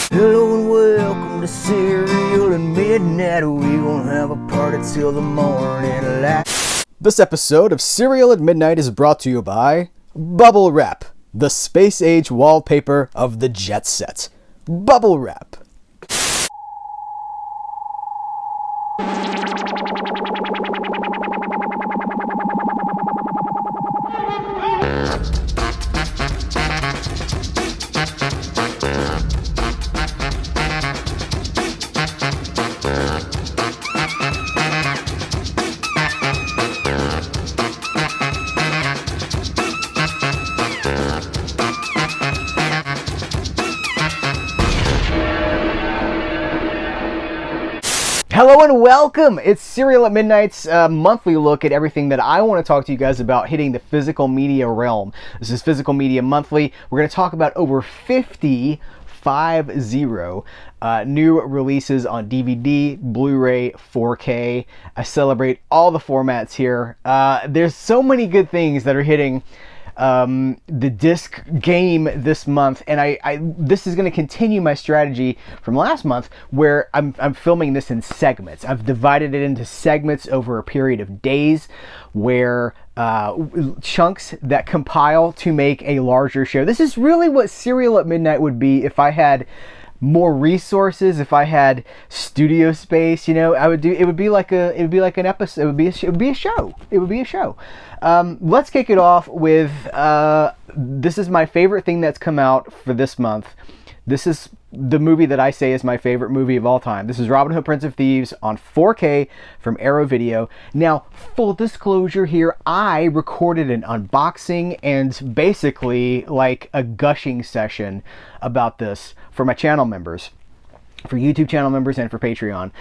Hello and welcome to Serial at Midnight. We gonna have a party till the morning light. This episode of Serial at Midnight is brought to you by Bubble Wrap, the space-age wallpaper of the jet set. Bubble Wrap. Hello and welcome! It's Serial at Midnight's monthly look at everything that I want to talk to you guys about hitting the physical media realm. This is Physical Media Monthly. We're going to talk about over 50 new releases on DVD, Blu-ray, 4K. I celebrate all the formats here. There's so many good things that are hitting the disc game this month, and this is going to continue my strategy from last month where I'm filming this in segments. I've divided it into segments over a period of days where chunks that compile to make a larger show. This is really what Serial at Midnight would be if I had more resources, if I had studio space. You know, it would be like an episode. It would be a show. Let's kick it off with this is my favorite thing that's come out for this month. This is the movie that I say is my favorite movie of all time. This is Robin Hood, Prince of Thieves on 4K from Arrow Video. Now, full disclosure here, I recorded an unboxing and basically like a gushing session about this for my channel members, for YouTube channel members and for Patreon,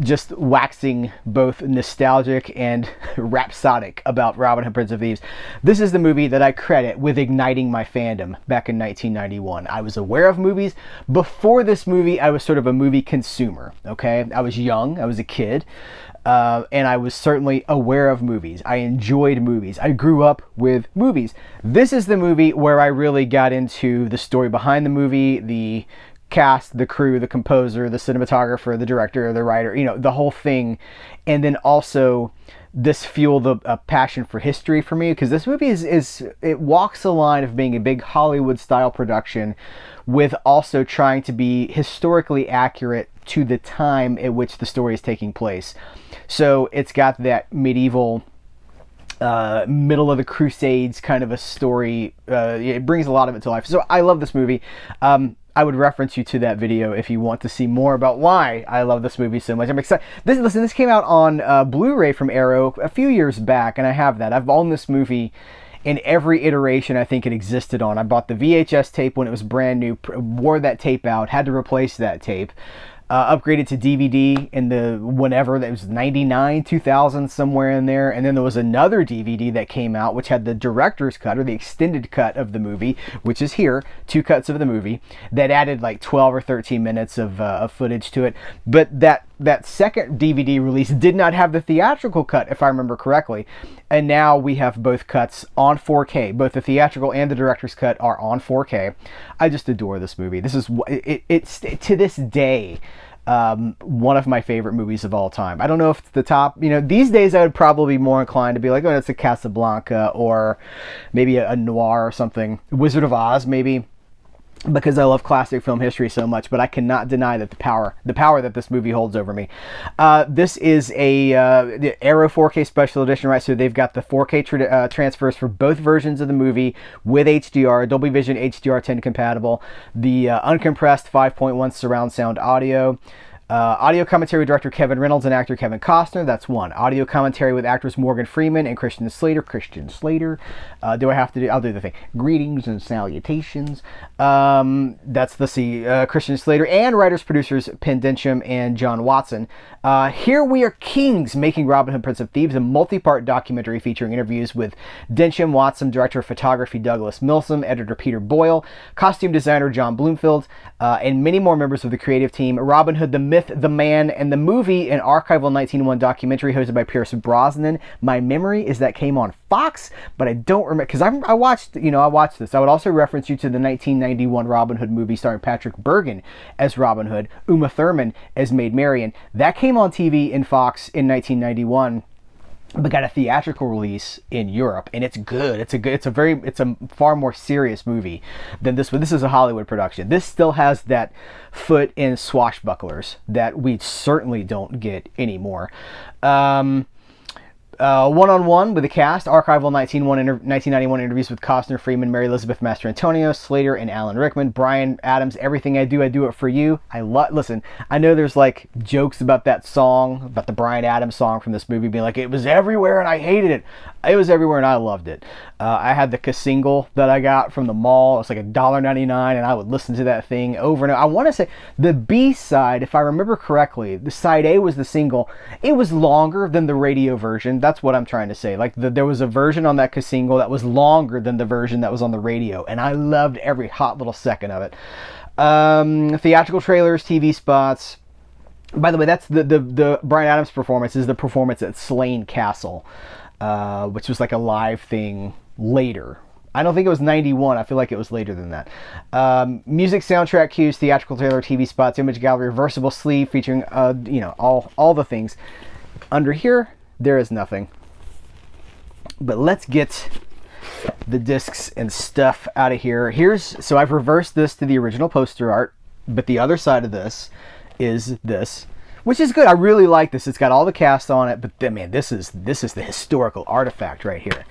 just waxing both nostalgic and rhapsodic about Robin Hood, Prince of Thieves. This is the movie that I credit with igniting my fandom back in 1991. I was aware of movies. Before this movie, I was sort of a movie consumer, okay? I was young, I was a kid, and I was certainly aware of movies. I enjoyed movies. I grew up with movies. This is the movie where I really got into the story behind the movie, the cast, the crew, the composer, the cinematographer, the director, the writer, you know, the whole thing. And then also this fueled a passion for history for me, because this movie it walks the line of being a big Hollywood style production with also trying to be historically accurate to the time at which the story is taking place. So it's got that medieval middle of the Crusades kind of a story. It brings a lot of it to life. So I love this movie. I would reference you to that video if you want to see more about why I love this movie so much. I'm excited. This came out on Blu-ray from Arrow a few years back, and I have that. I've owned this movie in every iteration I think it existed on. I bought the VHS tape when it was brand new, wore that tape out, had to replace that tape. Upgraded to DVD in the whenever that was 99, 2000, somewhere in there. And then there was another DVD that came out which had the director's cut or the extended cut of the movie, which is here, 2 cuts of the movie that added like 12 or 13 minutes of footage to it. But that second DVD release did not have the theatrical cut, if I remember correctly. And now we have both cuts on 4K. Both the theatrical and the director's cut are on 4K. I just adore this movie. This is it's to this day one of my favorite movies of all time. I don't know if it's the top. You know, these days I would probably be more inclined to be like, oh, that's a Casablanca or maybe a noir or something. Wizard of Oz, maybe, because I love classic film history so much. But I cannot deny that the power that this movie holds over me. This is the Arrow 4K Special Edition, right? So they've got the 4K transfers for both versions of the movie with HDR, Dolby Vision HDR10 compatible, the uncompressed 5.1 surround sound audio. Audio commentary with director Kevin Reynolds and actor Kevin Costner. That's one. Audio commentary with actors Morgan Freeman and Christian Slater. Do I have to do? I'll do the thing. Greetings and salutations. That's Christian Slater and writers producers Penn Densham and John Watson. Here We Are Kings, Making Robin Hood, Prince of Thieves, a multi-part documentary featuring interviews with Densham, Watson, director of photography Douglas Milsom, editor Peter Boyle, costume designer John Bloomfield, and many more members of the creative team. Robin Hood, the Myth, the Man, and the movie, an archival 1901 documentary hosted by Pierce Brosnan. My memory is that came on Fox, but I don't remember, because I watched this. I would also reference you to the 1991 Robin Hood movie starring Patrick Bergen as Robin Hood, Uma Thurman as Maid Marian. That came on TV in Fox in 1991. But got a theatrical release in Europe, and it's good. It's a far more serious movie than this one. This is a Hollywood production. This still has that foot in swashbucklers that we certainly don't get anymore. One-on-one with the cast, archival 1991 interviews with Costner, Freeman, Mary Elizabeth Mastrantonio, Slater, and Alan Rickman. Bryan Adams, Everything I Do It For You. Listen, I know there's like jokes about that song, about the Bryan Adams song from this movie being like, it was everywhere and I hated it. It was everywhere and I loved it. I had the single that I got from the mall. It's like $1.99, and I would listen to that thing over and over. I want to say the B-side, if I remember correctly, the side A was the single. It was longer than the radio version. That's what I'm trying to say. Like there was a version on that single that was longer than the version that was on the radio, and I loved every hot little second of it. Theatrical trailers, TV spots. By the way, that's the Bryan Adams performance is the performance at Slane Castle, which was like a live thing later. I don't think it was 91. I feel like it was later than that. Music, soundtrack cues, theatrical trailer, TV spots, image gallery, reversible sleeve featuring all the things. Under here, there is nothing. But let's get the discs and stuff out of here. So I've reversed this to the original poster art, but the other side of this is this, which is good. I really like this. It's got all the cast on it, but then, man, this is the historical artifact right here.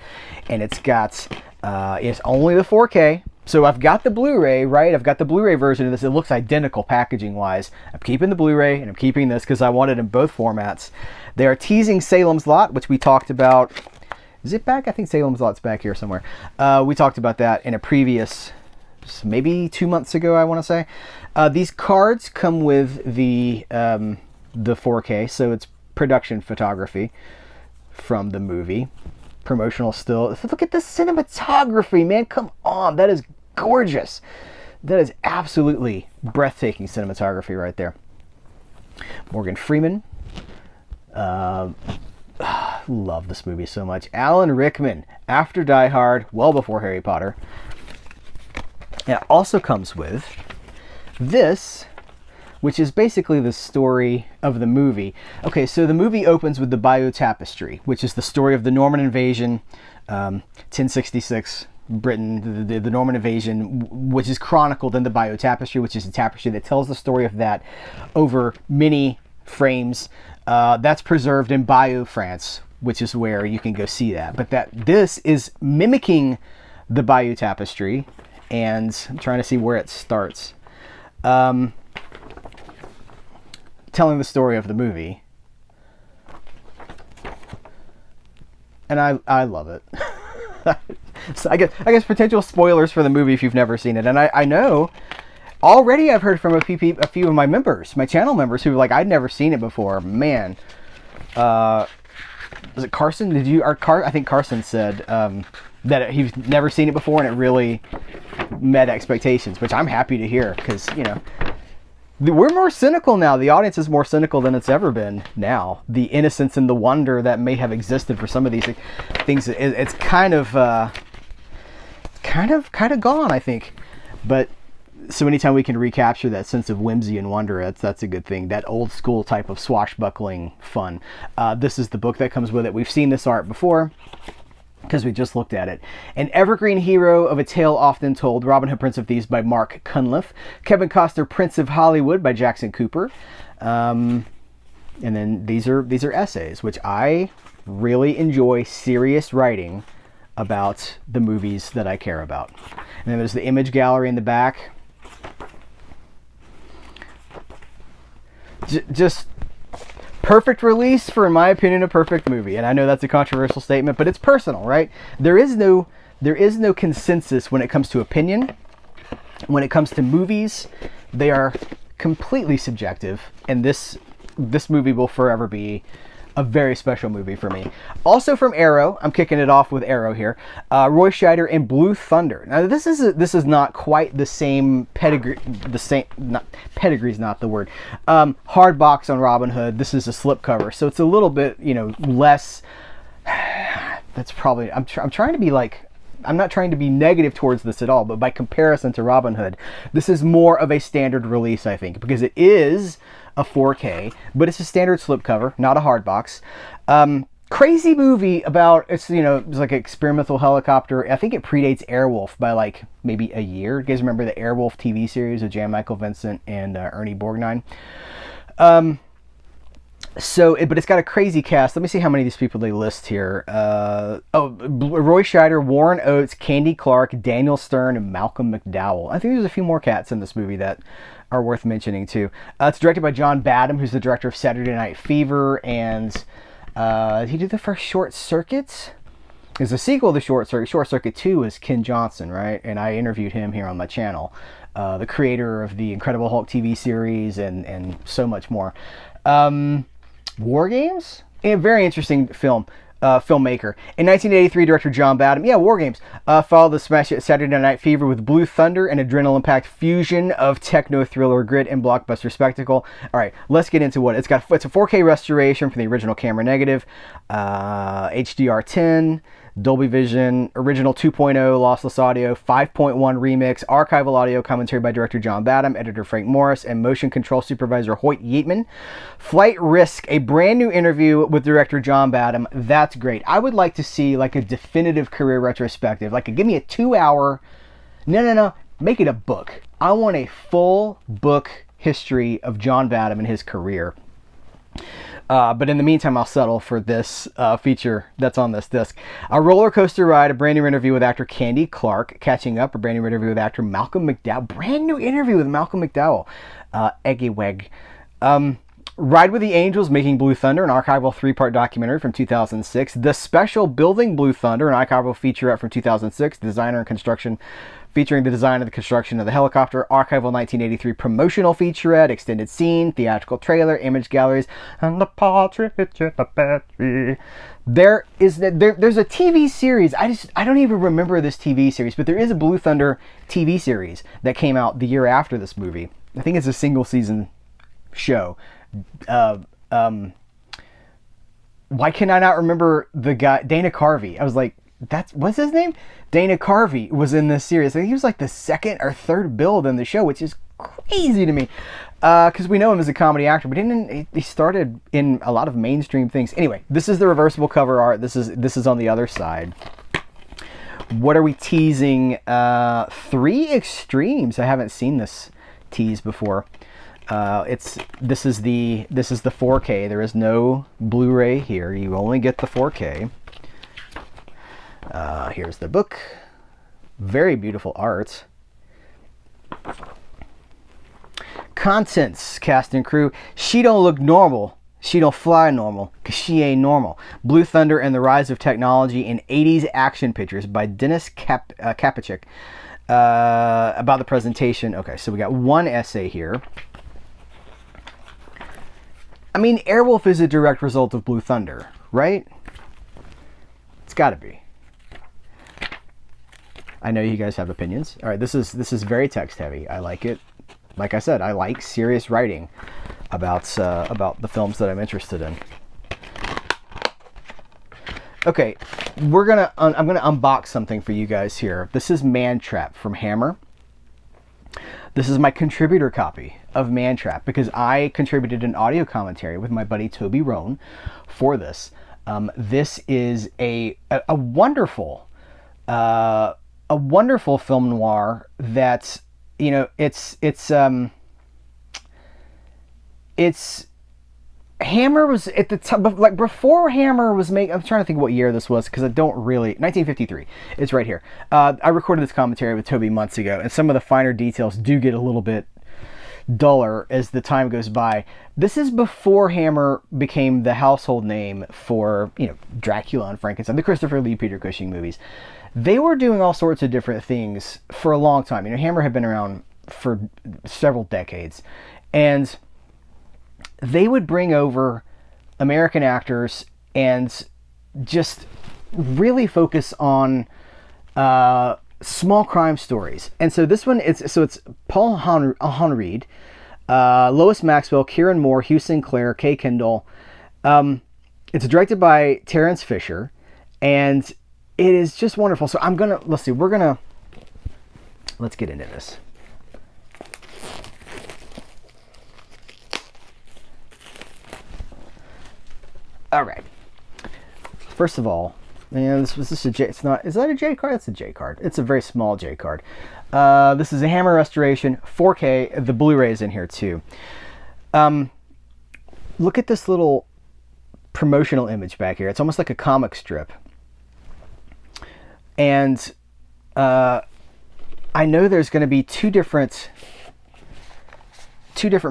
And it's got it's only the 4K. So I've got the Blu-ray, right? I've got the Blu-ray version of this. It looks identical packaging wise. I'm keeping the Blu-ray and I'm keeping this because I want it in both formats. They are teasing Salem's Lot, which we talked about. Is it back? I think Salem's Lot's back here somewhere. We talked about that in a previous, maybe 2 months ago, I want to say. These cards come with the 4K, so it's production photography from the movie. Promotional still. Look at the cinematography, man. Come on. That is gorgeous. That is absolutely breathtaking cinematography right there. Morgan Freeman. Love this movie so much. Alan Rickman, after Die Hard, well before Harry Potter. And it also comes with this, which is basically the story of the movie. Okay, so the movie opens with the Bayeux Tapestry, which is the story of the Norman invasion, 1066, Britain, the Norman invasion, which is chronicled in the Bayeux Tapestry, which is a tapestry that tells the story of that over many frames. That's preserved in Bayeux, France, which is where you can go see that. But this is mimicking the Bayeux Tapestry, and I'm trying to see where it starts. Telling the story of the movie, and I love it. So I guess potential spoilers for the movie if you've never seen it, and I know already I've heard from a few of my members, my channel members, who are like, I'd never seen it before. Man, was it Carson? I think Carson said that he's never seen it before, and it really met expectations, which I'm happy to hear, because we're more cynical now. The audience is more cynical than it's ever been now. The innocence and the wonder that may have existed for some of these things, it's kind of gone, I think. But so anytime we can recapture that sense of whimsy and wonder, that's a good thing. That old school type of swashbuckling fun. This is the book that comes with it. We've seen this art before, because we just looked at it. An evergreen hero of a tale often told, Robin Hood, Prince of Thieves by Mark Cunliffe. Kevin Costner, Prince of Hollywood by Jackson Cooper. And then these are essays, which I really enjoy serious writing about the movies that I care about. And then there's the image gallery in the back. Just perfect release for, in my opinion, a perfect movie. And I know that's a controversial statement, but it's personal, right? There is no consensus when it comes to opinion. When it comes to movies, they are completely subjective, and this movie will forever be a very special movie for me. Also from Arrow, I'm kicking it off with Arrow here. Roy Scheider and Blue Thunder. Now this is not quite the same pedigree. Pedigree's not the word. Hard box on Robin Hood. This is a slipcover, so it's a little bit less. That's probably I'm trying to be like. I'm not trying to be negative towards this at all, but by comparison to Robin Hood, this is more of a standard release, I think, because it is a 4K, but it's a standard slipcover, not a hard box. Crazy movie about, it's like an experimental helicopter. I think it predates Airwolf by like maybe a year. You guys remember the Airwolf TV series with Jan Michael Vincent and Ernie Borgnine? But it's got a crazy cast. Let me see how many of these people they list here. Roy Scheider, Warren Oates, Candy Clark, Daniel Stern, and Malcolm McDowell. I think there's a few more cats in this movie that are worth mentioning too. It's directed by John Badham, who's the director of Saturday Night Fever, and he did the first Short Circuit. There's a sequel to Short Circuit. Short Circuit 2 is Ken Johnson, right? And I interviewed him here on my channel. The creator of the Incredible Hulk TV series and so much more. War Games? A very interesting filmmaker. In 1983, director John Badham, War Games, followed the smash hit Saturday Night Fever with Blue Thunder, an adrenaline-packed fusion of techno-thriller grit and blockbuster spectacle. All right, let's get into what it's got. It's a 4K restoration from the original camera negative, HDR10, Dolby Vision, original 2.0 lossless audio, 5.1 remix, archival audio commentary by director John Badham, editor Frank Morris, and motion control supervisor Hoyt Yeatman. Flight Risk, a brand new interview with director John Badham. That's great. I would like to see like a definitive career retrospective. Like, give me a 2-hour. No. Make it a book. I want a full book history of John Badham and his career. But in the meantime, I'll settle for this feature that's on this disc. A roller coaster ride, a brand new interview with actor Candy Clark. Catching Up, a brand new interview with actor Malcolm McDowell. Brand new interview with Malcolm McDowell. Eggy Weg. Ride with the Angels, Making Blue Thunder, an archival 3-part documentary from 2006. The Special, Building Blue Thunder, an archival featurette from 2006. Designer and construction, featuring the design and the construction of the helicopter. Archival 1983 promotional featurette, extended scene, theatrical trailer, image galleries, and the partridge in the pear tree. There's a TV series. I don't even remember this TV series, but there is a Blue Thunder TV series that came out the year after this movie. I think it's a single season show. Why can I not remember the guy? Dana Carvey. I was like, what's his name? Dana Carvey was in this series. I think he was like the second or third build in the show, which is crazy to me. Because we know him as a comedy actor, but he started in a lot of mainstream things. Anyway, this is the reversible cover art. This is on the other side. What are we teasing? 3 Extremes. I haven't seen this tease before. This is the 4K. There is no Blu-ray here. You only get the 4K. Here's the book. Very beautiful art. Contents, cast and crew. She don't look normal. She don't fly normal, because she ain't normal. Blue Thunder and the Rise of Technology in 80s Action Pictures by Dennis Kapachik. About the presentation. Okay, so we got one essay here. I mean, Airwolf is a direct result of Blue Thunder, right? It's got to be. I know you guys have opinions. All right, this is very text heavy. I like it. Like I said, I like serious writing about the films that I'm interested in. Okay, I'm gonna unbox something for you guys here. This is Man Trap from Hammer. This is my contributor copy of Man Trap because I contributed an audio commentary with my buddy Toby Rohn for this. This is a wonderful film noir that, you know, it's Hammer was at the time, like before Hammer was made. I'm trying to think what year this was because I don't really. 1953. It's right here. I recorded this commentary with Toby months ago, and some of the finer details do get a little bit duller as the time goes by. This is before Hammer became the household name for, you know, Dracula and Frankenstein, the Christopher Lee, Peter Cushing movies. They were doing all sorts of different things for a long time. You know, Hammer had been around for several decades, and they would bring over American actors and just really focus on small crime stories. And so this one, it's Paul Henreid, Lois Maxwell, Kieran Moore, Hugh Sinclair, Kay Kendall. It's directed by Terrence Fisher, and it is just wonderful. So let's get into this. All right. First of all, man, is this a J? It's not. Is that a J card? It's a J card. It's a very small J card. This is a Hammer restoration, 4K. The Blu-ray is in here too. Look at this little promotional image back here. It's almost like a comic strip. And I know there's going to be two different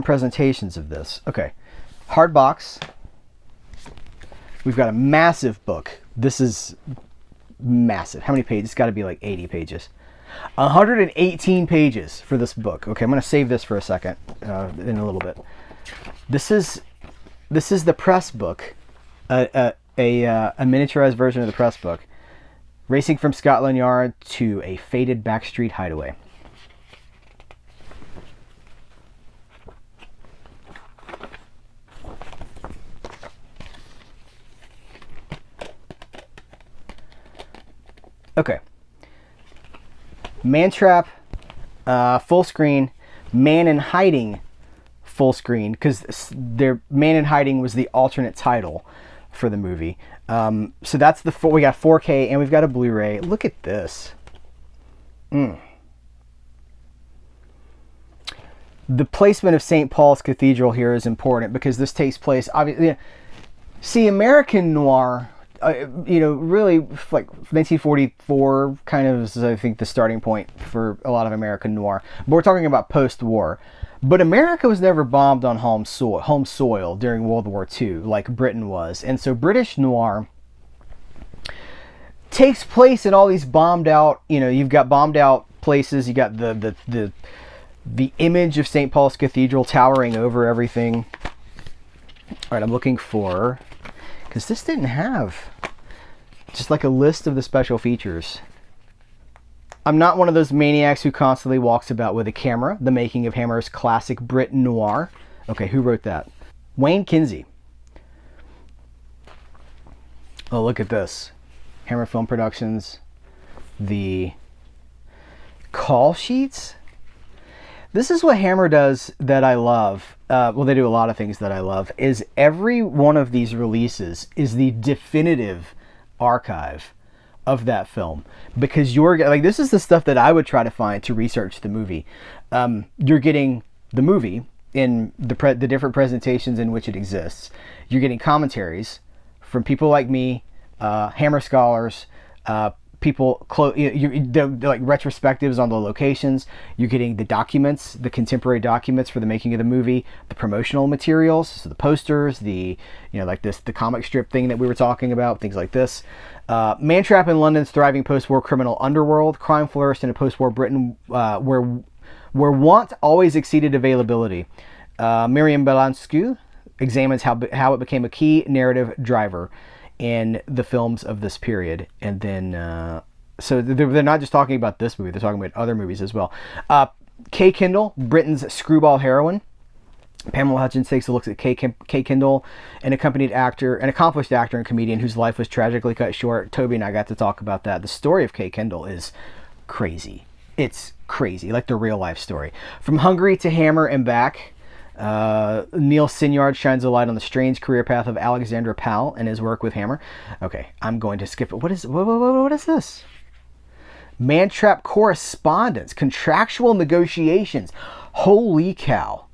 presentations of this. Okay, hard box. We've got a massive book. This is massive. How many pages? It's got to be like 80 pages. 118 pages for this book. Okay, I'm going to save this for a second, in a little bit. This is the press book, a miniaturized version of the press book. Racing from Scotland Yard to a faded backstreet hideaway. Okay. Mantrap, full screen. Man in Hiding, full screen, because their Man in Hiding was the alternate title for the movie. So that's we got 4K and we've got a Blu-ray. Look at this. The placement of St. Paul's Cathedral here is important because this takes place, obviously. See, American noir, really like 1944 kind of is, I think, the starting point for a lot of American noir. But we're talking about post-war. But America was never bombed on home soil during World War II like Britain was. And so British noir takes place in all these bombed out, you've got bombed out places. You got the image of St. Paul's Cathedral towering over everything. All right, I'm looking for, because this didn't have just like a list of the special features. I'm not one of those maniacs who constantly walks about with a camera. The making of Hammer's classic Brit noir. Okay, who wrote that? Wayne Kinsey. Oh, look at this. Hammer Film Productions. The call sheets. This is what Hammer does that I love. Well, they do a lot of things that I love. Is every one of these releases is the definitive archive of that film, because you're like, this is the stuff that I would try to find to research the movie. You're getting the movie in the different presentations in which it exists. You're getting commentaries from people like me, Hammer scholars, people like retrospectives on the locations. You're getting the documents, the contemporary documents for the making of the movie, the promotional materials, so the posters, the the comic strip thing that we were talking about, things like this. Mantrap in London's thriving post-war criminal underworld. Crime flourished in a post-war Britain where want always exceeded availability. Miriam Belansky examines how it became a key narrative driver in the films of this period. And then, so they're not just talking about this movie, they're talking about other movies as well. Kay Kendall, Britain's screwball heroine. Pamela Hutchins takes a look at Kay Kendall, an accomplished actor and comedian whose life was tragically cut short. Toby and I got to talk about that. The story of Kay Kendall is crazy. It's crazy, like the real life story. From Hungary to Hammer and back, Neil Sinyard shines a light on the strange career path of Alexandra Powell and his work with Hammer. Okay, I'm going to skip it. What is this? Mantrap correspondence, contractual negotiations. Holy cow.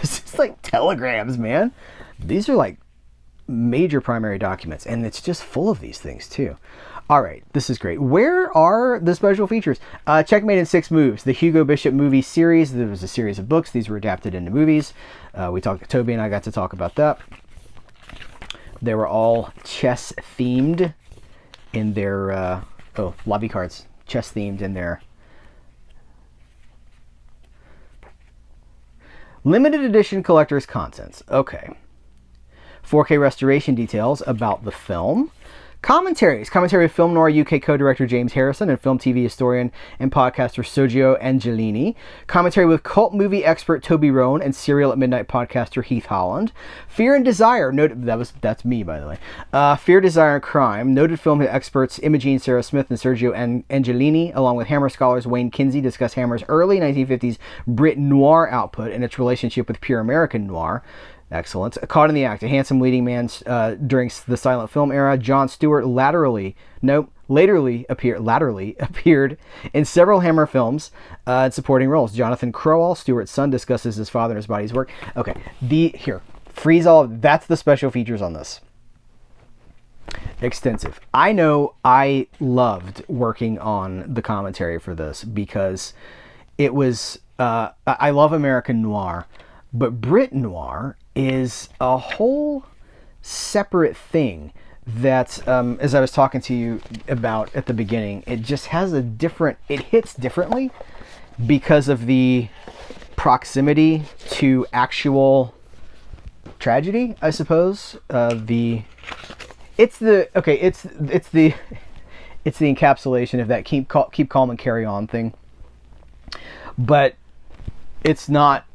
This is like telegrams, man. These are like major primary documents, and it's just full of these things too. All right, this is great. Where are the special features? Checkmate in 6 Moves, the Hugo Bishop movie series. There was a series of books. These were adapted into movies. Toby and I got to talk about that. They were all chess themed in their lobby cards. Chess themed in their limited edition collector's contents. Okay. 4K restoration details about the film. Commentaries. Commentary of film noir UK co-director James Harrison and film TV historian and podcaster Sergio Angelini. Commentary with cult movie expert Toby Rowan and Serial at Midnight podcaster Heath Holland. Fear and Desire. That's me, by the way. Fear, Desire, and Crime. Noted film experts Imogene Sarah Smith and Sergio Angelini, along with Hammer scholars Wayne Kinsey, discuss Hammer's early 1950s Brit noir output and its relationship with pure American noir. Excellent. Caught in the Act, a handsome leading man during the silent film era. Jon Stewart laterally appeared in several Hammer films in supporting roles. Jonathan Crowell, Stewart's son, discusses his father and his body's work. Okay, freeze all of that's the special features on this. Extensive. I know I loved working on the commentary for this because it was, I love American noir, but Brit noir is a whole separate thing that, as I was talking to you about at the beginning, it just has it hits differently because of the proximity to actual tragedy, I suppose. It's the encapsulation of that keep calm and carry on thing, but it's not,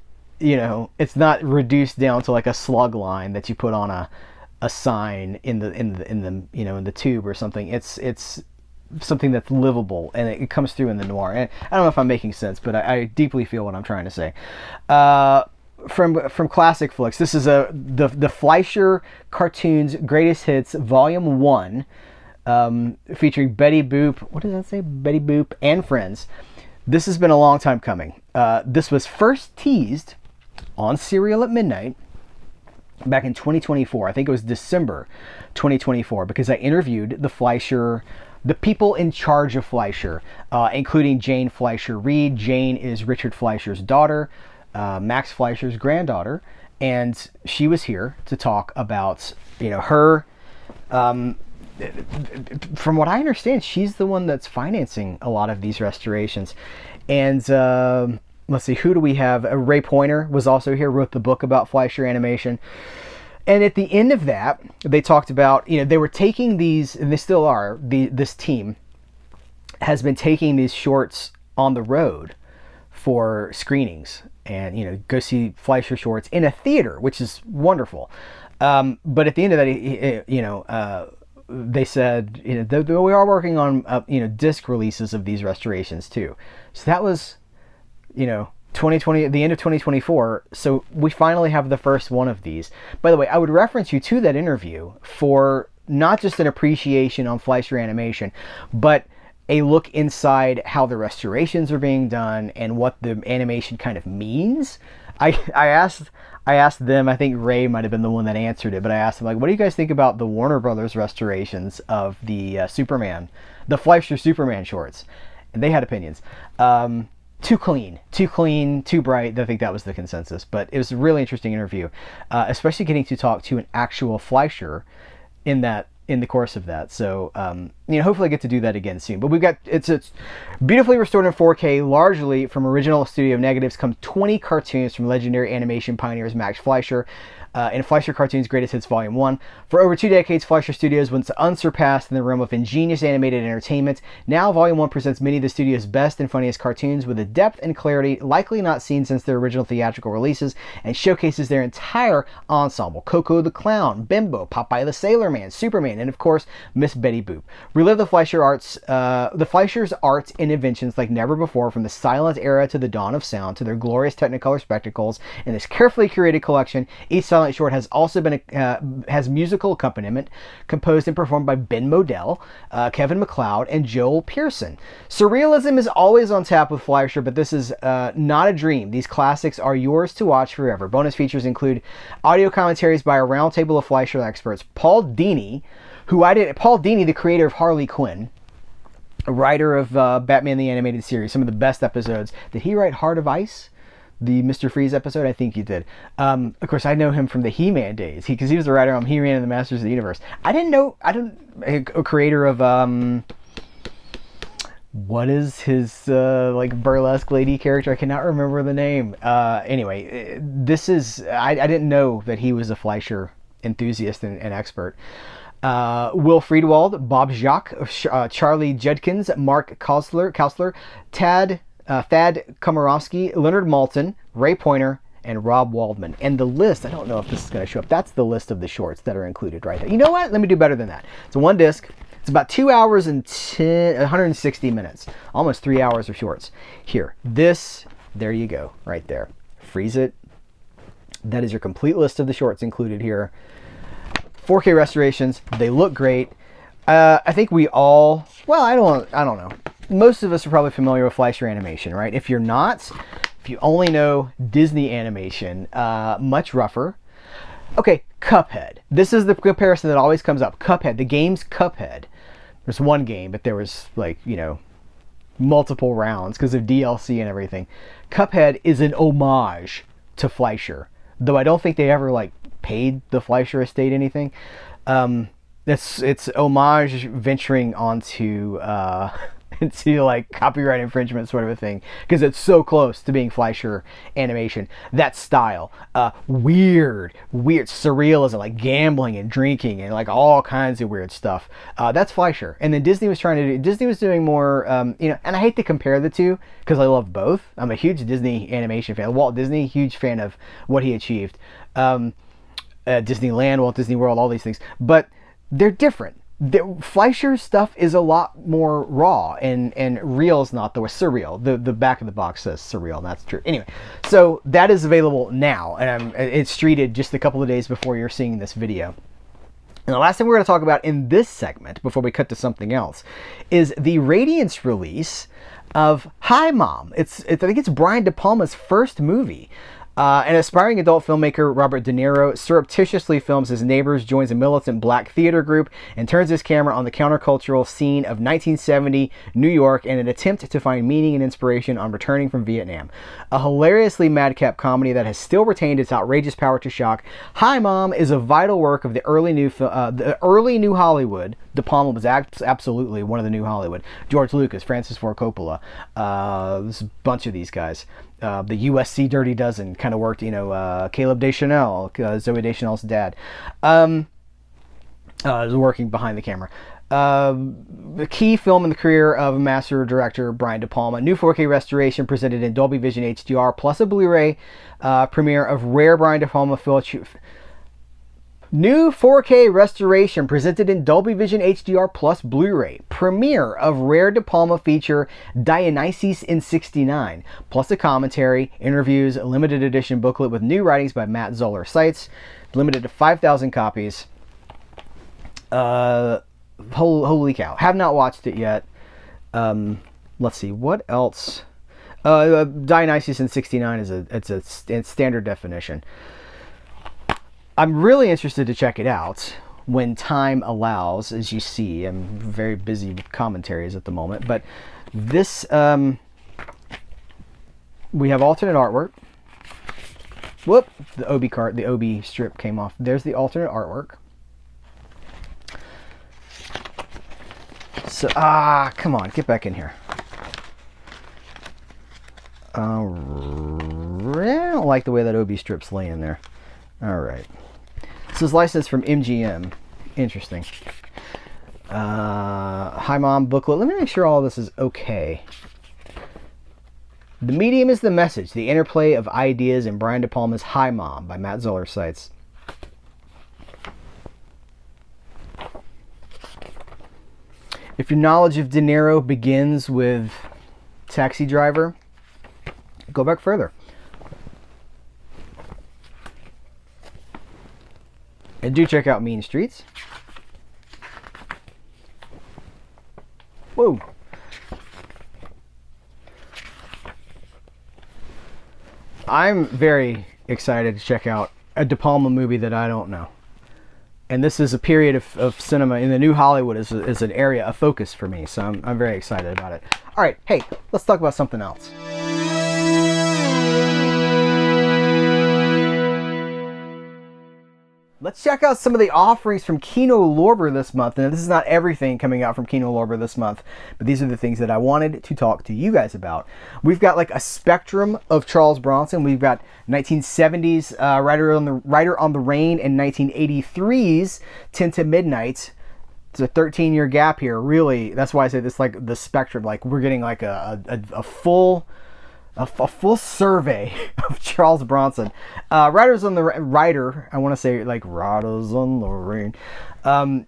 it's not reduced down to like a slug line that you put on a sign in the tube or something. It's something that's livable, and it comes through in the noir. And I don't know if I'm making sense, but I deeply feel what I'm trying to say. From classic flicks, this is the Fleischer Cartoons Greatest Hits Volume 1, featuring Betty Boop. What does that say? Betty Boop and Friends. This has been a long time coming. This was first teased on Serial at Midnight back in 2024. I think it was December 2024, because I interviewed the people in charge of Fleischer, including Jane Fleischer Reed. Jane is Richard Fleischer's daughter, Max Fleischer's granddaughter, and she was here to talk about, her. From what I understand, she's the one that's financing a lot of these restorations. And let's see, who do we have? Ray Pointer was also here, wrote the book about Fleischer animation. And at the end of that, they talked about, they were taking these, and they still are, this team has been taking these shorts on the road for screenings and, go see Fleischer shorts in a theater, which is wonderful. But at the end of that, they said, we are working on, disc releases of these restorations too. So that was, 2020, the end of 2024. So we finally have the first one of these. By the way, I would reference you to that interview for not just an appreciation on Fleischer animation, but a look inside how the restorations are being done and what the animation kind of means. I asked them, I think Ray might have been the one that answered it, but I asked them, what do you guys think about the Warner Brothers restorations of the Superman, the Fleischer Superman shorts? And they had opinions. Too clean, too bright. I think that was the consensus. But it was a really interesting interview, especially getting to talk to an actual Fleischer in the course of that. So, hopefully I get to do that again soon. But it's beautifully restored in 4K, largely from original studio negatives. Come 20 cartoons from legendary animation pioneers Max Fleischer. In Fleischer Cartoons Greatest Hits Volume 1. For over 2 decades, Fleischer Studios was unsurpassed in the realm of ingenious animated entertainment. Now, Volume 1 presents many of the studio's best and funniest cartoons with a depth and clarity likely not seen since their original theatrical releases, and showcases their entire ensemble: Coco the Clown, Bimbo, Popeye the Sailor Man, Superman, and of course, Miss Betty Boop. Relive the Fleischer's arts and inventions like never before, from the silent era to the dawn of sound to their glorious Technicolor spectacles. In this carefully curated collection, each silent short has also been has musical accompaniment composed and performed by Ben Modell, Kevin MacLeod, and Joel Pearson. Surrealism is always on tap with Fleischer, but this is not a dream. These classics are yours to watch forever. Bonus features include audio commentaries by a roundtable of Fleischer experts. Paul Dini, the creator of Harley Quinn, a writer of Batman the Animated Series, some of the best episodes. Did he write Heart of Ice? The Mr. Freeze episode? I think he did. Of course, I know him from the He-Man days, because he was the writer on He-Man and the Masters of the Universe. A creator of, what is his, burlesque lady character? I cannot remember the name. Anyway, I didn't know that he was a Fleischer enthusiast and expert. Will Friedwald, Bob Jacques, Charlie Judkins, Mark Kausler, Thad Komorowski, Leonard Maltin, Ray Pointer, and Rob Waldman. And the list, I don't know if this is going to show up. That's the list of the shorts that are included right there. You know what? Let me do better than that. It's one disc. It's about 2 hours and 160 minutes. Almost 3 hours of shorts. Here, there you go, right there. Freeze it. That is your complete list of the shorts included here. 4K restorations. They look great. I think we all, well, I don't know. Most of us are probably familiar with Fleischer animation, right? If you're not, if you only know Disney animation, much rougher. Okay, Cuphead. This is the comparison that always comes up. Cuphead, the game's Cuphead. There's one game, but there was like, you know, multiple rounds because of DLC and everything. Cuphead is an homage to Fleischer, though I don't think they ever like paid the Fleischer estate anything. It's homage venturing onto into like copyright infringement sort of a thing, because it's so close to being Fleischer animation. That style, weird surrealism, like gambling and drinking and like all kinds of weird stuff. That's Fleischer. And then Disney was doing more, you know, and I hate to compare the two because I love both. I'm a huge Disney animation fan. Walt Disney, huge fan of what he achieved. Disneyland, Walt Disney World, all these things, but they're different. Fleischer's stuff is a lot more raw, and real is not the word. Surreal. The back of the box says surreal, and that's true. Anyway, so that is available now, and it's streeted just a couple of days before you're seeing this video. And the last thing we're going to talk about in this segment, before we cut to something else, is the Radiance release of Hi Mom. I think it's Brian De Palma's first movie. An aspiring adult filmmaker, Robert De Niro, surreptitiously films his neighbors, joins a militant black theater group, and turns his camera on the countercultural scene of 1970 New York in an attempt to find meaning and inspiration on returning from Vietnam. A hilariously madcap comedy that has still retained its outrageous power to shock, Hi Mom is a vital work of the early new Hollywood. De Palma was absolutely one of the new Hollywood. George Lucas, Francis Ford Coppola, there's a bunch of these guys. The USC Dirty Dozen kind of worked, you know, Caleb Deschanel, Zoe Deschanel's dad, was working behind the camera. The key film in the career of master director Brian De Palma. New 4K restoration presented in Dolby Vision HDR plus a Blu-ray premiere of rare Brian De Palma New 4K restoration presented in Dolby Vision HDR plus Blu-ray. Premiere of rare De Palma feature Dionysus in 69, plus a commentary, interviews, a limited edition booklet with new writings by Matt Zoller Seitz, limited to 5,000 copies. Holy cow. Have not watched it yet. Let's see, what else? Dionysus in 69 it's standard definition. I'm really interested to check it out when time allows. As you see, I'm very busy with commentaries at the moment, but this, we have alternate artwork. Whoop, the OB strip came off. There's the alternate artwork. So, come on, get back in here. I don't like the way that OB strip's laying there. All right. This is licensed from MGM. Interesting. Hi Mom booklet. Let me make sure all this is okay. The medium is the message. The interplay of ideas in Brian De Palma's Hi Mom by Matt Zoller Seitz. If your knowledge of De Niro begins with Taxi Driver, go back further. And do check out Mean Streets. Whoa. I'm very excited to check out a De Palma movie that I don't know. And this is a period of cinema in the new Hollywood is an area of focus for me. So I'm very excited about it. All right, hey, let's talk about something else. Let's check out some of the offerings from Kino Lorber this month. And this is not everything coming out from Kino Lorber this month, but these are the things that I wanted to talk to you guys about. We've got like a spectrum of Charles Bronson. We've got 1970s Rider on the Rain and 1983's 10 to Midnight. It's a 13-year gap here. Really, that's why I say this, like the spectrum. Like we're getting like a full survey of Charles Bronson. Riders on the Rider, I want to say like Riders on the Rain.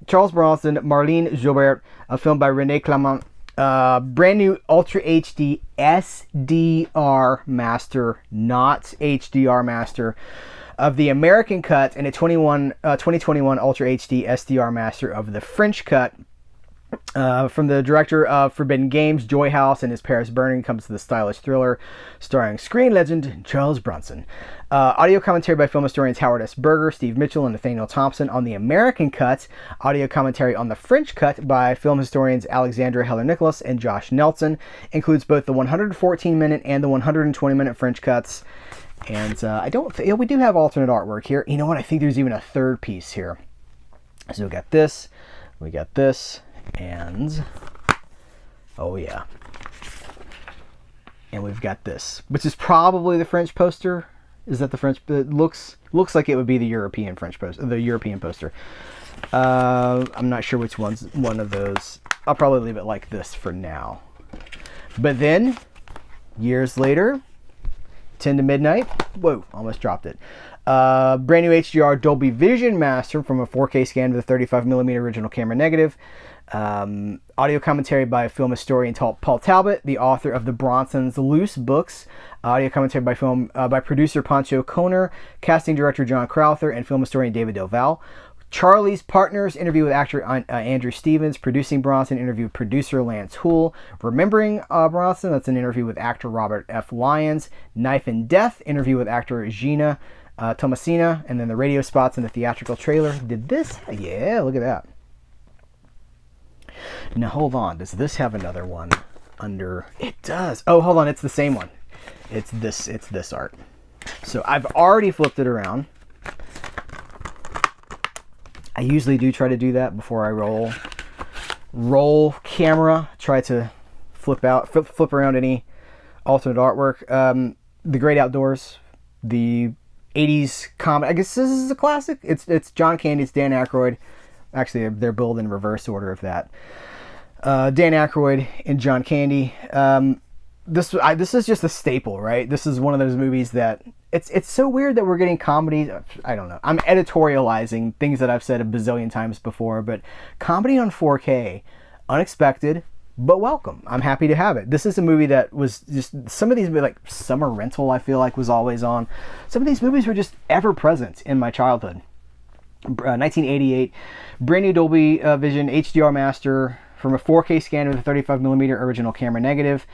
Charles Bronson, Marlene Jobert, a film by Rene Clement. Brand new Ultra HD SDR master, not HDR master, of the American cut, and a 2021 Ultra HD SDR master of the French cut. From the director of Forbidden Games, Joy House, and his Paris Burning comes the stylish thriller starring screen legend Charles Bronson. Audio commentary by film historians Howard S. Berger, Steve Mitchell, and Nathaniel Thompson on the American cut. Audio commentary on the French cut by film historians Alexandra Heller-Nicholas and Josh Nelson. Includes both the 114-minute and the 120-minute French cuts. And we do have alternate artwork here. You know what? I think there's even a third piece here. So we got this, and oh yeah, and we've got this, which is probably the French poster. Is that the French? It looks like it would be the European French poster, the European poster. I'm not sure which one's one of those. I'll probably leave it like this for now. But then, years later, 10 to Midnight. Whoa, almost dropped it. Brand new HDR Dolby Vision master from a 4K scan with a 35mm original camera negative. Audio commentary by film historian Paul Talbot, the author of the Bronson's Loose books. Audio commentary by producer Pancho Conner, casting director John Crowther, and film historian David Del Val. Charlie's Partners, interview with actor Andrew Stevens. Producing Bronson, interview with producer Lance Houle. Remembering Bronson, that's an interview with actor Robert F. Lyons. Knife and Death, interview with actor Gina Tomasina. And then the radio spots and the theatrical trailer. Did this? Yeah, look at that. Now hold on, does this have another one under? It does. Oh, hold on, it's the same one. It's this art. So I've already flipped it around. I usually do try to do that before I roll camera. Try to flip around any alternate artwork. The Great Outdoors, the 80s comic. I guess this is a classic. It's John Candy, it's Dan Aykroyd. Actually, they're billed in reverse order of that. Dan Aykroyd and John Candy. This is just a staple, right? This is one of those movies that it's so weird that we're getting comedies. I don't know. I'm editorializing things that I've said a bazillion times before, but comedy on 4K, unexpected, but welcome. I'm happy to have it. This is a movie that was just, some of these, like Summer Rental, I feel like was always on. Some of these movies were just ever present in my childhood. 1988, brand new Dolby Vision HDR master from a 4K scan with a 35mm original camera negative.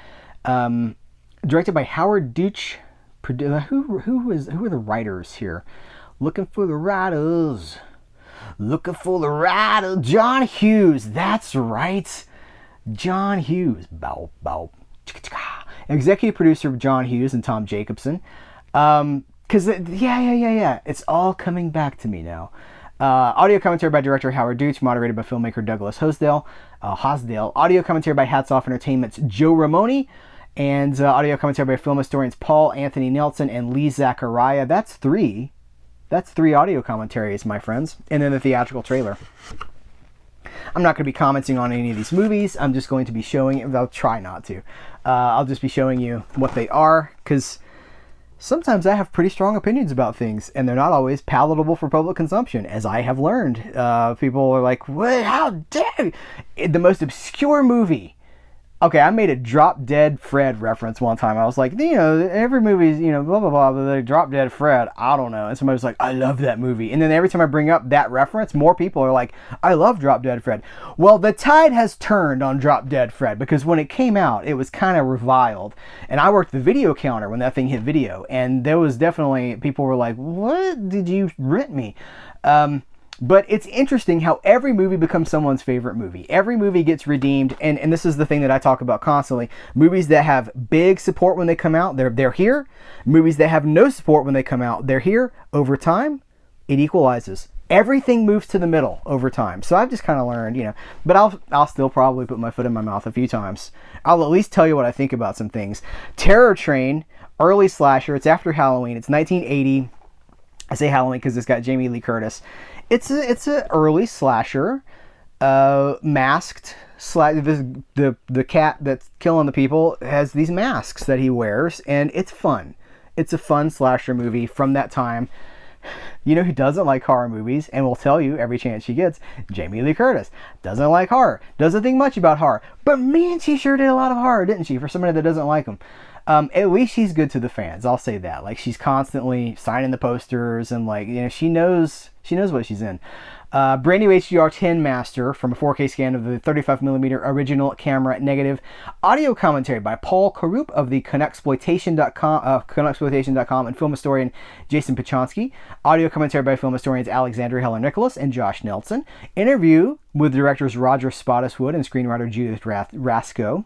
Directed by Howard Deutsch. Who are the writers here? Looking for the writers. John Hughes. That's right. John Hughes. Bow, bow. Executive producer John Hughes and Tom Jacobson. Yeah. It's all coming back to me now. Audio commentary by director Howard Deutsch, moderated by filmmaker Douglas Hosdale. Audio commentary by Hats Off Entertainment's Joe Ramone. And audio commentary by film historians Paul Anthony Nelson and Lee Zachariah. That's three audio commentaries, my friends. And then the theatrical trailer. I'm not going to be commenting on any of these movies. I'm just going to be showing, I'll try not to. I'll just be showing you what they are, because sometimes I have pretty strong opinions about things, and they're not always palatable for public consumption, as I have learned. People are like, "What? How dare you?" The most obscure movie. Okay, I made a Drop Dead Fred reference one time. I was like, every movie's, blah, blah, blah, but Drop Dead Fred, I don't know. And somebody was like, I love that movie. And then every time I bring up that reference, more people are like, I love Drop Dead Fred. Well, the tide has turned on Drop Dead Fred, because when it came out, it was kind of reviled. And I worked the video counter when that thing hit video. And there was definitely, people were like, what did you rent me? But it's interesting how every movie becomes someone's favorite movie. Every movie gets redeemed, and this is the thing that I talk about constantly. Movies that have big support when they come out, they're here. Movies that have no support when they come out, they're here. Over time, it equalizes. everything moves to the middle over time. So I've just kind of learned, you know, but I'll still probably put my foot in my mouth a few times. I'll at least tell you what I think about some things. Terror Train, early slasher. It's after Halloween. It's 1980. I say Halloween because it's got Jamie Lee Curtis. It's a early slasher, masked. The cat that's killing the people has these masks that he wears, and it's fun. It's a fun slasher movie from that time. You know who doesn't like horror movies and will tell you every chance she gets? Jamie Lee Curtis. Doesn't like horror. Doesn't think much about horror. But man, she sure did a lot of horror, didn't she? For somebody that doesn't like them. At least she's good to the fans. I'll say that. Like, she's constantly signing the posters and, like, you know, she knows what she's in. Brand new HDR 10 master from a 4K scan of the 35mm original camera negative. Audio commentary by Paul Karup of the Conexploitation.com and film historian Jason Pachonsky. Audio commentary by film historians Alexandra Heller Nicholas and Josh Nelson. Interview with directors Roger Spottiswoode and screenwriter Judith Rasco.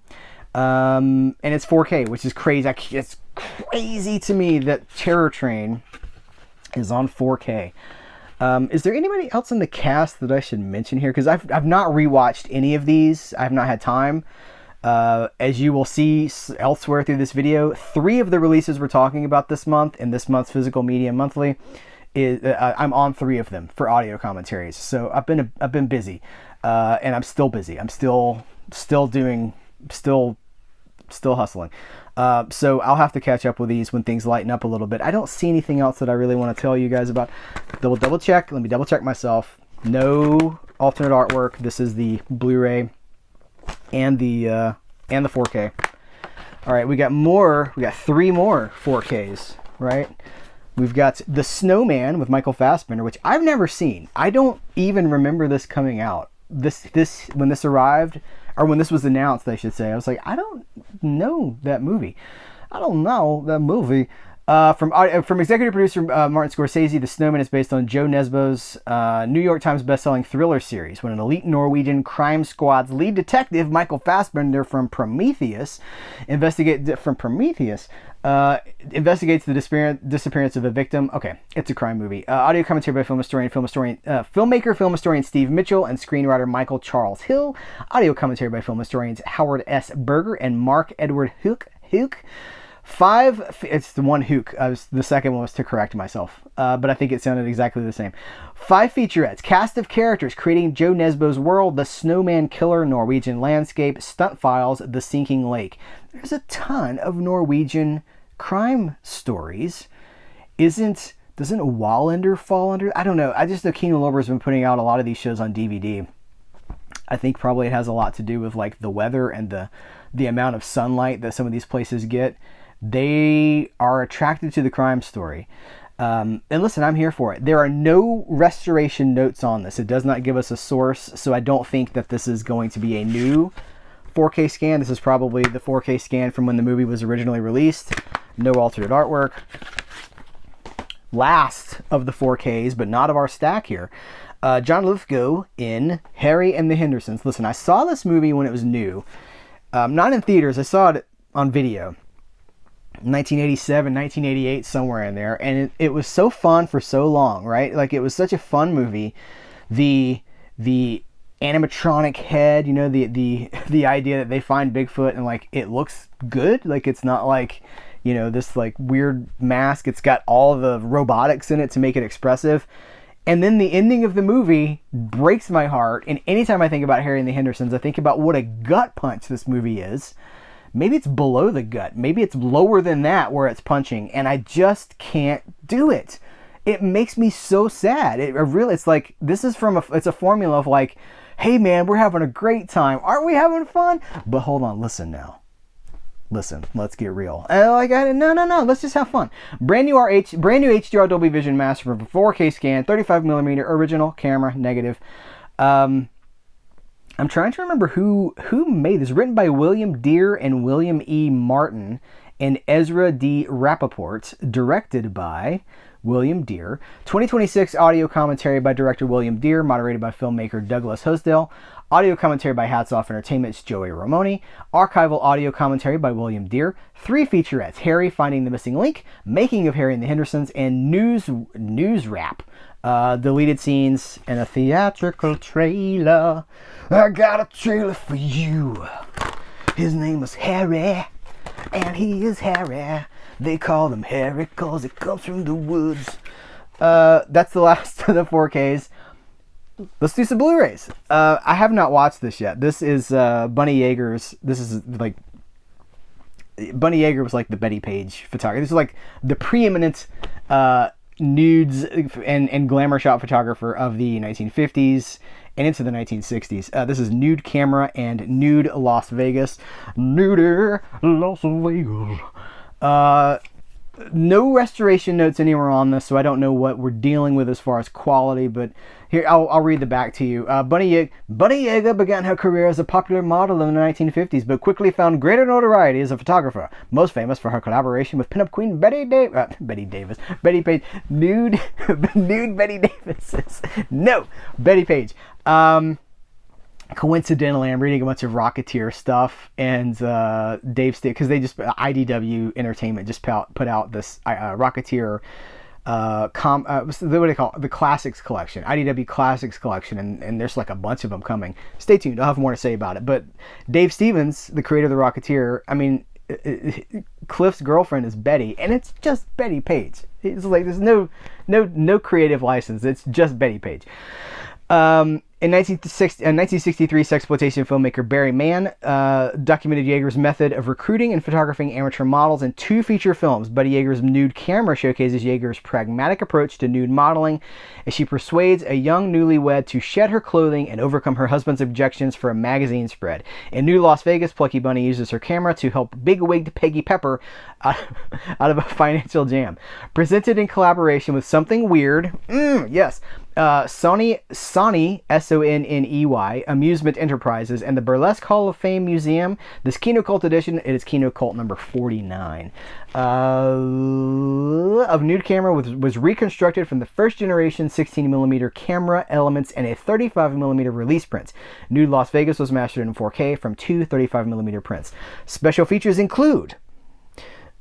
And it's 4K, which is crazy. It's crazy to me that Terror Train is on 4K. Is there anybody else in the cast that I should mention here? Because I've not rewatched any of these. I've not had time. As you will see elsewhere through this video, 3 of the releases we're talking about this month in this month's Physical Media Monthly is I'm on 3 of them for audio commentaries. So I've been busy, and I'm still busy. I'm still hustling. So I'll have to catch up with these when things lighten up a little bit. I don't see anything else that I really want to tell you guys about. Double check. Let me double check myself. No alternate artwork. This is the Blu-ray and the 4K. All right, we got 3 more 4Ks, right? We've got The Snowman with Michael Fassbender, which I've never seen. I don't even remember this coming out. This when this arrived, or when this was announced, I should say, I was like, I don't know that movie. From executive producer Martin Scorsese, The Snowman is based on Joe Nesbo's New York Times bestselling thriller series, when an elite Norwegian crime squad's lead detective, Michael Fassbender from Prometheus, investigates the disappearance of a victim. Okay, it's a crime movie. Audio commentary by filmmaker, film historian Steve Mitchell, and screenwriter Michael Charles Hill. Audio commentary by film historians Howard S. Berger and Mark Edward Hook. 5, it's the one Hook. The second one was to correct myself, but I think it sounded exactly the same. 5 featurettes, cast of characters creating Joe Nesbo's world, The Snowman Killer, Norwegian landscape, stunt files, The Sinking Lake. There's a ton of Norwegian crime stories. Doesn't Wallander fall under? I don't know. I just know Kino Lorber has been putting out a lot of these shows on DVD. I think probably it has a lot to do with like the weather and the amount of sunlight that some of these places get. They are attracted to the crime story. And listen, I'm here for it. There are no restoration notes on this. It does not give us a source, so I don't think that this is going to be a new 4K scan. This is probably the 4K scan from when the movie was originally released. No alternate artwork. Last of the 4Ks, but not of our stack here. John Lithgow in Harry and the Hendersons. Listen, I saw this movie when it was new. Not in theaters. I saw it on video. 1987, 1988, somewhere in there. And it was so fun for so long, right? Like, it was such a fun movie. The animatronic head, you know, the idea that they find Bigfoot and like it looks good. Like, it's not like, you know, this like weird mask. It's got all the robotics in it to make it expressive. And then the ending of the movie breaks my heart. And anytime I think about Harry and the Hendersons, I think about what a gut punch this movie is. Maybe it's below the gut. Maybe it's lower than that where it's punching. And I just can't do it. It makes me so sad. It's like, this is it's a formula of like, hey man, we're having a great time. Aren't we having fun? But hold on, listen now. Listen, let's get real. No, let's just have fun. Brand new HDR Dolby Vision Master for 4K scan, 35mm original camera negative. I'm trying to remember who made this. Written by William Deere and William E. Martin and Ezra D. Rappaport. Directed by William Deere. 2026 audio commentary by director William Deere, moderated by filmmaker Douglas Hosdale. Audio commentary by Hats Off Entertainment's Joey Ramone. Archival audio commentary by William Deere. 3 featurettes, Harry Finding the Missing Link, Making of Harry and the Hendersons, and News Wrap. deleted scenes, and a theatrical trailer. I got a trailer for you. His name is Harry, and he is Harry. They call him Harry cause he comes from the woods. That's the last of the 4Ks. Let's do some Blu-rays. I have not watched this yet. This is Bunny Yeager's. This is like Bunny Yeager was like the Betty Page photographer. This is like the preeminent nudes and glamour shot photographer of the 1950s and into the 1960s. This is Nude Camera and Nude Las Vegas. Nude Las Vegas. No restoration notes anywhere on this, so I don't know what we're dealing with as far as quality, but here, I'll read the back to you. Bunny Yeager began her career as a popular model in the 1950s, but quickly found greater notoriety as a photographer, most famous for her collaboration with pinup queen Betty Page. Nude Betty Davis. No, Betty Page. Coincidentally, I'm reading a bunch of Rocketeer stuff, and Dave Stick, because they just IDW Entertainment just put out this Rocketeer what do they call it? The Classics Collection, IDW Classics Collection, and there's like a bunch of them coming. Stay tuned, I'll have more to say about it. But Dave Stevens, the creator of the Rocketeer, I mean, Cliff's girlfriend is Betty, and it's just Betty Page. It's like there's no creative license. It's just Betty Page. In 1963, sexploitation filmmaker Barry Mann documented Yeager's method of recruiting and photographing amateur models in 2 feature films. Buddy Yeager's Nude Camera showcases Yeager's pragmatic approach to nude modeling as she persuades a young newlywed to shed her clothing and overcome her husband's objections for a magazine spread. In Nude Las Vegas, Plucky Bunny uses her camera to help big-wigged Peggy Pepper out of a financial jam. Presented in collaboration with Something Weird, yes, Sony, Sonney, Amusement Enterprises, and the Burlesque Hall of Fame Museum. This Kino Cult edition, it is Kino Cult number 49. Of Nude Camera was reconstructed from the first generation 16mm camera elements and a 35mm release print. Nude Las Vegas was mastered in 4K from 2 35mm prints. Special features include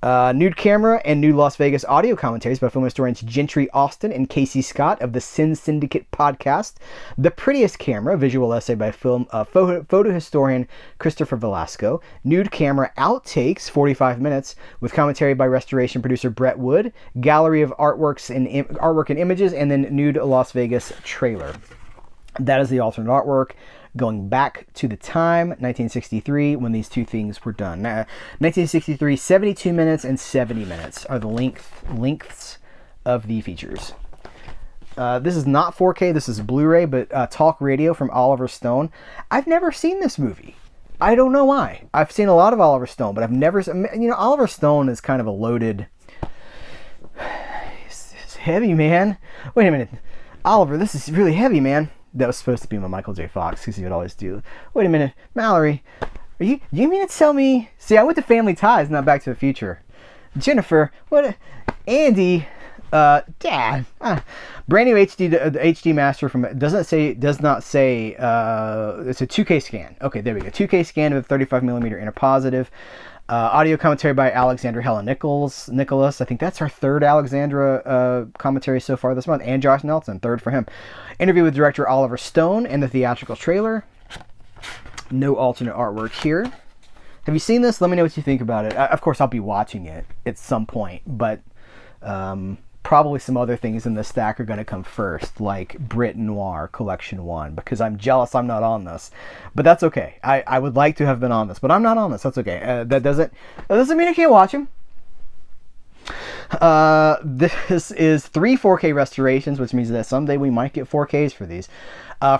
Nude Camera and Nude Las Vegas audio commentaries by film historians Gentry Austin and Casey Scott of the Sin Syndicate podcast. The Prettiest Camera, visual essay by photo historian Christopher Velasco. Nude Camera outtakes, 45 minutes, with commentary by restoration producer Brett Wood. Gallery of artwork and images, and then Nude Las Vegas trailer. That is the alternate artwork, going back to the time, 1963, when these 2 things were done. 1963, 72 minutes and 70 minutes are the lengths of the features. This is not 4K, this is Blu-ray, but Talk Radio from Oliver Stone. I've never seen this movie. I don't know why. I've seen a lot of Oliver Stone, but I've never... Oliver Stone is kind of a loaded... It's heavy, man. Wait a minute. Oliver, this is really heavy, man. That was supposed to be my Michael J. Fox, because he would always do. Wait a minute, Mallory, you mean to tell me? See, I went to Family Ties, not Back to the Future. Jennifer, what? Andy, Dad, brand new HD master from. Does not say. It's a 2K scan. Okay, there we go. 2K scan with 35mm inner positive. Audio commentary by Alexandra Helen Nicholas. I think that's our 3rd Alexandra commentary so far this month. And Josh Nelson, 3rd for him. Interview with director Oliver Stone and the theatrical trailer. No alternate artwork here. Have you seen this? Let me know what you think about it. Of course, I'll be watching it at some point, but probably some other things in the stack are going to come first, like Brit Noir Collection 1, because I'm jealous I'm not on this. But that's okay. I would like to have been on this, but I'm not on this. That's okay. That doesn't mean I can't watch them. This is 3 4K restorations, which means that someday we might get 4Ks for these.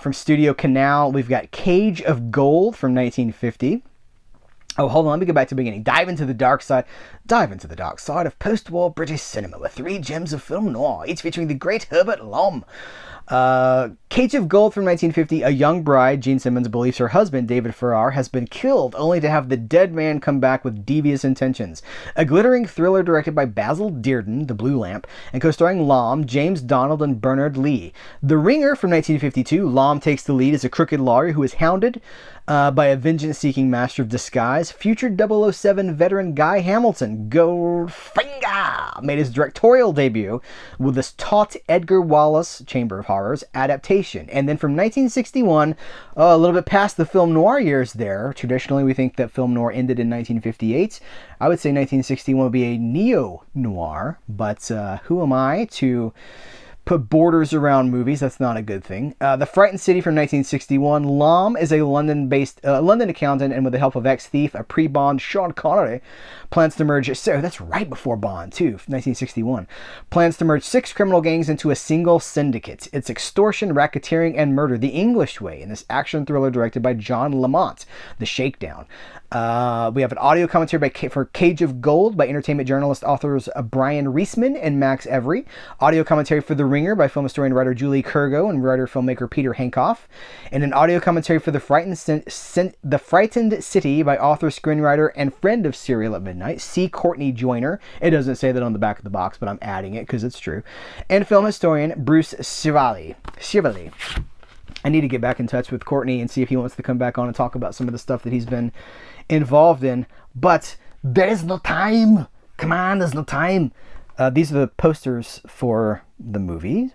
From Studio Canal, we've got Cage of Gold from 1950. Oh, hold on, let me go back to the beginning. Dive into the dark side of post-war British cinema with 3 gems of film noir, each featuring the great Herbert Lom. Cage of Gold from 1950. A young bride, Gene Simmons, believes her husband, David Farrar, has been killed, only to have the dead man come back with devious intentions. A glittering thriller directed by Basil Dearden, The Blue Lamp, and co-starring Lom, James Donald, and Bernard Lee. The Ringer from 1952. Lom takes the lead as a crooked lawyer who is hounded by a vengeance-seeking master of disguise, future 007 veteran Guy Hamilton. Goldfinger Bazinga! Made his directorial debut with this taut Edgar Wallace Chamber of Horrors adaptation. And then from 1961, a little bit past the film noir years there, traditionally we think that film noir ended in 1958. I would say 1961 would be a neo-noir, but who am I to put borders around movies? That's not a good thing. The Frightened City from 1961. Lom is a London-based London accountant, and with the help of ex-thief, a pre-Bond Sean Connery, plans to merge. So that's right before Bond too, 1961. Plans to merge 6 criminal gangs into a single syndicate. It's extortion, racketeering, and murder the English way in this action thriller directed by John Lamont. The Shakedown. We have an audio commentary for Cage of Gold by entertainment journalist authors Brian Reisman and Max Every. Audio commentary for The Ringer by film historian writer Julie Kurgo and writer-filmmaker Peter Hankoff. And an audio commentary for The Frightened City by author, screenwriter, and friend of Serial at Midnight, C. Courtney Joyner. It doesn't say that on the back of the box, but I'm adding it because it's true. And film historian Bruce Chevalier. I need to get back in touch with Courtney and see if he wants to come back on and talk about some of the stuff that he's been involved in. But there's no time. Come on, there's no time. These are the posters for the movie.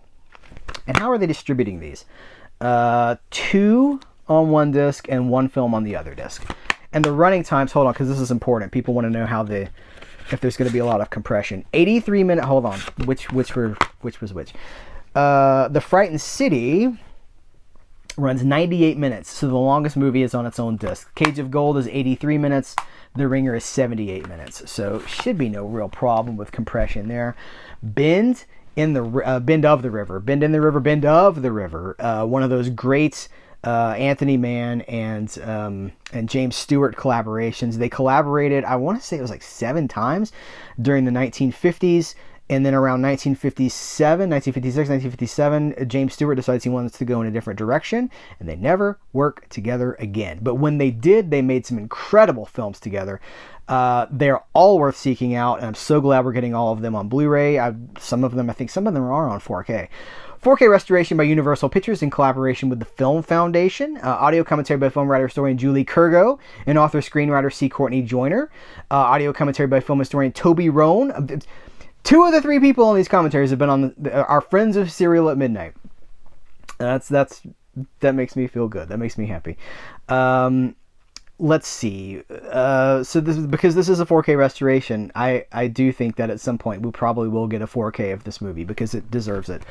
And how are they distributing these? 2 on one disc and 1 film on the other disc. And the running times, hold on, because this is important. People want to know if there's going to be a lot of compression. 83-minute, hold on, which was which? The Frightened City runs 98 minutes, so the longest movie is on its own disc. Cage of Gold is 83 minutes. The Ringer is 78 minutes, so should be no real problem with compression there. Bend in the River. One of those great Anthony Mann and James Stewart collaborations. They collaborated, I want to say it was like 7 times during the 1950s. And then around 1957, James Stewart decides he wants to go in a different direction, and they never work together again. But when they did, they made some incredible films together. They're all worth seeking out, and I'm so glad we're getting all of them on Blu-ray. I think some of them are on 4K. 4K restoration by Universal Pictures in collaboration with the Film Foundation. Audio commentary by film writer historian Julie Kurgo and author screenwriter C. Courtney Joyner. Audio commentary by film historian Toby Rohn. 2 of the 3 people on these commentaries have been on our friends of Serial at Midnight. That makes me feel good. That makes me happy. Let's see. So because this is a 4K restoration, I do think that at some point we probably will get a 4K of this movie because it deserves it.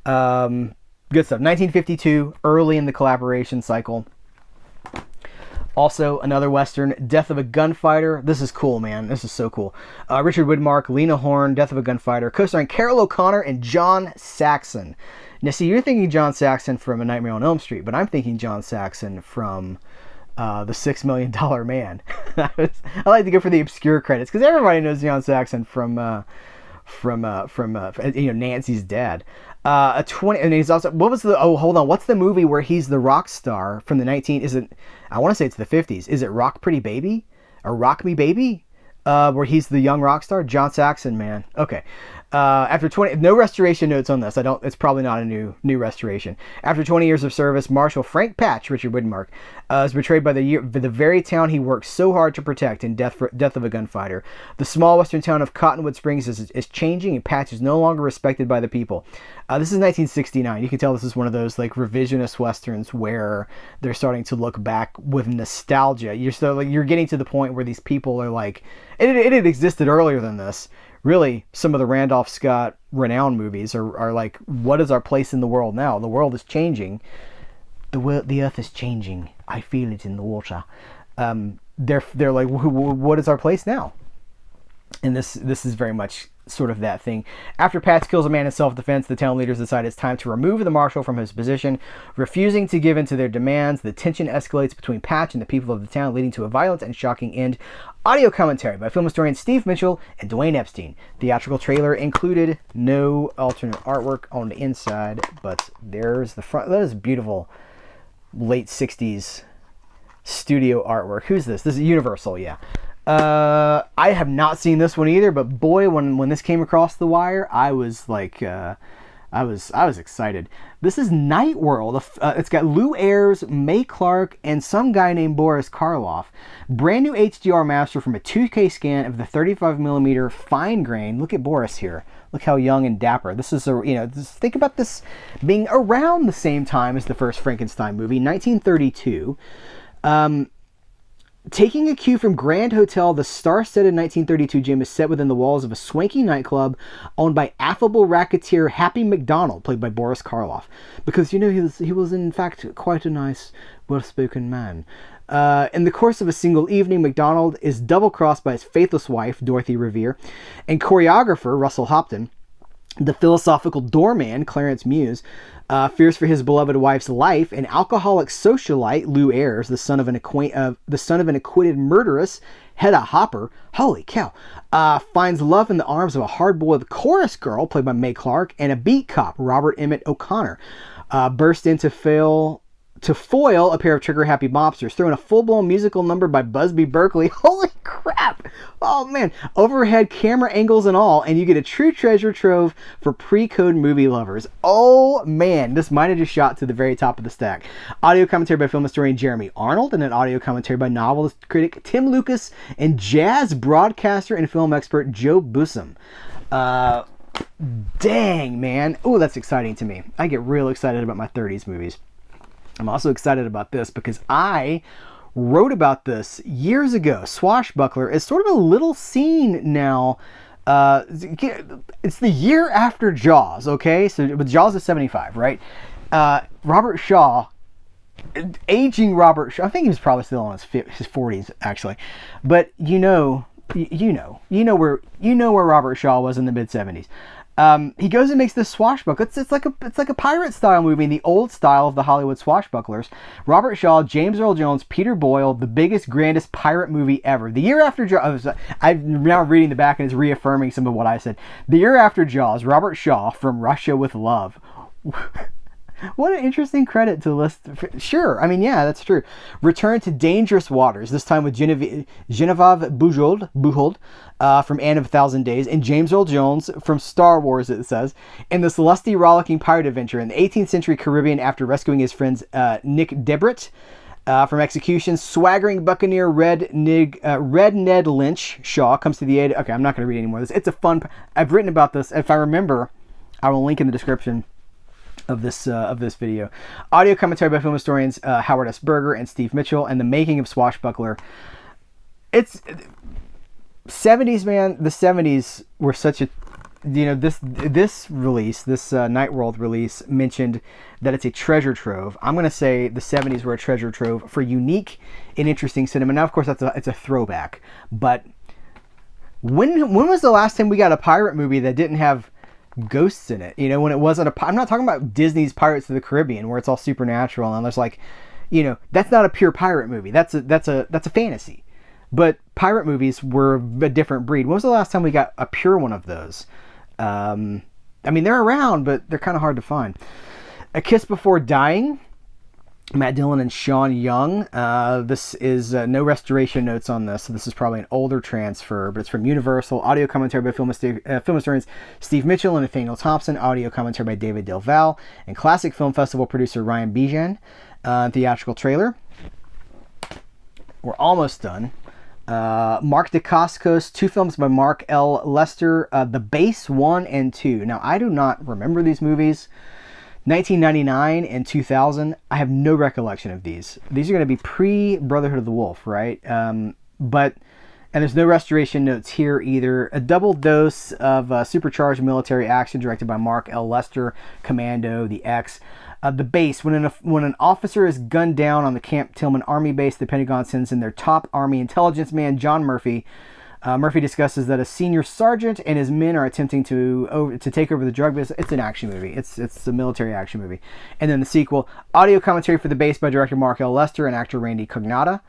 Good stuff. 1952, early in the collaboration cycle. Also, another Western, Death of a Gunfighter. This is cool, man. This is so cool. Richard Widmark, Lena Horne, Death of a Gunfighter, co-starring Carol O'Connor and John Saxon. Now, see, you're thinking John Saxon from A Nightmare on Elm Street, but I'm thinking John Saxon from The $6 Million Man. I like to go for the obscure credits, because everybody knows John Saxon from Nancy's dad. And he's also, what's the movie where he's the rock star from the I want to say it's the 50s. Is it Rock Pretty Baby? Or Rock Me Baby? Where he's the young rock star? John Saxon, man. Okay. After no restoration notes on this. It's probably not a new restoration. After 20 years of service, Marshal Frank Patch, Richard Widmark, is betrayed by the very town he worked so hard to protect in Death of a Gunfighter. The small western town of Cottonwood Springs is changing, and Patch is no longer respected by the people. This is 1969. You can tell this is one of those like revisionist westerns where they're starting to look back with nostalgia. You're getting to the point where these people are like, it had existed earlier than this. Really, some of the Randolph Scott renowned movies are like, what is our place in the world now? The world is changing. The earth is changing. I feel it in the water. They're like, what is our place now? And this is very much sort of that thing. After Patch kills a man in self-defense, the town leaders decide it's time to remove the marshal from his position. Refusing to give in to their demands, the tension escalates between Patch and the people of the town, leading to a violent and shocking end. Audio commentary by film historian Steve Mitchell and Dwayne Epstein. Theatrical trailer included. No alternate artwork on the inside, but there's the front. That is beautiful late 60s studio artwork. Who's this? This is Universal, yeah. I have not seen this one either, but boy, when this came across the wire, I was like, I was excited. This is Night World. It's got Lou Ayres, Mae Clarke, and some guy named Boris Karloff. Brand new HDR master from a 2K scan of the 35mm fine grain. Look at Boris here. Look how young and dapper. This is just think about this being around the same time as the first Frankenstein movie, 1932. Taking a cue from Grand Hotel, the star-studded 1932 gym is set within the walls of a swanky nightclub owned by affable racketeer Happy McDonald, played by Boris Karloff. Because, he was in fact quite a nice, well-spoken man. In the course of a single evening, McDonald is double-crossed by his faithless wife, Dorothy Revere, and choreographer Russell Hopton. The philosophical doorman, Clarence Muse, fears for his beloved wife's life, and alcoholic socialite Lou Ayres, the son of an acquitted murderess, Hedda Hopper, holy cow, finds love in the arms of a hard-boiled chorus girl, played by Mae Clarke, and a beat cop, Robert Emmett O'Connor, burst in to foil a pair of trigger-happy mobsters, throwing a full-blown musical number by Busby Berkeley. Holy crap! Oh man, overhead camera angles and all, and you get a true treasure trove for pre-code movie lovers. Oh man, this might have just shot to the very top of the stack. Audio commentary by film historian Jeremy Arnold, and an audio commentary by novelist critic Tim Lucas and jazz broadcaster and film expert Joe Bussum. Dang, man. Oh, that's exciting to me. I get real excited about my 30s movies. I'm also excited about this because I wrote about this years ago. Swashbuckler is sort of a little scene now. It's the year after Jaws, okay? So with Jaws is 75, right? Robert Shaw, aging Robert Shaw, I think he was probably still in his 40s actually, but you know where Robert Shaw was in the mid 70s. He goes and makes this swashbuckler. It's like a pirate style movie in the old style of the Hollywood swashbucklers. Robert Shaw, James Earl Jones, Peter Boyle, the biggest, grandest pirate movie ever. The year after Jaws, I'm now reading the back and it's reaffirming some of what I said. The year after Jaws, Robert Shaw, From Russia with Love. What an interesting credit to list. Sure, I mean, yeah, that's true. Return to Dangerous Waters, this time with Genevieve Bujold from Anne of a Thousand Days, and James Earl Jones from Star Wars, it says, in this lusty, rollicking pirate adventure in the 18th century Caribbean after rescuing his friends Nick Debrett from execution. Swaggering buccaneer Red Ned Lynch Shaw comes to the aid. Okay, I'm not going to read any more of this. It's a fun... I've written about this. If I remember, I will link in the description of this video. Audio commentary by film historians Howard S. Berger and Steve Mitchell, and the making of Swashbuckler. It's 70s, man. The 70s were such a, this release, this Night World release, mentioned that it's a treasure trove. I'm going to say the 70s were a treasure trove for unique and interesting cinema. Now, of course, it's a throwback, but when was the last time we got a pirate movie that didn't have ghosts in it? When it wasn't I'm not talking about Disney's Pirates of the Caribbean where it's all supernatural and there's that's not a pure pirate movie. That's a fantasy. But pirate movies were a different breed. When was the last time we got a pure one of those? I mean, they're around, but they're kind of hard to find. A Kiss Before Dying, Matt Dillon and Sean Young. This is no restoration notes on this, so this is probably an older transfer, but it's from Universal. Audio commentary by film historians Steve Mitchell and Nathaniel Thompson. Audio commentary by David Del Val and Classic Film Festival producer Ryan Bijan. Theatrical trailer. We're almost done. Mark Dacascos, two films by Mark L. Lester, The Base 1 and 2. Now, I do not remember these movies. 1999 and 2000, I have no recollection of these. These are going to be pre-Brotherhood of the Wolf, right? And there's no restoration notes here either. A double dose of supercharged military action directed by Mark L. Lester, Commando, The X. The Base, when an officer is gunned down on the Camp Tillman Army base, the Pentagon sends in their top Army intelligence man, John Murphy. Murphy discusses that a senior sergeant and his men are attempting to take over the drug business. It's an action movie. It's a military action movie. And then the sequel, audio commentary for The Base by director Mark L. Lester and actor Randy Cognata.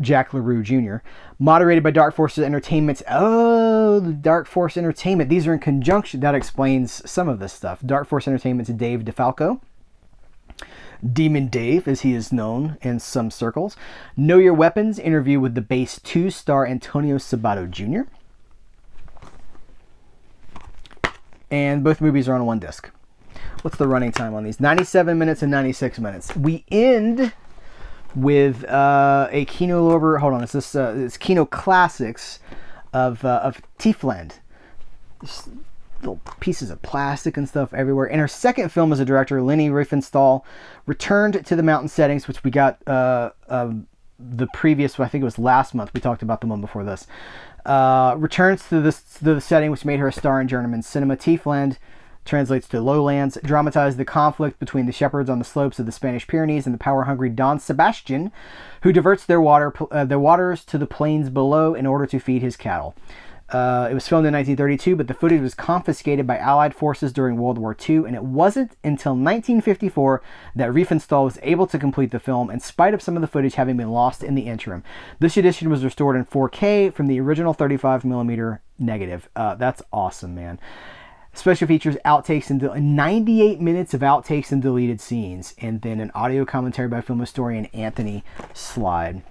Jack LaRue Jr. Moderated by Dark Forces Entertainment. Oh, Dark Force Entertainment. These are in conjunction. That explains some of this stuff. Dark Force Entertainment's Dave DeFalco. Demon Dave, as he is known in some circles. Know Your Weapons, interview with The Base 2 star Antonio Sabato Jr. and both movies are on one disc. What's the running time on these? 97 minutes and 96 minutes. We end with a Kino Lorber. Hold on, it's Kino Classics of Tiefland. Just little pieces of plastic and stuff everywhere. In her second film as a director, Leni Riefenstahl returned to the mountain settings, which we got the previous, I think it was last month. We talked about the one before this. Returns to the setting which made her a star in German cinema. Tiefland translates to lowlands, dramatized the conflict between the shepherds on the slopes of the Spanish Pyrenees and the power-hungry Don Sebastian, who diverts their waters to the plains below in order to feed his cattle. It was filmed in 1932, but the footage was confiscated by Allied forces during World War II, and it wasn't until 1954 that Riefenstahl was able to complete the film, in spite of some of the footage having been lost in the interim. This edition was restored in 4K from the original 35mm negative. That's awesome, man. Special features, outtakes, and 98 minutes of outtakes and deleted scenes, and then an audio commentary by film historian Anthony Slide.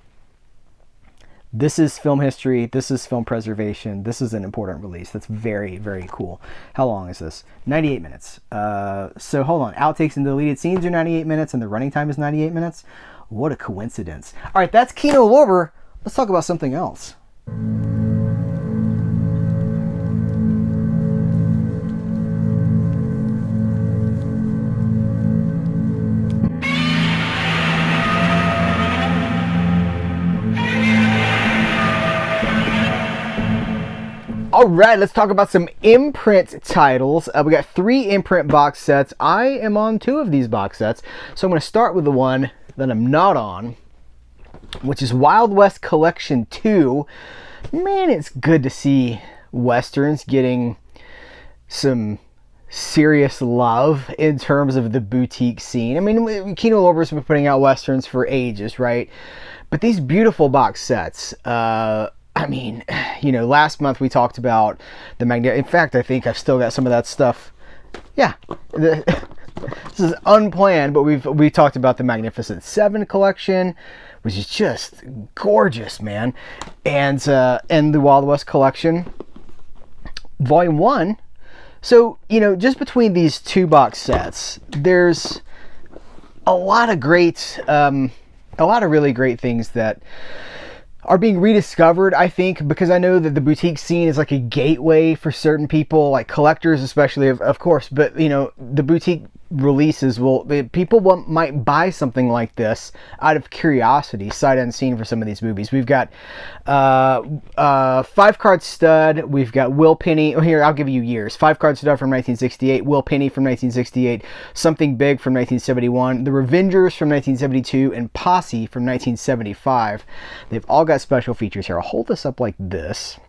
This is film history. This is film preservation. This is an important release. That's very, very cool. How long is this? 98 minutes. So hold on. Outtakes and deleted scenes are 98 minutes, and the running time is 98 minutes. What a coincidence. All right, that's Kino Lorber. Let's talk about something else. All right, let's talk about some Imprint titles. We got 3 Imprint box sets. I am on 2 of these box sets, so I'm going to start with the one that I'm not on, which is Wild West Collection 2. Man, it's good to see Westerns getting some serious love in terms of the boutique scene. I mean, Kino Lorber's been putting out Westerns for ages, right? But these beautiful box sets, I mean, you know, last month we talked about the Magnet. In fact, I think I've still got some of that stuff. Yeah, this is unplanned, but we talked about the Magnificent 7 collection, which is just gorgeous, man, and the Wild West collection, Volume 1. So, you know, just between these 2 box sets, there's a lot of really great things that are being rediscovered, I think, because I know that the boutique scene is like a gateway for certain people, like collectors especially, of course, but, you know, the boutique releases people might buy something like this out of curiosity, sight unseen for some of these movies. We've got 5-card stud, we've got Will Penny. Oh, here, I'll give you years. 5-card stud from 1968, Will Penny from 1968, Something Big from 1971, The Revengers from 1972, and Posse from 1975. They've all got special features here. I'll hold this up like this,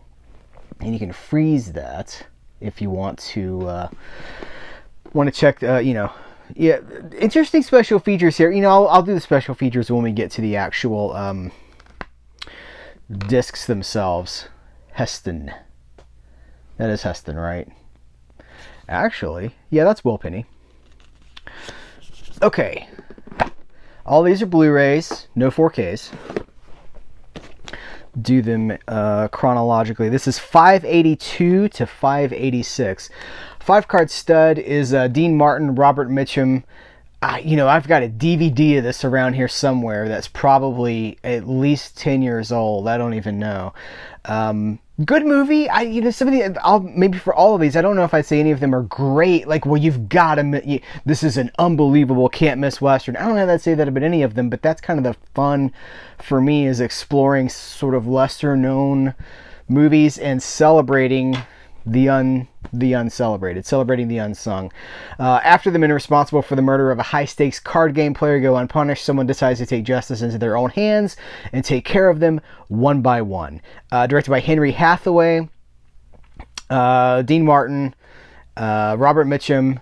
and you can freeze that if you want to check, you know, yeah, interesting special features here. You know, I'll do the special features when we get to the actual discs themselves. Heston. That is Heston, right? Actually, yeah, that's Will Penny. Okay. All these are Blu-rays, no 4Ks. Do them chronologically. This is 582 to 586. 5-card stud is Dean Martin, Robert Mitchum. You know, I've got a DVD of this around here somewhere that's probably at least 10 years old. I don't even know. Good movie. You know, some of the, maybe for all of these, I don't know if I'd say any of them are great. Like, well, you've got to, this is an unbelievable, can't miss Western. I don't know if I'd say that about any of them, but that's kind of the fun for me, is exploring sort of lesser known movies and celebrating the uncelebrated, celebrating the unsung. After the men responsible for the murder of a high-stakes card game player go unpunished, someone decides to take justice into their own hands and take care of them one by one. Directed by Henry Hathaway, Dean Martin, Robert Mitchum,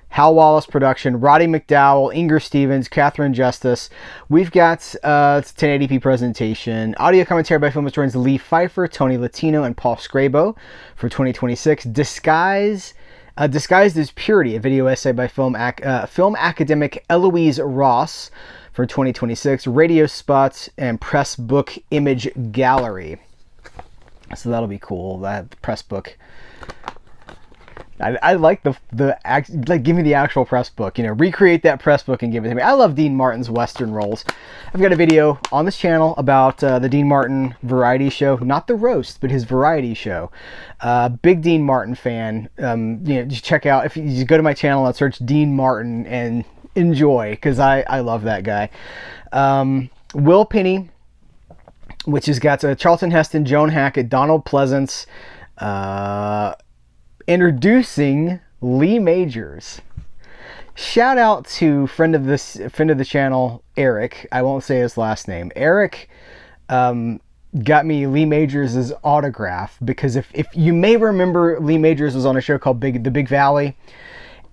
Hal Wallace production, Roddy McDowell, Inger Stevens, Catherine Justice. We've got 1080p presentation. Audio commentary by film historians Lee Pfeiffer, Tony Latino, and Paul Scrabo for 2026. Disguised as Purity, a video essay by film academic Eloise Ross for 2026. Radio spots and press book image gallery. So that'll be cool. That press book. I like like give me the actual press book, you know, recreate that press book and give it to me. I love Dean Martin's Western roles. I've got a video on this channel about the Dean Martin variety show, not the roast, but his variety show. Big Dean Martin fan. You know, just check out, if you go to my channel and search Dean Martin and enjoy, because I love that guy. Will Penny, which has got Charlton Heston, Joan Hackett, Donald Pleasance, introducing Lee Majors. Shout out to friend of the channel, Eric. I won't say his last name. Eric got me Lee Majors' autograph, because if you may remember, Lee Majors was on a show called The Big Valley,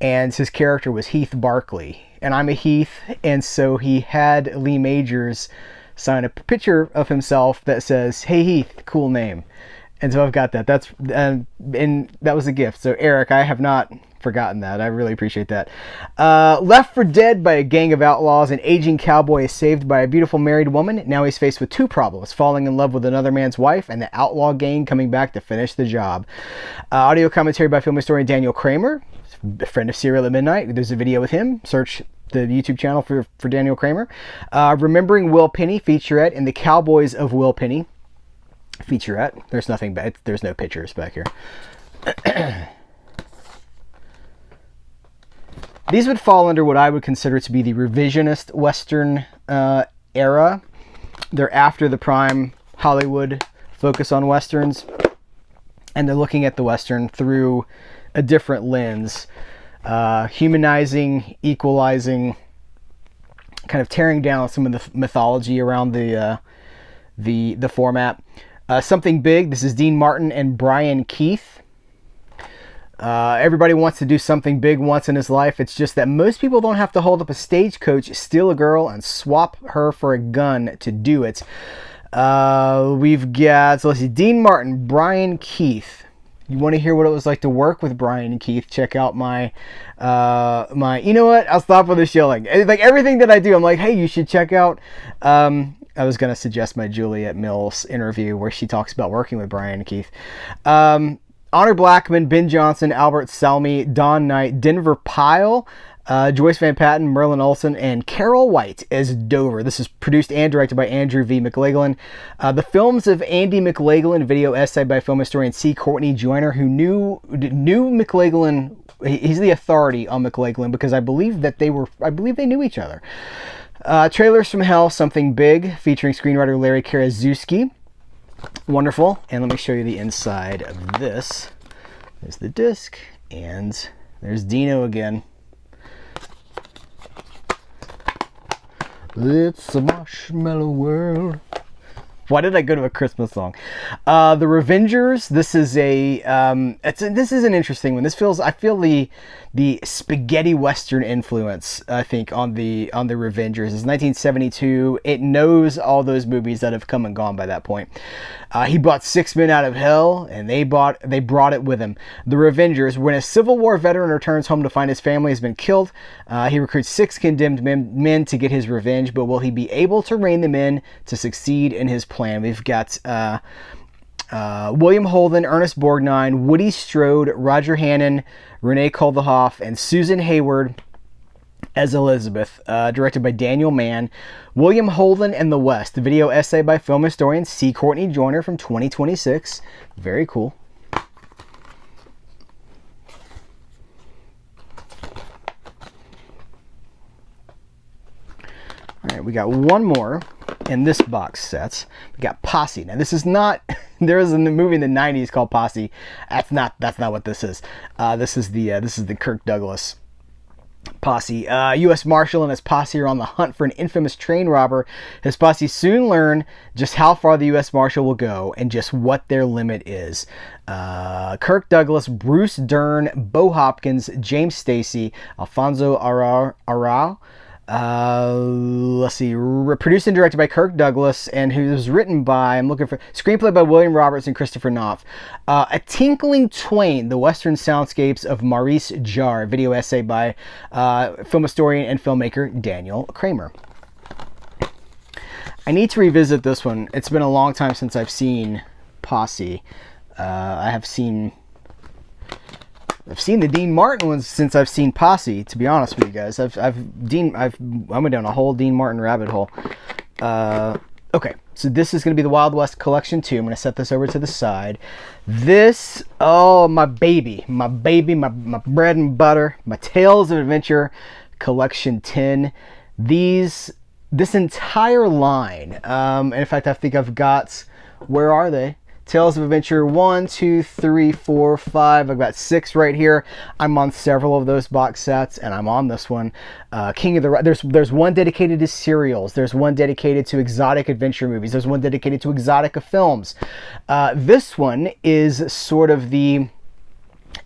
and his character was Heath Barkley, and I'm a Heath, and so he had Lee Majors sign a picture of himself that says, "Hey Heath, cool name." And so I've got that. And that was a gift. So Eric, I have not forgotten that. I really appreciate that. Left for dead by a gang of outlaws, an aging cowboy is saved by a beautiful married woman. Now he's faced with two problems: falling in love with another man's wife, and the outlaw gang coming back to finish the job. Audio commentary by film historian Daniel Kramer, a friend of Serial at Midnight. There's a video with him. Search the YouTube channel for Daniel Kramer. Remembering Will Penny featurette in the Cowboys of Will Penny featurette. There's nothing bad. There's no pictures back here. These would fall under what I would consider to be the revisionist Western era. They're after the prime Hollywood focus on Westerns, and they're looking at the Western through a different lens, humanizing, equalizing, kind of tearing down some of the mythology around the format. Something Big. This is Dean Martin and Brian Keith. Everybody wants to do something big once in his life. It's just that most people don't have to hold up a stagecoach, steal a girl, and swap her for a gun to do it. We've got, so let's see, Dean Martin, Brian Keith. You want to hear what it was like to work with Brian and Keith? Check out my, you know what? I'll stop with this yelling. Like everything that I do, I'm like, hey, you should check out, I was going to suggest my Juliet Mills interview where she talks about working with Brian and Keith. Honor Blackman, Ben Johnson, Albert Salmi, Don Knight, Denver Pyle, Joyce Van Patten, Merlin Olsen, and Carol White as Dover. This is produced and directed by Andrew V. McLaglen. The films of Andy McLaglen, video essay by film historian C. Courtney Joyner, who knew McLaglen. He's the authority on McLaglen because I believe they knew each other. Trailers from Hell, Something Big, featuring screenwriter Larry Karaszewski. Wonderful. And let me show you the inside of this. There's the disc, and there's Dino again. It's a marshmallow world. Why did I go to a Christmas song? The Revengers. This is this is an interesting one. I feel the spaghetti western influence, I think, on the Revengers. It's 1972. It knows all those movies that have come and gone by that point. He brought 6 men out of hell, and they brought it with him. The Revengers. When a Civil War veteran returns home to find his family has been killed, he recruits 6 condemned men to get his revenge. But will he be able to rein them in to succeed in his plan? We've got William Holden, Ernest Borgnine, Woody Strode, Roger Hannon, Renee Kulvehoff, and Susan Hayward as Elizabeth, directed by Daniel Mann. William Holden and the West, the video essay by film historian C. Courtney Joyner from 2026. Very cool. All right, we got one more in this box set. We got Posse. Now, this is not. There was a movie in the '90s called Posse. That's not what this is. This is the Kirk Douglas Posse. U.S. Marshal and his posse are on the hunt for an infamous train robber. His posse soon learn just how far the U.S. Marshal will go and just what their limit is. Kirk Douglas, Bruce Dern, Bo Hopkins, James Stacy, Alfonso Arau. Let's see, produced and directed by Kirk Douglas, and who was written by, screenplay by William Roberts and Christopher Knopf. A Tinkling Twain, the Western Soundscapes of Maurice Jarre, video essay by film historian and filmmaker Daniel Kramer. I need to revisit this one. It's been a long time since I've seen Posse. I have seen seen the Dean Martin ones since I've seen Posse, to be honest with you guys. I went down a whole Dean Martin rabbit hole. Okay, so this is going to be the Wild West Collection 2. I'm going to set this over to the side. This, oh, my baby, my bread and butter, my Tales of Adventure Collection 10. This entire line, and in fact, I think I've got, where are they? Tales of Adventure 1, 2, 3, 4, 5. I've got 6 right here. I'm on several of those box sets, and I'm on this one. King of the... There's one dedicated to serials. There's one dedicated to exotic adventure movies. There's one dedicated to exotica films. This one is sort of the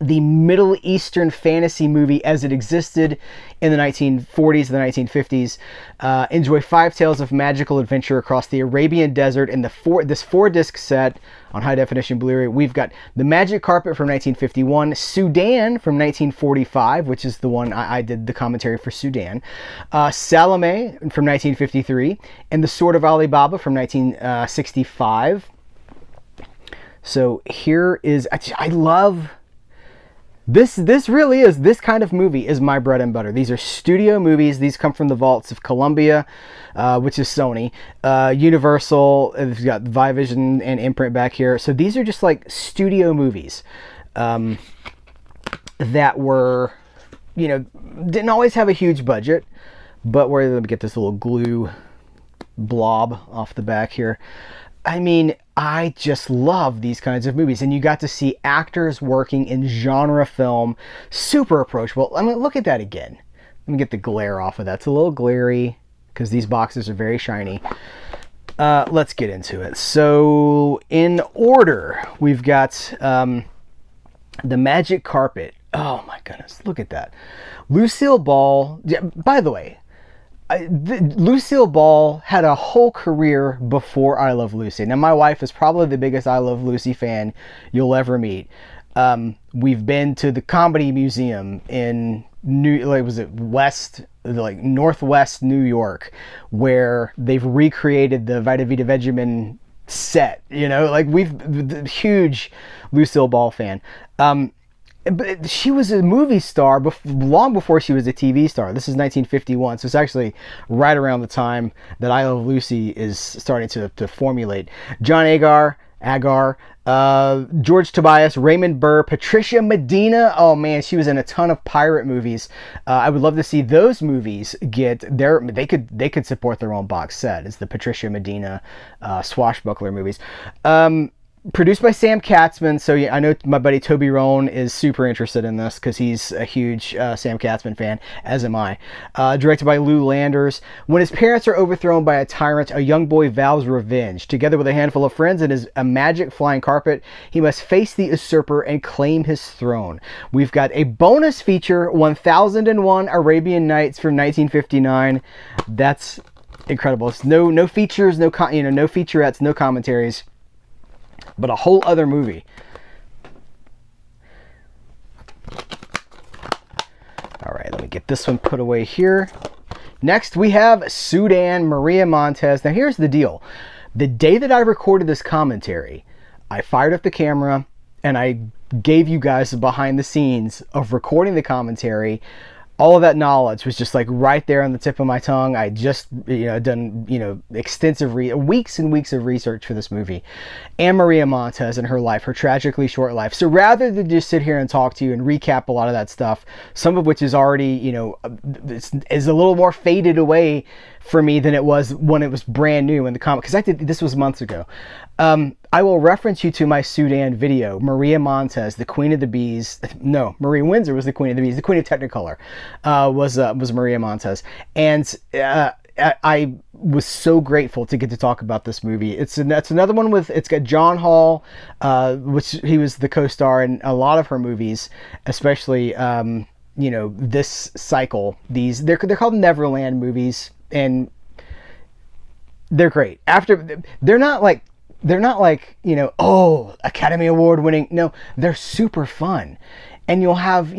Middle Eastern fantasy movie as it existed in the 1940s and the 1950s. Enjoy 5 tales of magical adventure across the Arabian desert in this 4-disc set on high definition Blu-ray. We've got The Magic Carpet from 1951, Sudan from 1945, which is the one I did the commentary for Sudan, Salome from 1953, and The Sword of Ali Baba from 1965. So here is, I love... This really is, this kind of movie is my bread and butter. These are studio movies. These come from the vaults of Columbia, which is Sony, Universal. We've got Vivision and Imprint back here. So these are just like studio movies that were, you know, didn't always have a huge budget, but where, let me get this little glue blob off the back here. I mean, I just love these kinds of movies, and you got to see actors working in genre film, super approachable. I mean, look at that again. Let me get the glare off of that. It's a little glary because these boxes are very shiny. Let's get into it. So, in order, we've got The Magic Carpet. Oh my goodness, look at that. Lucille Ball, by the way, Lucille Ball had a whole career before I Love Lucy. Now, my wife is probably the biggest I Love Lucy fan you'll ever meet. We've been to the Comedy Museum in Northwest New York, where they've recreated the Vita Vita Vegemin set. You know, like huge Lucille Ball fan. But she was a movie star long before she was a TV star. This is 1951, so it's actually right around the time that I Love Lucy is starting to formulate. John Agar, George Tobias, Raymond Burr, Patricia Medina. Oh man, she was in a ton of pirate movies. I would love to see those movies get their. They could support their own box set. It's the Patricia Medina swashbuckler movies. Produced by Sam Katzman, so yeah, I know my buddy Toby Rohn is super interested in this because he's a huge Sam Katzman fan, as am I. Directed by Lou Landers. When his parents are overthrown by a tyrant, a young boy vows revenge. Together with a handful of friends and a magic flying carpet, he must face the usurper and claim his throne. We've got a bonus feature, 1001 Arabian Nights from 1959. That's incredible. It's no features, no featurettes, no commentaries, but a whole other movie. All right, let me get this one put away here. Next, we have Sudan, Maria Montez. Now, here's the deal. The day that I recorded this commentary, I fired up the camera and I gave you guys the behind the scenes of recording the commentary. All of that knowledge was just like right there on the tip of my tongue. I just, done, extensive weeks and weeks of research for this movie. And Maria Montez and her life, her tragically short life. So rather than just sit here and talk to you and recap a lot of that stuff, some of which is already, is a little more faded away for me than it was when it was brand new in the comic, because this was months ago. I will reference you to my Sudan video. Maria Montez, the Queen of the Bees. No, Maria Windsor was the Queen of the Bees. The Queen of Technicolor was Maria Montez. And I was so grateful to get to talk about this movie. It's another one it's got John Hall, which he was the co-star in a lot of her movies, especially this cycle. They're called Neverland movies, and they're great. They're not like Academy Award winning. No, they're super fun. And you'll have,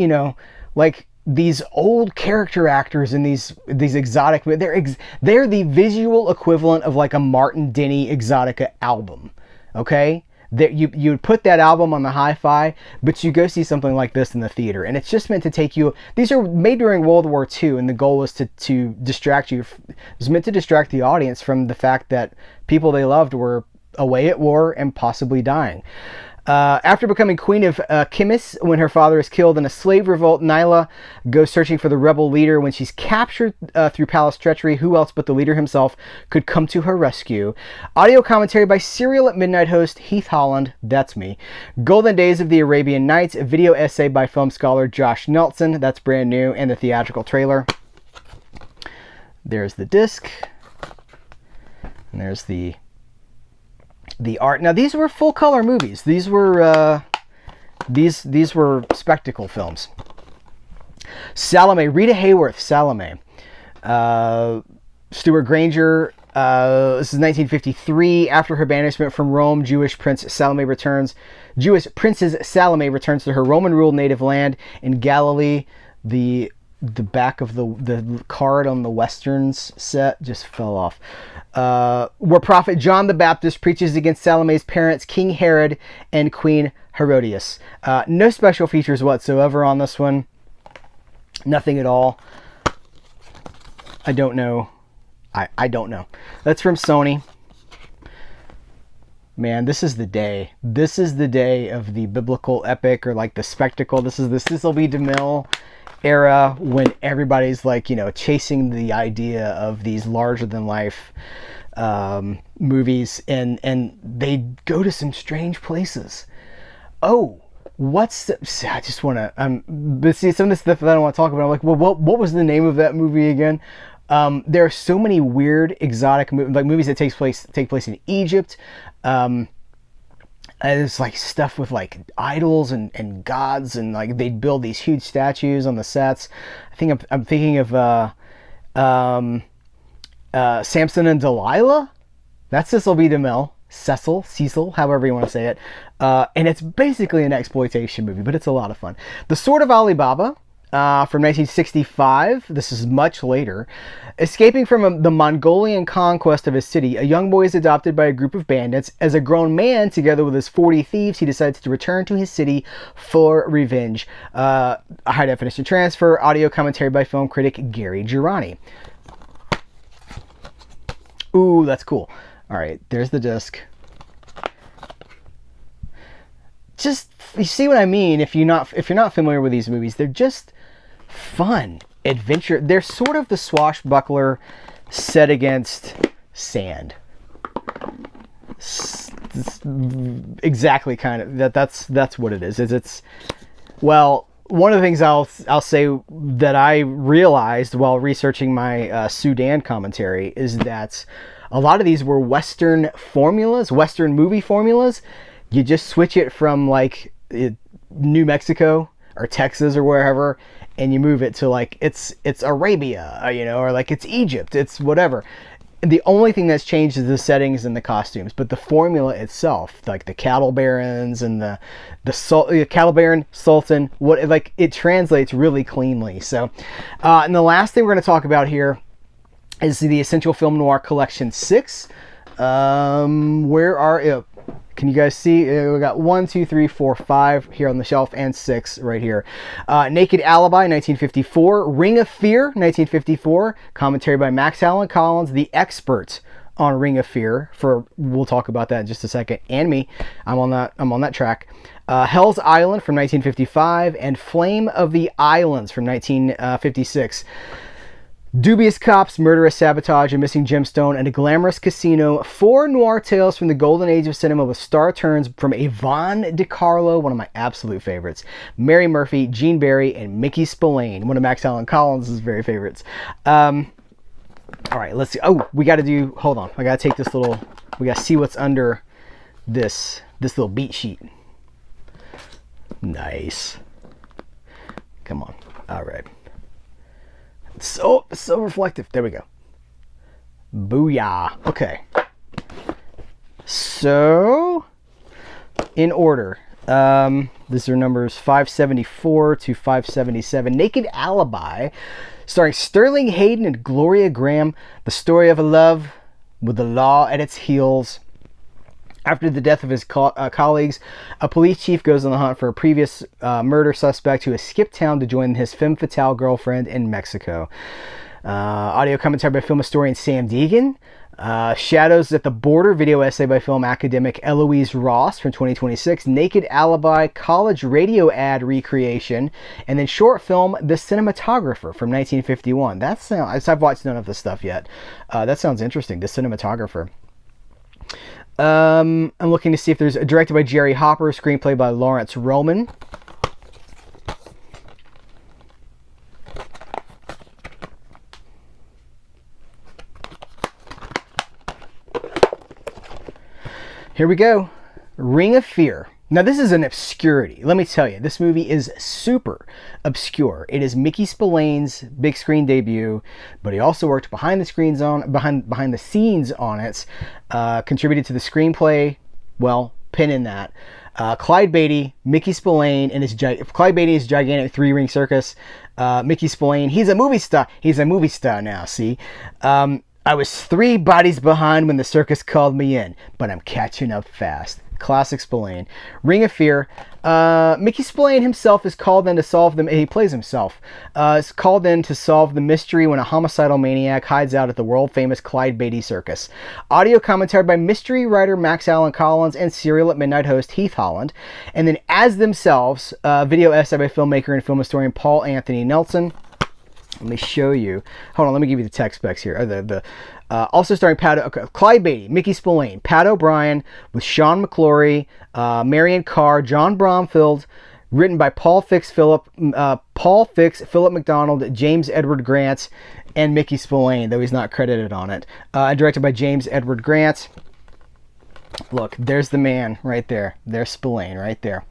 these old character actors in these exotic, they're the visual equivalent of like a Martin Denny Exotica album. Okay? that you would put that album on the hi-fi, but you go see something like this in the theater, and it's just meant to take you. These are made during World War II, and the goal was to distract you. It was meant to distract the audience from the fact that people they loved were away at war and possibly dying. After becoming queen of Kimis, when her father is killed in a slave revolt, Nyla goes searching for the rebel leader. When she's captured through palace treachery, who else but the leader himself could come to her rescue? Audio commentary by Serial at Midnight host Heath Holland, that's me. Golden Days of the Arabian Nights, a video essay by film scholar Josh Nelson, that's brand new, and the theatrical trailer. There's the disc, and there's the art. Now these were full color movies. These were these were spectacle films. Salome, Rita Hayworth, Salome. Stuart Granger. This is 1953. After her banishment from Rome, Jewish Princess Salome returns to her Roman-ruled native land in Galilee. The back of the card on the Westerns set just fell off. Where Prophet John the Baptist preaches against Salome's parents, King Herod and Queen Herodias. No special features whatsoever on this one. Nothing at all. I don't know. I don't know. That's from Sony. Man, this is the day. This is the day of the biblical epic, or like the spectacle. This is the Cecil B. DeMille era, when everybody's like, chasing the idea of these larger than life movies, and they go to some strange places. Oh, I just want to but see, some of this stuff that I don't want to talk about, I'm like, well, what was the name of that movie again? There are so many weird exotic movies that take place in Egypt. There's like stuff with like idols and gods, and like they'd build these huge statues on the sets. I think I'm thinking of Samson and Delilah. That's Cecil B. DeMille. Cecil, however you want to say it. And it's basically an exploitation movie, but it's a lot of fun. The Sword of Ali Baba. From 1965. This is much later. Escaping from the Mongolian conquest of his city, a young boy is adopted by a group of bandits. As a grown man, together with his 40 thieves, he decides to return to his city for revenge. A high-definition transfer, audio commentary by film critic Gary Girani. Ooh, that's cool. All right, there's the disc. Just, you see what I mean? If you're not familiar with these movies, they're just fun adventure. They're sort of the swashbuckler set against sand. It's exactly kind of that's what it is. It's well, one of the things I'll say that I realized while researching my Sudan commentary is that a lot of these were Western movie formulas. You just switch it from like New Mexico or Texas or wherever, and you move it to like it's Arabia, or like it's Egypt, it's whatever. And the only thing that's changed is the settings and the costumes, but the formula itself, like the cattle barons and the cattle baron, sultan, it translates really cleanly. So, and the last thing we're going to talk about here is the Essential Film Noir Collection 6. Can you guys see? We got 1, 2, 3, 4, 5 here on the shelf, and 6 right here. Naked Alibi, 1954. Ring of Fear, 1954. Commentary by Max Allen Collins, the expert on Ring of Fear. We'll talk about that in just a second. And me, I'm on that track. Hell's Island from 1955, and Flame of the Islands from 1956. Dubious Cops, Murderous Sabotage, A Missing Gemstone, and A Glamorous Casino. 4 noir tales from the golden age of cinema with star turns from Yvonne DiCarlo, one of my absolute favorites, Mary Murphy, Gene Barry, and Mickey Spillane, one of Max Allen Collins' very favorites. All right, let's see. Oh, we got to do, hold on. I got to take this little, we got to see what's under this little beat sheet. Nice. Come on. All right. So reflective. There we go. Booyah. Okay. So, in order, these are numbers 574 to 577. Naked Alibi, starring Sterling Hayden and Gloria Graham. The story of a love with the law at its heels. After the death of his colleagues, a police chief goes on the hunt for a previous murder suspect who has skipped town to join his femme fatale girlfriend in Mexico. Audio commentary by film historian Sam Deegan. Shadows at the Border, video essay by film academic Eloise Ross from 2026. Naked Alibi, college radio ad recreation. And then short film The Cinematographer from 1951. I've watched none of this stuff yet. That sounds interesting, The Cinematographer. I'm looking to see if there's directed by Jerry Hopper, screenplay by Lawrence Roman. Here we go. Ring of Fear. Now this is an obscurity. Let me tell you, this movie is super obscure. It is Mickey Spillane's big screen debut, but he also worked behind the scenes on it. Contributed to the screenplay. Well, pin in that. Clyde Beatty, Mickey Spillane, and Clyde Beatty's gigantic 3-ring circus. Mickey Spillane, he's a movie star. He's a movie star now. See. I was 3 bodies behind when the circus called me in, but I'm catching up fast. Classic Spillane. Ring of Fear. Mickey Spillane himself is called in to solve he plays himself. Is called in to solve the mystery when a homicidal maniac hides out at the world-famous Clyde Beatty Circus. Audio commentary by mystery writer Max Allan Collins and Serial at Midnight host Heath Holland. And then as themselves, video essay by filmmaker and film historian Paul Anthony Nelson. Let me show you. Hold on, let me give you the tech specs here. Also starring Clyde Beatty, Mickey Spillane, Pat O'Brien, with Sean McClory, Marion Carr, John Bromfield, written by Paul Fix, Philip McDonald, James Edward Grant, and Mickey Spillane, though he's not credited on it. And directed by James Edward Grant. Look, there's the man right there. There's Spillane right there.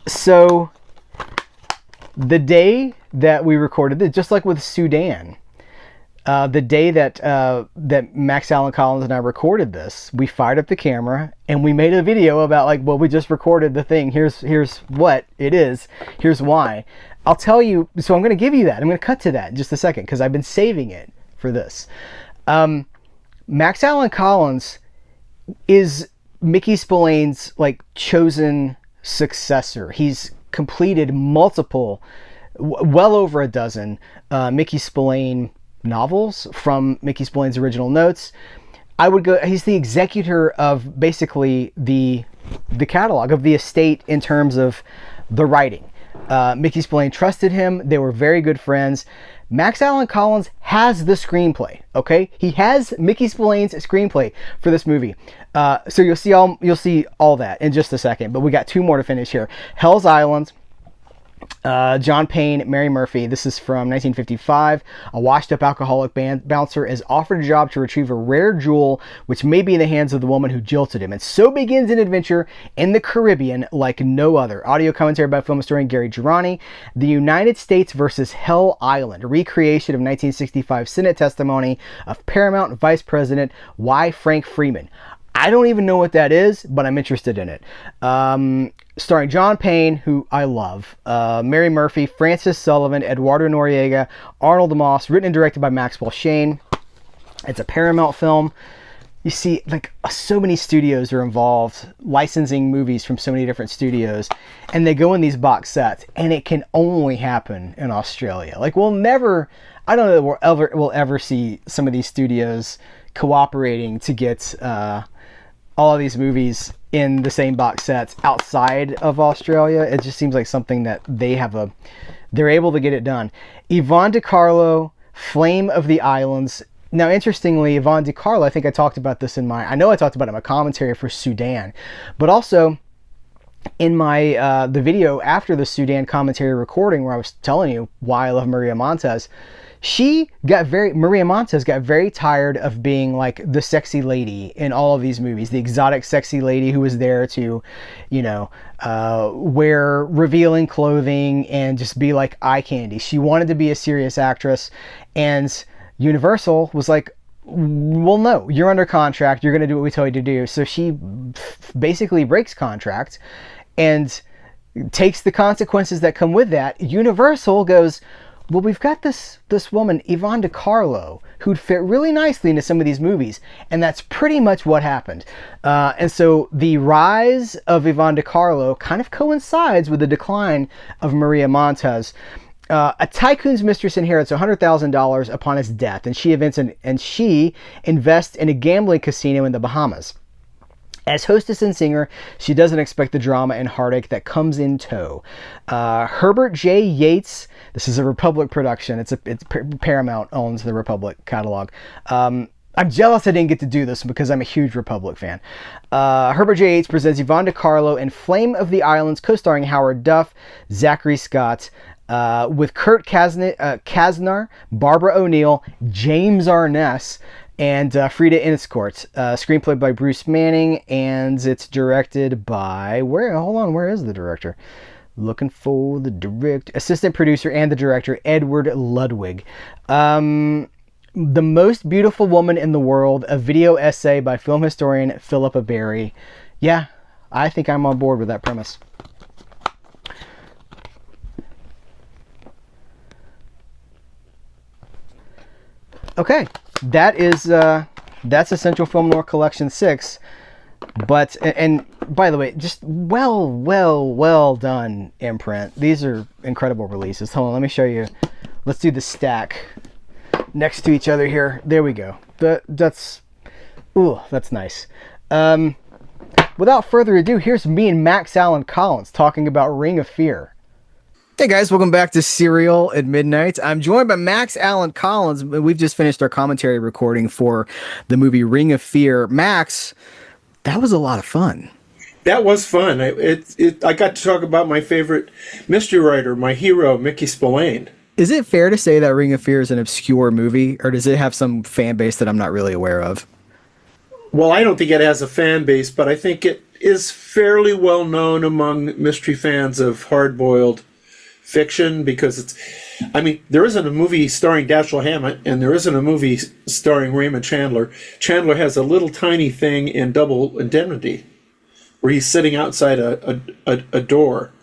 So the day that we recorded this, just like with Sudan, the day that Max Allan Collins and I recorded this, we fired up the camera and we made a video about like, well, we just recorded the thing. Here's what it is. Here's why. I'll tell you. So I'm going to give you that. I'm going to cut to that in just a second because I've been saving it for this. Max Allan Collins is Mickey Spillane's like chosen successor. He's completed multiple, well over a dozen Mickey Spillane novels from Mickey Spillane's original notes. He's the executor of basically the catalog of the estate in terms of the writing. Mickey Spillane trusted him. They were very good friends. Max Allan Collins has the screenplay. Okay, he has Mickey Spillane's screenplay for this movie. So you'll see all that in just a second. But we got 2 more to finish here. Hell's Island. John Payne, Mary Murphy. This is from 1955. A washed-up alcoholic bouncer is offered a job to retrieve a rare jewel which may be in the hands of the woman who jilted him. And so begins an adventure in the Caribbean like no other. Audio commentary by film historian Gary Girani. The United States versus Hell Island, a recreation of 1965 Senate testimony of Paramount Vice President Y. Frank Freeman. I don't even know what that is, but I'm interested in it. Starring John Payne, who I love, Mary Murphy, Francis Sullivan, Eduardo Noriega, Arnold Moss, written and directed by Maxwell Shane. It's a Paramount film. You see, like, so many studios are involved, licensing movies from so many different studios, and they go in these box sets, and it can only happen in Australia. Like, I don't know that we'll ever see some of these studios cooperating to get all of these movies in the same box sets outside of Australia. It just seems like something that they're able to get it done. Yvonne DiCarlo, Flame of the Islands. Now, interestingly, Yvonne DiCarlo, I think I talked about this in my commentary for Sudan, but also in my the video after the Sudan commentary recording where I was telling you why I love Maria Montez. Maria Montez got very tired of being like the sexy lady in all of these movies, the exotic sexy lady who was there to, wear revealing clothing and just be like eye candy. She wanted to be a serious actress, and Universal was like, well, no, you're under contract. You're going to do what we tell you to do. So she basically breaks contract and takes the consequences that come with that. Universal goes, well, we've got this woman, Yvonne DiCarlo, who'd fit really nicely into some of these movies, and that's pretty much what happened. And so the rise of Yvonne DiCarlo kind of coincides with the decline of Maria Montez. A tycoon's mistress inherits $100,000 upon his death, and she invests in a gambling casino in the Bahamas. As hostess and singer, she doesn't expect the drama and heartache that comes in tow. Herbert J. Yates, this is a Republic production. It's Paramount owns the Republic catalog. I'm jealous I didn't get to do this because I'm a huge Republic fan. Herbert J. Yates presents Yvonne DiCarlo in Flame of the Islands, co-starring Howard Duff, Zachary Scott, with Kurt Kasner, Barbara O'Neill, James Arness, and Frida Inescourt. Screenplay by Bruce Manning, and it's directed by... where is the director? Looking for the director. Assistant producer and the director, Edward Ludwig. The Most Beautiful Woman in the World, a video essay by film historian Philippa Berry. Yeah, I think I'm on board with that premise. Okay, that's Essential Film Noir Collection 6. But, and by the way, just well done, Imprint. These are incredible releases. Hold on, let me show you. Let's do the stack next to each other here. There we go. That's nice. Without further ado, here's me and Max Allen Collins talking about Ring of Fear. Hey guys, welcome back to Serial at Midnight. I'm joined by Max Allen Collins. We've just finished our commentary recording for the movie Ring of Fear. Max, that was a lot of fun. That was fun. I got to talk about my favorite mystery writer, my hero, Mickey Spillane. Is it fair to say that Ring of Fear is an obscure movie, or does it have some fan base that I'm not really aware of? Well, I don't think it has a fan base, but I think it is fairly well known among mystery fans of hard-boiled fiction, because there isn't a movie starring Dashiell Hammett, and there isn't a movie starring Raymond Chandler. Chandler has a little tiny thing in Double Indemnity where he's sitting outside a door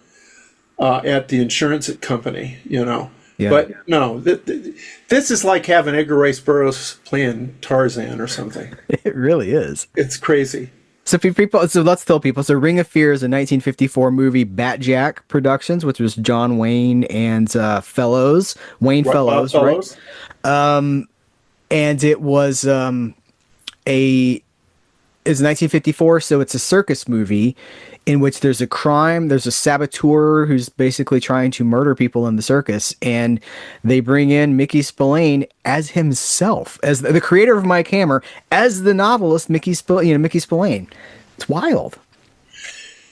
at the insurance company, Yeah. But no, this is like having Edgar Rice Burroughs playing Tarzan or something. It really is. It's crazy. So let's tell people. So Ring of Fear is a 1954 movie, Batjack Productions, which was John Wayne and Fellows. Wayne Fellows, right? And it was it's 1954, so it's a circus movie in which there's a crime, there's a saboteur who's basically trying to murder people in the circus, and they bring in Mickey Spillane as himself, as the creator of Mike Hammer, as the novelist Mickey Spillane. It's wild.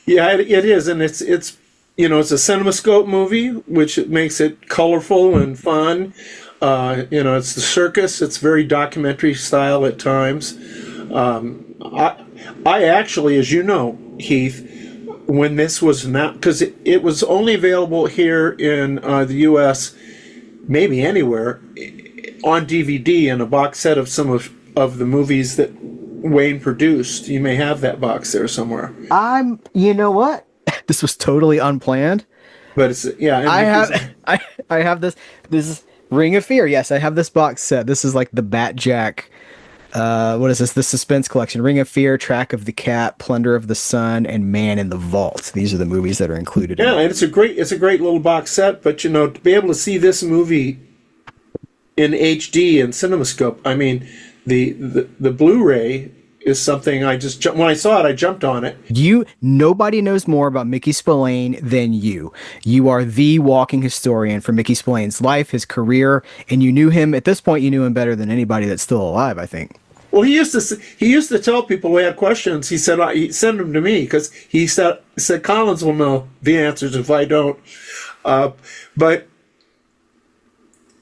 Yeah, it is, and it's a CinemaScope movie, which makes it colorful and fun. It's the circus. It's very documentary style at times. I actually, as you know, Heath, when this was not, because it was only available here in the U.S., maybe anywhere, on DVD in a box set of some of the movies that Wayne produced. You may have that box there somewhere. You know what? This was totally unplanned. But it's, yeah. I have this. This is Ring of Fear. Yes, I have this box set. This is like the Batjack. What is this? The Suspense Collection. Ring of Fear, Track of the Cat, Plunder of the Sun, and Man in the Vault. These are the movies that are included. Yeah, and it's a great little box set. But to be able to see this movie in HD and CinemaScope, the Blu-ray is something when I saw it, I jumped on it. Nobody knows more about Mickey Spillane than you. You are the walking historian for Mickey Spillane's life, his career, and at this point, you knew him better than anybody that's still alive, I think. Well, he used to tell people who had questions. He said he send them to me because he said Collins will know the answers if I don't. But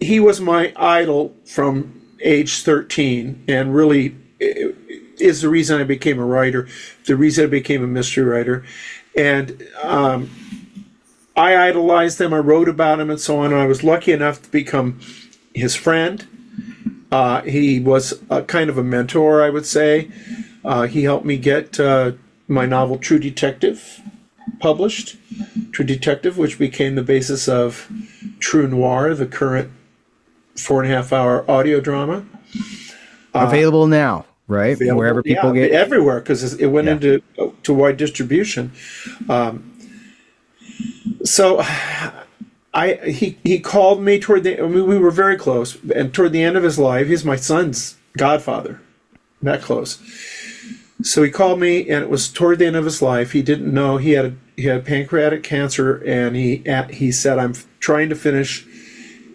he was my idol from age 13, and really is the reason I became a writer, the reason I became a mystery writer. And I idolized him, I wrote about him and so on, and I was lucky enough to become his friend. He was a kind of a mentor, I would say. He helped me get my novel True Detective published. True Detective, which became the basis of True Noir, the current 4.5-hour audio drama. Available now, right? Available, Wherever people get everywhere, because it went into to wide distribution. So he called me we were very close, and toward the end of his life, he's my son's godfather, that close. So he called me, and it was toward the end of his life. He didn't know he had pancreatic cancer, and he said, "I'm trying to finish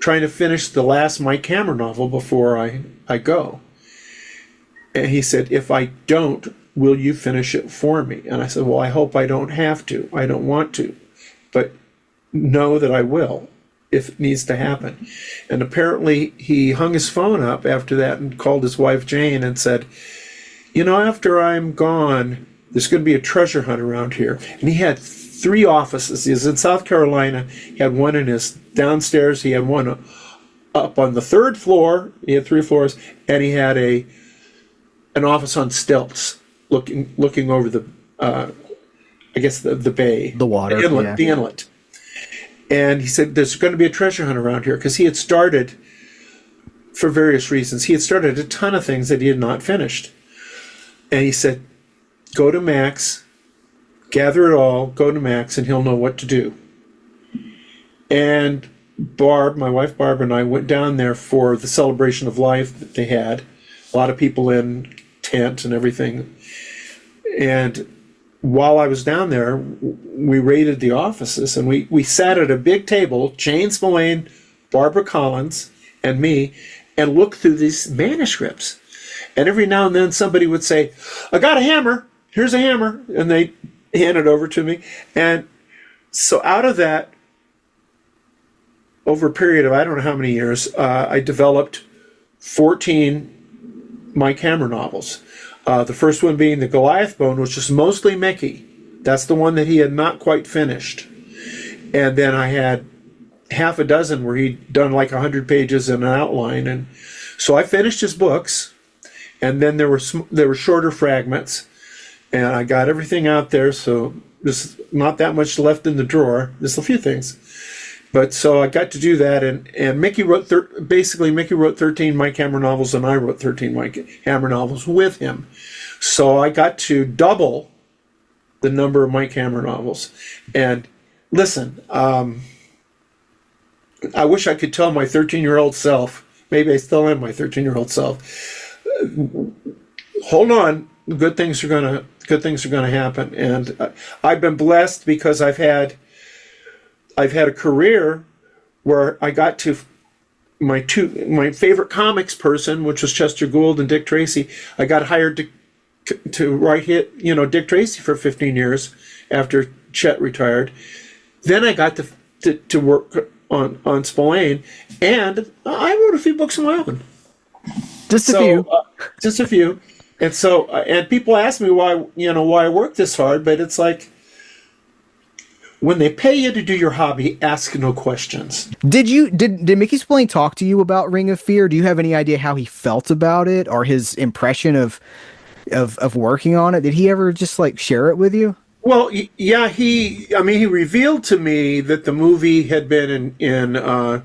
the last Mike Hammer novel before I go." And he said, "If I don't, will you finish it for me?" And I said, "Well, I hope I don't have to. I don't want to, but know that I will if it needs to happen." And apparently he hung his phone up after that and called his wife Jane and said, "After I'm gone, there's going to be a treasure hunt around here." And he had 3 offices. He was in South Carolina. He had one in his downstairs. He had one up on the 3rd floor. He had 3 floors, and he had an office on stilts, looking over the the bay, the water, the inlet. And he said, "There's going to be a treasure hunt around here," because he had started, for various reasons, he had started a ton of things that he had not finished. And he said, "Go to Max, gather it all, go to Max, and he'll know what to do." And my wife Barb, and I went down there for the celebration of life that they had. A lot of people in tent and everything. And while I was down there, we raided the offices, and we sat at a big table, Jane Spillane, Barbara Collins, and me, and looked through these manuscripts. And every now and then somebody would say, "I got a hammer. Here's a hammer." And they hand it over to me. And so out of that, over a period of I don't know how many years, I developed 14 Mike Hammer novels. The first one being The Goliath Bone, which is mostly Mickey. That's the one that he had not quite finished. And then I had half a dozen where he'd done like 100 pages in an outline. And so I finished his books. And then there were shorter fragments, and I got everything out there. So there's not that much left in the drawer. There's a few things, but so I got to do that. And Mickey wrote Mickey wrote 13 Mike Hammer novels, and I wrote 13 Mike Hammer novels with him. So I got to double the number of Mike Hammer novels. And listen, I wish I could tell my 13-year-old self. Maybe I still am my 13-year-old self. Hold on, good things are gonna happen. And I've been blessed because I've had a career where I got to my favorite comics person, which was Chester Gould and Dick Tracy. I got hired to write Dick Tracy for 15 years after Chet retired. Then I got to work on Spillane, and I wrote a few books of my own. Just a few. And so, and people ask me why I work this hard, but it's like, when they pay you to do your hobby, ask no questions. Did Mickey Spillane talk to you about Ring of Fear? Do you have any idea how he felt about it, or his impression of working on it? Did he ever just share it with you? Well, yeah, he revealed to me that the movie had been in a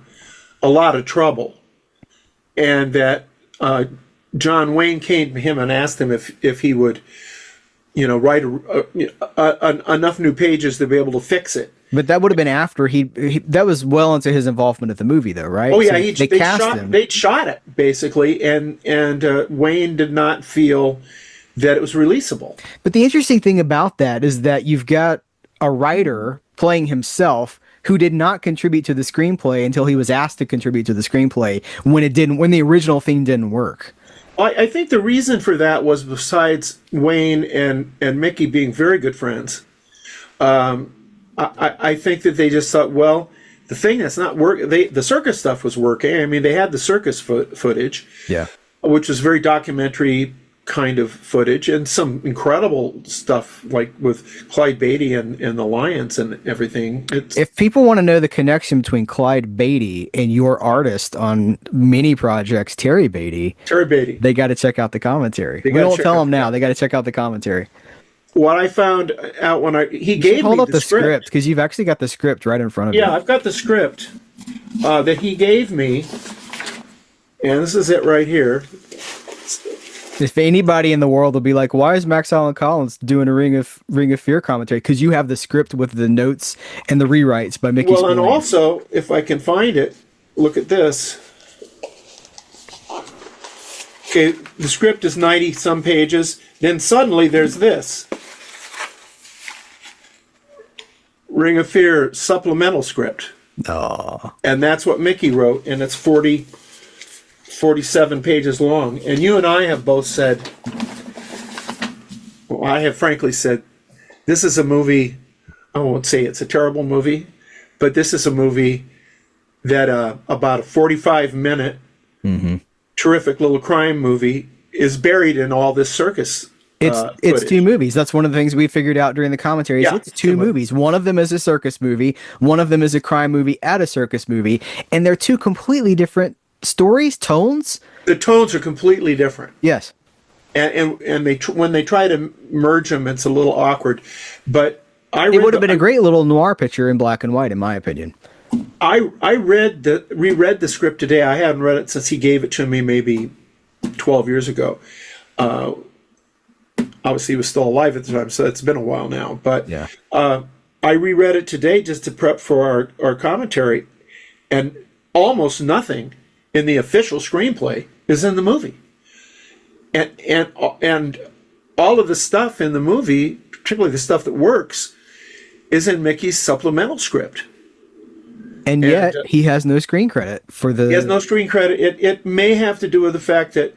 lot of trouble, and that John Wayne came to him and asked him if he would, write enough new pages to be able to fix it. But that would have been after he that was well into his involvement at the movie, though, right? Oh yeah, so they shot it basically, and Wayne did not feel that it was releasable. But the interesting thing about that is that you've got a writer playing himself who did not contribute to the screenplay until he was asked to contribute to the screenplay when the original thing didn't work. I think the reason for that was, besides Wayne and Mickey being very good friends, I think that they just thought, well, the thing that's not working, the circus stuff was working. I mean, they had the circus footage, which was very documentary kind of footage, and some incredible stuff like with Clyde Beatty and the Lions and everything. If people want to know the connection between Clyde Beatty and your artist on many projects, Terry Beatty, they got to check out the commentary. We don't tell them now. They got to check out the commentary. What I found out when he gave me the script, because you've actually got the script right in front of you. Yeah, I've got the script. that he gave me, and this is it right here. If anybody in the world will be like, why is Max Allen Collins doing a Ring of Fear commentary? Because you have the script with the notes and the rewrites by Mickey Well, Spillane. and also, if I can find it, look at this. Okay, the script is 90 some pages. Then suddenly there's this Ring of Fear supplemental script. Oh. And that's what Mickey wrote, and it's 47 pages long. And you and I have both said, well, I have frankly said, this is a movie, I won't say it's a terrible movie, but this is a movie that about a 45-minute terrific little crime movie is buried in all this circus. It's two movies. That's one of the things we figured out during the commentaries. Yeah, It's two movies. One of them is a circus movie. One of them is a crime movie at a circus movie. And they're two completely different stories, tones. The tones are completely different. Yes. And they when they try to merge them, it's a little awkward. But it would have been a great little noir picture in black and white, in my opinion. I reread the script today. I hadn't read it since he gave it to me maybe 12 years ago. Obviously, he was still alive at the time, so it's been a while now. But yeah. I reread it today just to prep for our commentary, and almost nothing in the official screenplay is in the movie. And all of the stuff in the movie, particularly the stuff that works, is in Mickey's supplemental script. And yet, he has no screen credit for the... He has no screen credit. It may have to do with the fact that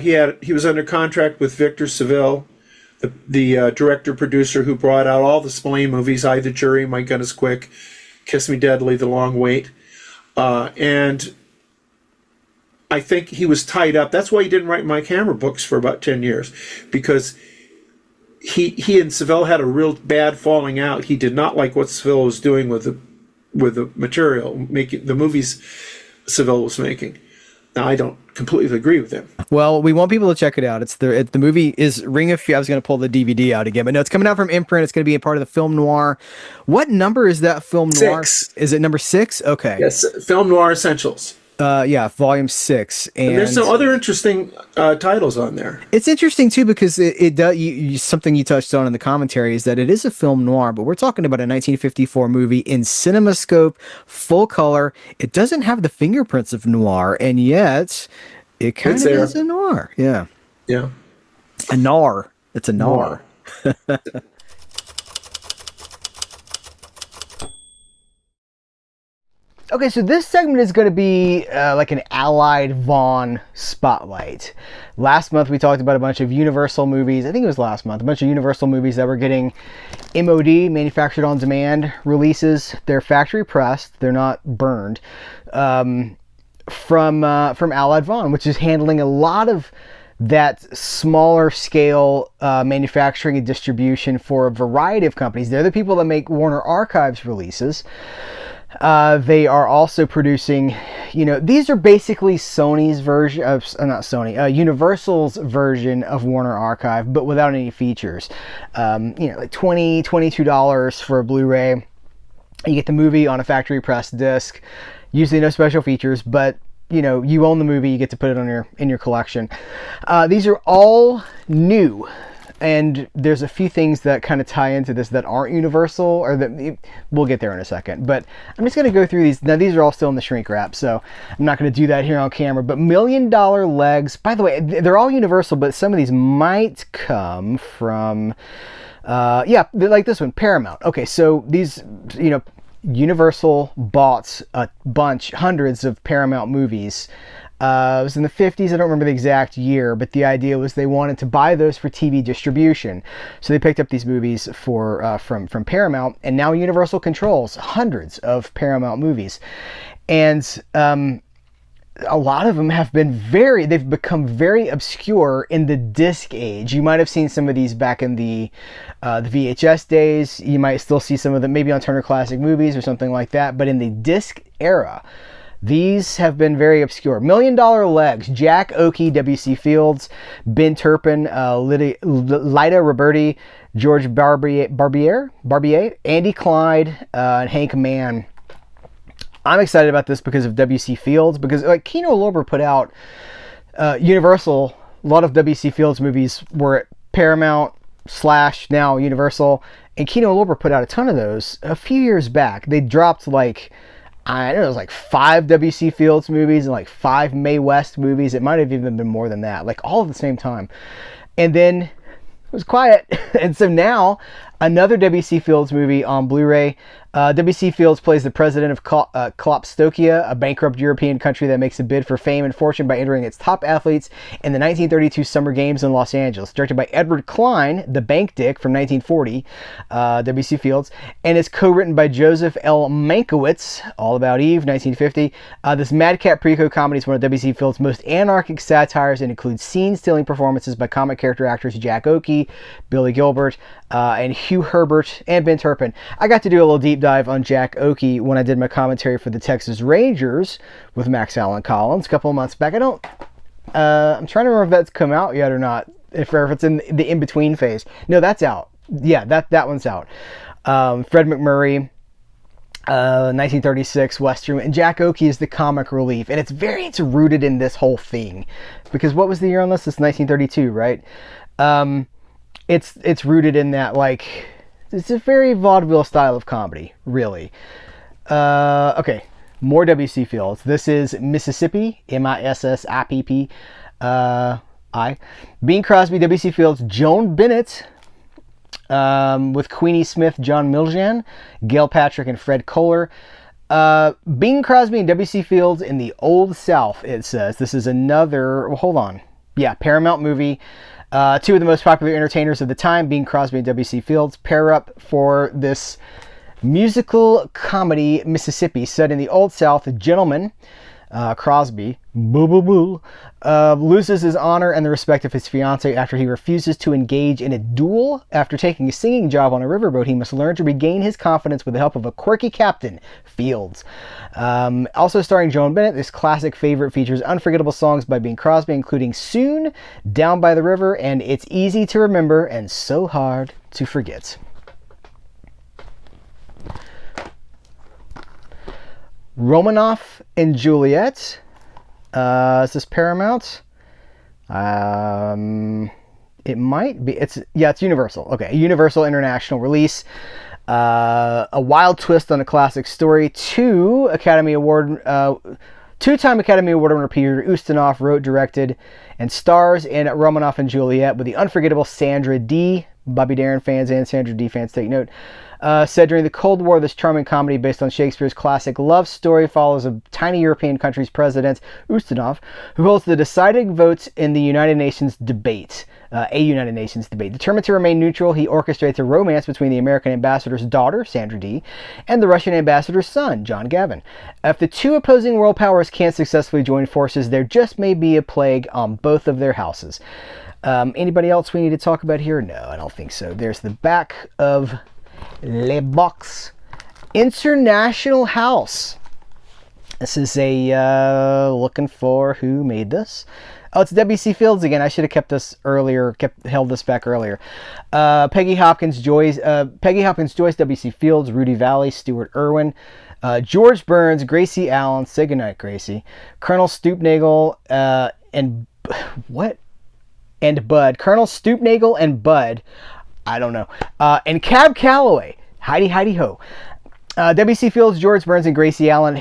he was under contract with Victor Seville, the director-producer who brought out all the Spillane movies, I, The Jury, My Gun is Quick, Kiss Me Deadly, The Long Wait. And I think he was tied up. That's why he didn't write My Camera books for about 10 years, because he and Seville had a real bad falling out. He did not like what Seville was doing with the material, making the movies Seville was making. Now, I don't completely agree with him. Well, we want people to check it out. The movie is Ring of Fear. I was going to pull the DVD out again, but no, it's coming out from Imprint. It's going to be a part of the Film Noir. What number is that Film Noir? 6. Is it number 6? Okay. Yes, Film Noir Essentials. Yeah, volume 6. And there's some other interesting titles on there. It's interesting too, because it does something you touched on in the commentary is that it is a film noir, but we're talking about a 1954 movie in CinemaScope, full color. It doesn't have the fingerprints of noir, and yet it kind of is a noir. Yeah. Yeah. A noir. It's a noir. Okay, so this segment is going to be like an Allied Vaughn spotlight. Last month we talked about a bunch of Universal movies. I think it was last month. A bunch of Universal movies that were getting MOD, manufactured on demand releases. They're factory pressed. They're not burned. From Allied Vaughn, which is handling a lot of that smaller scale manufacturing and distribution for a variety of companies. They're the people that make Warner Archives releases. They are also producing, these are basically Sony's version of, not Sony, Universal's version of Warner Archive, but without any features. Like $20, $22 for a Blu-ray. You get the movie on a factory press disc. Usually no special features, but you own the movie, you get to put it on in your collection. These are all new. And there's a few things that kind of tie into this that aren't Universal, or that we'll get there in a second. But I'm just going to go through these. Now, these are all still in the shrink wrap, so I'm not going to do that here on camera. But $1 Million Legs, by the way, they're all Universal, but some of these might come from, like this one, Paramount. Okay, so these, Universal bought a bunch, hundreds of Paramount movies. It was in the 50s. I don't remember the exact year, but the idea was they wanted to buy those for TV distribution. So they picked up these movies from Paramount, and now Universal controls hundreds of Paramount movies. And a lot of them they've become very obscure in the disc age. You might have seen some of these back in the VHS days. You might still see some of them maybe on Turner Classic Movies or something like that. But in the disc era, these have been very obscure. $1 Million Legs, Jack Oakey, W.C. Fields, Ben Turpin, Lyda Roberti, George Barbier, Andy Clyde, and Hank Mann. I'm excited about this because of W.C. Fields, because like Kino Lorber put out Universal. A lot of W.C. Fields movies were at Paramount / now Universal, and Kino Lorber put out a ton of those a few years back. They dropped like, I don't know, it was like 5 W.C. Fields movies and like 5 Mae West movies. It might have even been more than that, like all at the same time. And then it was quiet. And so now another W.C. Fields movie on Blu-ray. W.C. Fields plays the president of Klopstokia, a bankrupt European country that makes a bid for fame and fortune by entering its top athletes in the 1932 Summer Games in Los Angeles. Directed by Edward Klein, the bank dick from 1940, W.C. Fields, and is co-written by Joseph L. Mankiewicz, All About Eve, 1950. This madcap preco comedy is one of W.C. Fields' most anarchic satires and includes scene-stealing performances by comic character actors Jack Oakey, Billy Gilbert, and Hugh Herbert, and Ben Turpin. I got to do a little deep dive on Jack Oakey when I did my commentary for the Texas Rangers with Max Allen Collins a couple of months back. I'm trying to remember if that's come out yet or not, if it's in the in-between phase. No, that's out. Yeah, that one's out. Fred McMurray, 1936 Western, and Jack Oakey is the comic relief, and it's rooted in this whole thing, because what was the year on this? It's 1932, right? It's rooted in that, like, it's a very vaudeville style of comedy, really. Okay, more W.C. Fields. This is Mississippi, Missippi. Bing Crosby, W.C. Fields, Joan Bennett, with Queenie Smith, John Miljan, Gail Patrick, and Fred Kohler. Bing Crosby and W.C. Fields in the Old South, it says. This is another, well, hold on. Yeah, Paramount movie. 2 of the most popular entertainers of the time, Bing Crosby and W.C. Fields, pair up for this musical comedy, Mississippi, set in the Old South. A gentleman, Crosby, loses his honor and the respect of his fiancée after he refuses to engage in a duel. After taking a singing job on a riverboat, he must learn to regain his confidence with the help of a quirky captain, Fields. Also starring Joan Bennett, this classic favorite features unforgettable songs by Bing Crosby, including Soon, Down by the River, and It's Easy to Remember and So Hard to Forget. Romanoff and Juliet. Is this Paramount? It might be. It's Universal. Okay, Universal International release. A wild twist on a classic story. Two-time Academy Award winner Peter Ustinov wrote, directed, and stars in Romanoff and Juliet with the unforgettable Sandra Dee. Bobby Darin fans and Sandra Dee fans take note. Said during the Cold War, this charming comedy based on Shakespeare's classic love story follows a tiny European country's president, Ustinov, who holds the deciding votes in the United Nations debate. Determined to remain neutral, he orchestrates a romance between the American ambassador's daughter, Sandra Dee, and the Russian ambassador's son, John Gavin. If the two opposing world powers can't successfully join forces, there just may be a plague on both of their houses. Anybody else we need to talk about here? No, I don't think so. There's the back of Le Box. International House. This is a looking for who made this. Oh, it's W.C. Fields again. I should have held this back earlier. Peggy Hopkins, Joyce, W.C. Fields, Rudy Valley, Stuart Irwin, George Burns, Gracie Allen. Say goodnight, Gracie. Colonel Stoopnagel and Bud. Colonel Stoopnagel and Bud. I don't know. And Cab Calloway. Heidi ho. W.C. Fields, George Burns, and Gracie Allen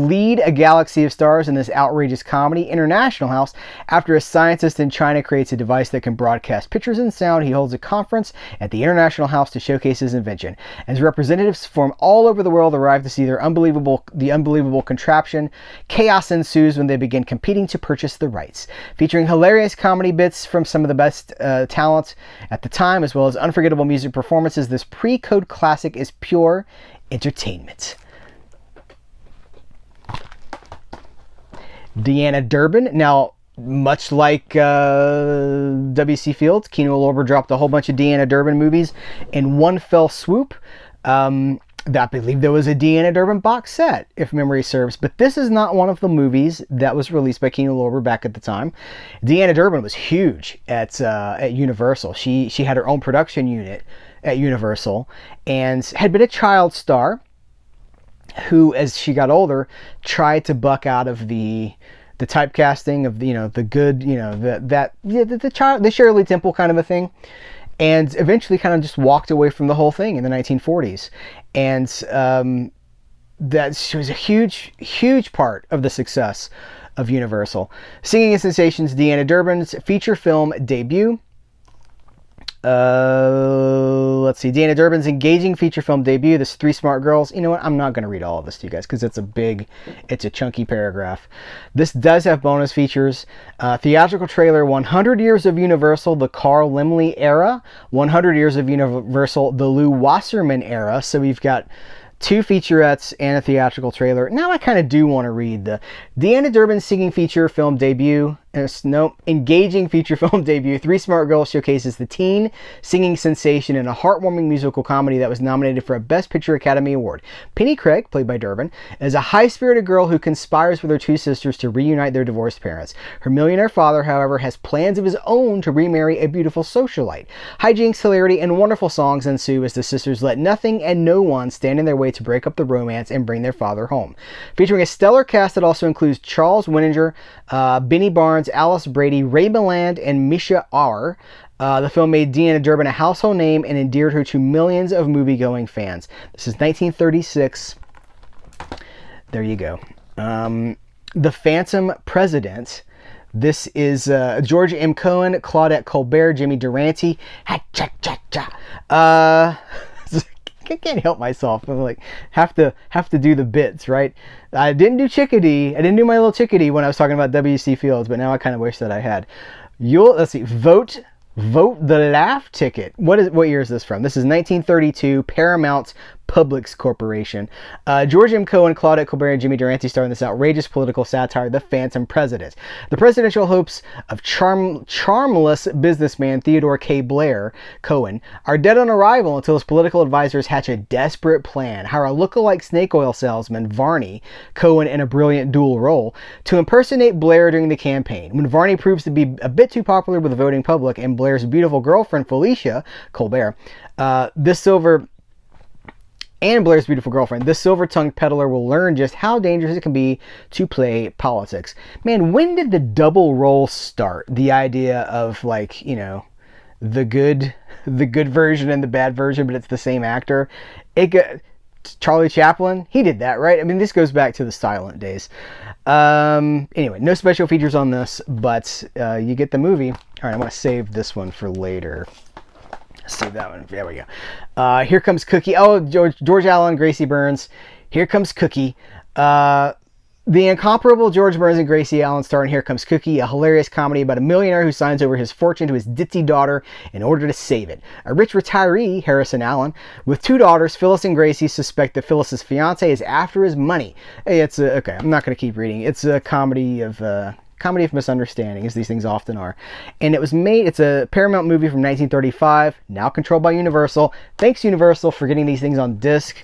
lead a galaxy of stars in this outrageous comedy, International House. After a scientist in China creates a device that can broadcast pictures and sound, he holds a conference at the International House to showcase his invention. As representatives from all over the world arrive to see the unbelievable contraption, chaos ensues when they begin competing to purchase the rights. Featuring hilarious comedy bits from some of the best talent at the time, as well as unforgettable music performances, this pre-code classic is pure entertainment. Deanna Durbin. Now, much like W.C. Fields, Kino Lorber dropped a whole bunch of Deanna Durbin movies in one fell swoop. I believe there was a Deanna Durbin box set, if memory serves, but this is not one of the movies that was released by Kino Lorber back at the time. Deanna Durbin was huge at Universal. She had her own production unit at Universal and had been a child star. who, as she got older, tried to buck out of the typecasting of the good, the Shirley Temple kind of a thing, and eventually kind of just walked away from the whole thing in the 1940s. And that she was a huge part of the success of Universal. Singing and Sensations, Deanna Durbin's feature film debut. Let's see, Deanna Durbin's engaging feature film debut, this Three Smart Girls. You know what, I'm not going to read all of this to you guys because it's a chunky paragraph. This does have bonus features. Theatrical trailer, 100 Years of Universal, the Carl Laemmle era. 100 Years of Universal, the Lou Wasserman era. So we've got 2 featurettes and a theatrical trailer. Now I kind of do want to read the Deanna Durbin singing feature film debut. Engaging feature film debut. Three Smart Girls showcases the teen singing sensation in a heartwarming musical comedy that was nominated for a Best Picture Academy Award. Penny Craig, played by Durbin, is a high-spirited girl who conspires with her 2 sisters to reunite their divorced parents. Her millionaire father, however, has plans of his own to remarry a beautiful socialite. Hijinks, hilarity, and wonderful songs ensue as the sisters let nothing and no one stand in their way to break up the romance and bring their father home. Featuring a stellar cast that also includes Charles Winninger, Benny Barnes, Alice Brady, Ray Milland, and Misha R. The film made Deanna Durbin a household name and endeared her to millions of movie-going fans. This is 1936. There you go. The Phantom President. This is George M. Cohan, Claudette Colbert, Jimmy Durante. I can't help myself. I'm like, have to do the bits, right? I didn't do Chickadee. I didn't do my little Chickadee when I was talking about W.C. Fields, but now I kind of wish that I had. Let's see. Vote the Laugh Ticket. What year is this from? This is 1932. Paramount Publix Corporation. George M. Cohan, Claudette Colbert, and Jimmy Durante star in this outrageous political satire, The Phantom President. The presidential hopes of charmless businessman Theodore K. Blair Cohen are dead on arrival until his political advisors hatch a desperate plan, hire a lookalike snake oil salesman, Varney, Cohen in a brilliant dual role, to impersonate Blair during the campaign. When Varney proves to be a bit too popular with the voting public and Blair's beautiful girlfriend, Felicia Colbert, Blair's beautiful girlfriend, this silver-tongued peddler will learn just how dangerous it can be to play politics. Man, when did the double role start? The idea of, like, the good version and the bad version, but it's the same actor. Charlie Chaplin, he did that, right? I mean, this goes back to the silent days. Anyway, no special features on this, but you get the movie. All right, I'm going to save this one for later. Save that one. There we go. Here Comes Cookie. Oh, George Allen, Gracie Burns. Here Comes Cookie. The incomparable George Burns and Gracie Allen star in Here Comes Cookie, a hilarious comedy about a millionaire who signs over his fortune to his ditzy daughter in order to save it. A rich retiree, Harrison Allen, with 2 daughters, Phyllis and Gracie, suspect that Phyllis's fiance is after his money. Hey, okay, I'm not going to keep reading. It's a comedy of misunderstanding, as these things often are. And it's a Paramount movie from 1935, now controlled by Universal. Thanks, Universal, for getting these things on disc.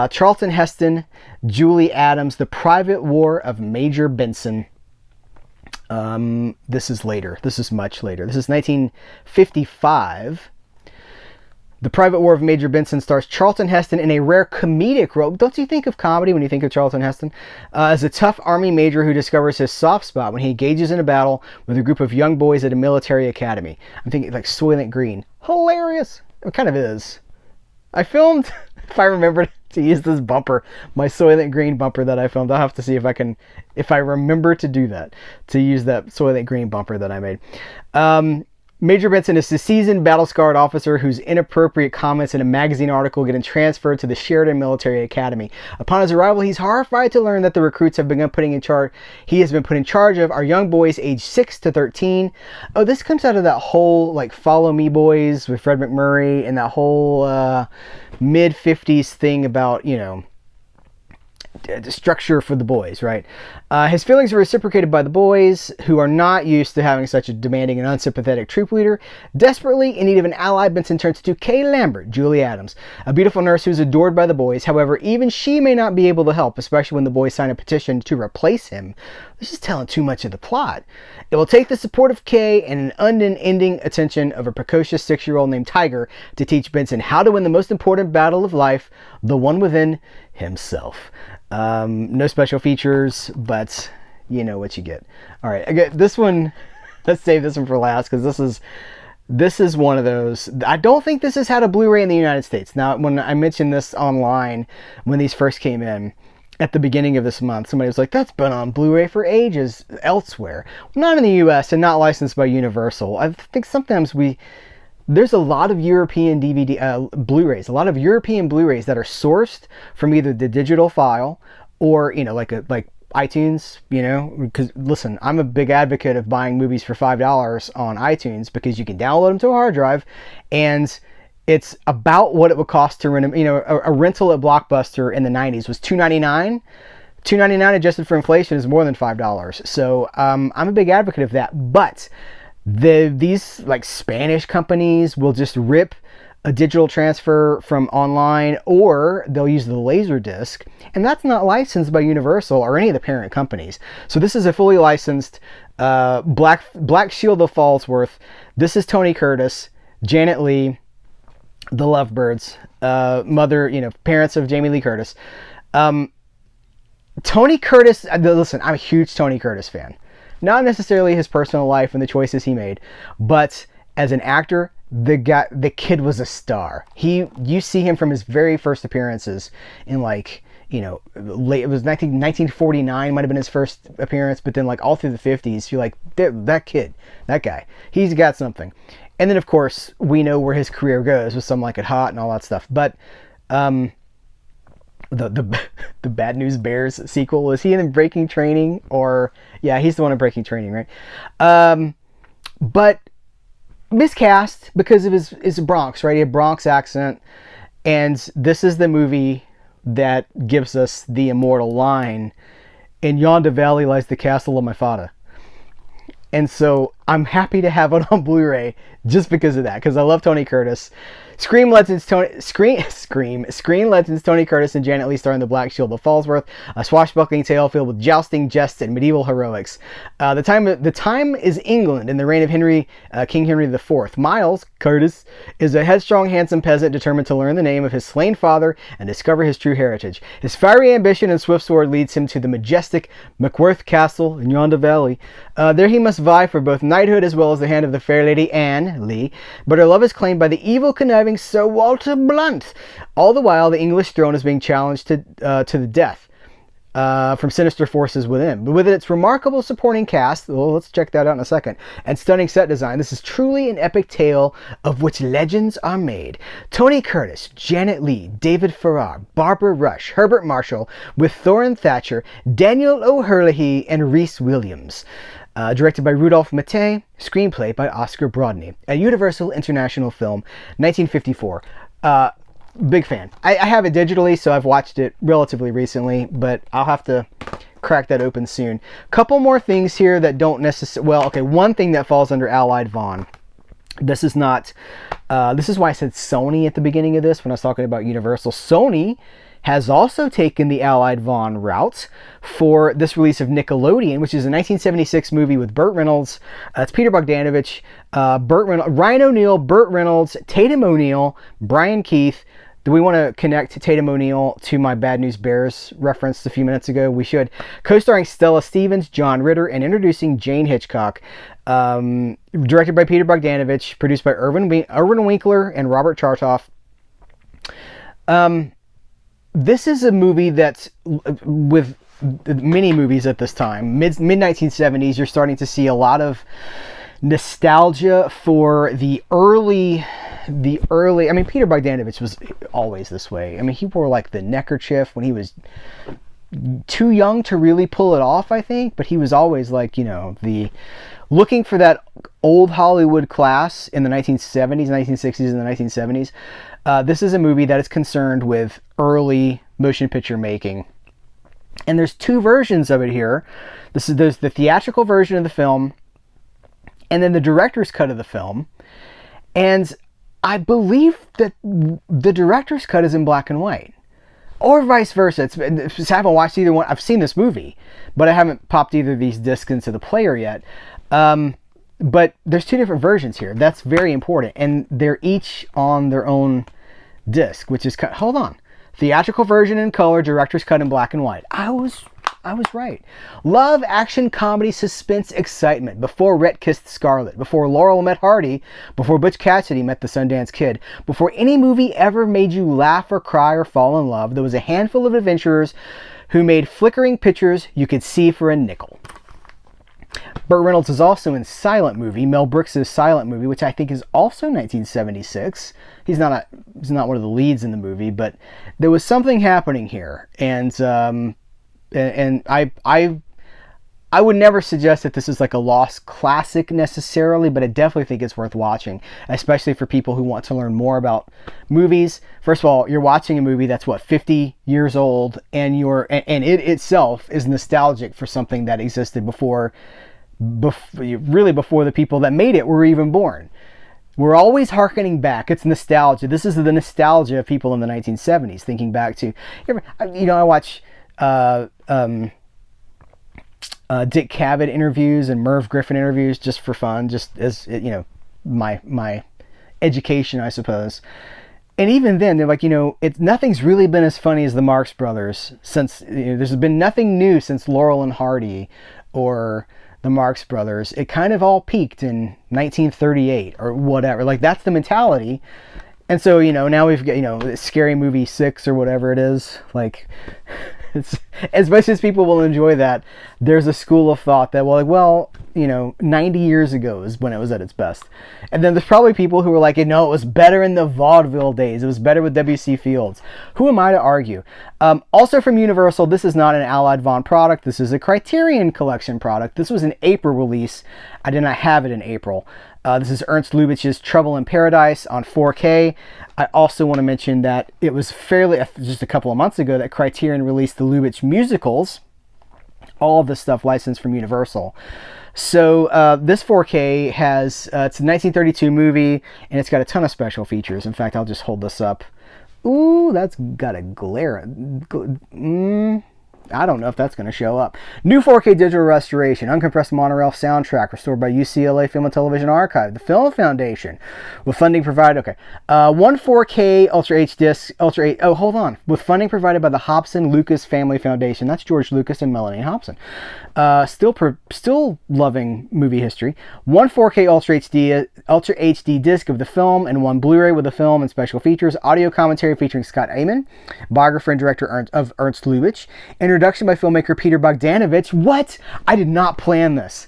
Charlton Heston, Julie Adams, The Private War of Major Benson. This is later. This is much later. This is 1955. The Private War of Major Benson stars Charlton Heston in a rare comedic role. Don't you think of comedy when you think of Charlton Heston? As a tough army major who discovers his soft spot when he engages in a battle with a group of young boys at a military academy. I'm thinking like Soylent Green. Hilarious. It kind of is. I filmed, if I remember to use this bumper, my Soylent Green bumper that I filmed. I'll have to see if I remember to do that, to use that Soylent Green bumper that I made. Major Benson is a seasoned battle-scarred officer whose inappropriate comments in a magazine article get him transferred to the Sheridan Military Academy. Upon his arrival, he's horrified to learn that the recruits he has been put in charge of are young boys aged 6 to 13. Oh, this comes out of that whole, like, Follow Me Boys with Fred McMurray and that whole mid-50s thing about, the structure for the boys, right? His feelings are reciprocated by the boys, who are not used to having such a demanding and unsympathetic troop leader. Desperately in need of an ally, Benson turns to Kay Lambert, Julie Adams, a beautiful nurse who is adored by the boys. However, even she may not be able to help, especially when the boys sign a petition to replace him. This is telling too much of the plot. It will take the support of Kay and an unending attention of a precocious 6-year-old named Tiger to teach Benson how to win the most important battle of life, the one within himself. No special features, but you know what you get. All right, I get this one. Let's save this one for last, because this is one of those. I don't think this has had a Blu-ray in the United States. Now, when I mentioned this online, when these first came in at the beginning of this month, somebody was like, that's been on Blu-ray for ages elsewhere. Not in the US and not licensed by Universal. I think sometimes there's a lot of European Blu-rays, a lot of European Blu-rays that are sourced from either the digital file or, you know, like iTunes, you know, because listen, I'm a big advocate of buying movies for $5 on iTunes, because you can download them to a hard drive, and it's about what it would cost to rent them. You know, a rental at Blockbuster in the 90s was $2.99. $2.99 adjusted for inflation is more than $5. So I'm a big advocate of that, but these like Spanish companies will just rip a digital transfer from online, or they'll use the laser disc, and that's not licensed by Universal or any of the parent companies. So this is a fully licensed Black Shield of Fallsworth. This is Tony Curtis, Janet Leigh, the Lovebirds, mother, you know, parents of Jamie Lee Curtis. Tony Curtis, listen, I'm a huge Tony Curtis fan. Not necessarily his personal life and the choices he made, but as an actor, the kid was a star. You see him from his very first appearances in, like, you know, it was 1949 might have been his first appearance, but then like all through the 50s, you're like, that kid, that guy, he's got something. And then of course we know where his career goes with Some Like It Hot and all that stuff. But the Bad News Bears sequel, is he in Breaking Training? Or yeah, he's the one in Breaking Training, right? But miscast because of his Bronx, right? He had Bronx accent, and this is the movie that gives us the immortal line, "In yonder valley lies the castle of my father." And so I'm happy to have it on Blu-ray just because of that, because I love Tony Curtis. Screen legends Tony Curtis and Janet Leigh star in The Black Shield of Fallsworth, a swashbuckling tale filled with jousting, jests, and medieval heroics. The time is England in the reign of King Henry IV. Miles Curtis is a headstrong, handsome peasant determined to learn the name of his slain father and discover his true heritage. His fiery ambition and swift sword leads him to the majestic Mackworth Castle in yonder valley. There he must vie for both knighthood as well as the hand of the fair lady Anne Lee, but her love is claimed by the evil, conniving Sir Walter Blunt. All the while, the English throne is being challenged to the death from sinister forces within. But with its remarkable supporting cast, well, let's check that out in a second, and stunning set design, this is truly an epic tale of which legends are made. Tony Curtis, Janet Leigh, David Farrar, Barbara Rush, Herbert Marshall, with Thorin Thatcher, Daniel O'Herlihy, and Rhys Williams. Directed by Rudolph Mattei, screenplay by Oscar Brodney. A Universal International film, 1954. Big fan. I have it digitally, so I've watched it relatively recently, but I'll have to crack that open soon. Couple more things here that don't necessarily... Well, okay, one thing that falls under Allied Von. This is not... this is why I said Sony at the beginning of this when I was talking about Universal. Sony has also taken the Allied Von route for this release of Nickelodeon, which is a 1976 movie with Burt Reynolds. It's Peter Bogdanovich, Ryan O'Neal, Burt Reynolds, Tatum O'Neal, Brian Keith. Do we want to connect Tatum O'Neal to my Bad News Bears reference a few minutes ago? We should. Co-starring Stella Stevens, John Ritter, and introducing Jane Hitchcock. Directed by Peter Bogdanovich, produced by Irwin Winkler and Robert Chartoff. This is a movie that's, with many movies at this time, mid-1970s, you're starting to see a lot of nostalgia for the early, I mean, Peter Bogdanovich was always this way. I mean, he wore like the neckerchief when he was too young to really pull it off, I think, but he was always like, you know, looking for that old Hollywood class in the 1970s, 1960s, and the 1970s. This is a movie that is concerned with early motion picture making. And there's two versions of it here. There's the theatrical version of the film, and then the director's cut of the film. And I believe that the director's cut is in black and white. Or vice versa. I haven't watched either one. I've seen this movie, but I haven't popped either of these discs into the player yet. But there's two different versions here. That's very important. And they're each on their own disc, which is... Hold on. Theatrical version in color, director's cut in black and white. I was right. Love, action, comedy, suspense, excitement. Before Rhett kissed Scarlett. Before Laurel met Hardy. Before Butch Cassidy met the Sundance Kid. Before any movie ever made you laugh or cry or fall in love, there was a handful of adventurers who made flickering pictures you could see for a nickel. Burt Reynolds is also in Silent Movie, Mel Brooks' Silent Movie, which I think is also 1976. He's not one of the leads in the movie, but there was something happening here, and I would never suggest that this is like a lost classic necessarily, but I definitely think it's worth watching, especially for people who want to learn more about movies. First of all, you're watching a movie that's 50 years old, and it itself is nostalgic for something that existed before the people that made it were even born. We're always hearkening back. It's nostalgia. This is the nostalgia of people in the 1970s, thinking back to, I watch Dick Cavett interviews and Merv Griffin interviews just for fun, just as, my education, I suppose. And even then, they're like, nothing's really been as funny as the Marx Brothers since, there's been nothing new since Laurel and Hardy or the Marx Brothers. It kind of all peaked in 1938 or whatever. Like, that's the mentality. And so, now we've got, Scary Movie 6 or whatever it is. Like, it's, as much as people will enjoy that, there's a school of thought that, 90 years ago is when it was at its best. And then there's probably people who were like, it was better in the vaudeville days. It was better with W.C. Fields. Who am I to argue? Also from Universal, this is not an Allied Vaughn product. This is a Criterion Collection product. This was an April release. I did not have it in April. This is Ernst Lubitsch's Trouble in Paradise on 4K. I also want to mention that it was just a couple of months ago that Criterion released the Lubitsch musicals. All of this stuff licensed from Universal. So this 4K has, it's a 1932 movie, and it's got a ton of special features. In fact, I'll just hold this up. Ooh, that's got a glare. I don't know if that's going to show up. New 4K digital restoration, uncompressed monorail soundtrack restored by UCLA Film and Television Archive, the Film Foundation, with funding provided. Okay, one 4K Ultra H disc, Ultra 8. Oh, hold on, with funding provided by the Hobson Lucas Family Foundation. That's George Lucas and Melanie Hobson. Still loving movie history. One 4K Ultra HD disc of the film, and one Blu-ray with the film and special features. Audio commentary featuring Scott Amon, biographer and director of Ernst Lubitsch. Introduction by filmmaker Peter Bogdanovich. What? I did not plan this.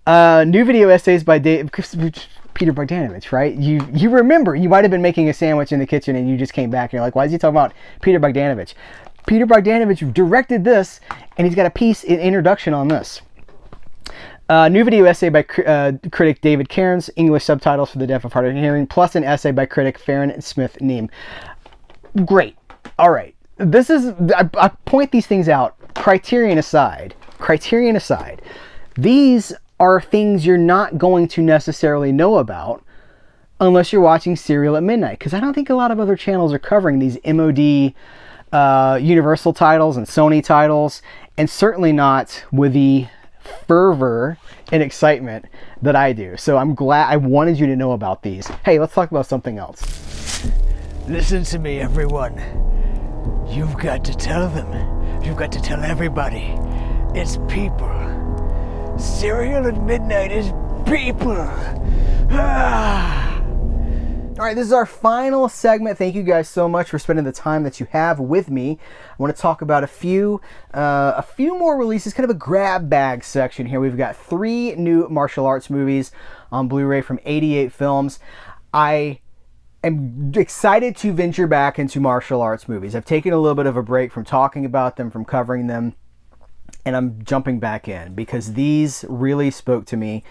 New video essays by Peter Bogdanovich, right? You remember, you might have been making a sandwich in the kitchen and you just came back and you're like, why is he talking about Peter Bogdanovich? Peter Bogdanovich directed this, and he's got a piece in introduction on this. New video essay by critic David Cairns, English subtitles for the deaf of hard of hearing, plus an essay by critic Farron Smith Neame. Great. All right. This is, I point these things out, Criterion aside, these are things you're not going to necessarily know about unless you're watching Serial at Midnight, because I don't think a lot of other channels are covering these MOD Universal titles and Sony titles, and certainly not with the fervor and excitement that I do. So I'm glad, I wanted you to know about these. Hey, let's talk about something else. Listen to me, everyone. You've got to tell them. You've got to tell everybody. It's people. Serial at Midnight is people. All right, this is our final segment. Thank you guys so much for spending the time that you have with me. I want to talk about a few more releases, kind of a grab bag section here. We've got 3 new martial arts movies on Blu-ray from 88 Films. I am excited to venture back into martial arts movies. I've taken a little bit of a break from talking about them, from covering them, and I'm jumping back in because these really spoke to me.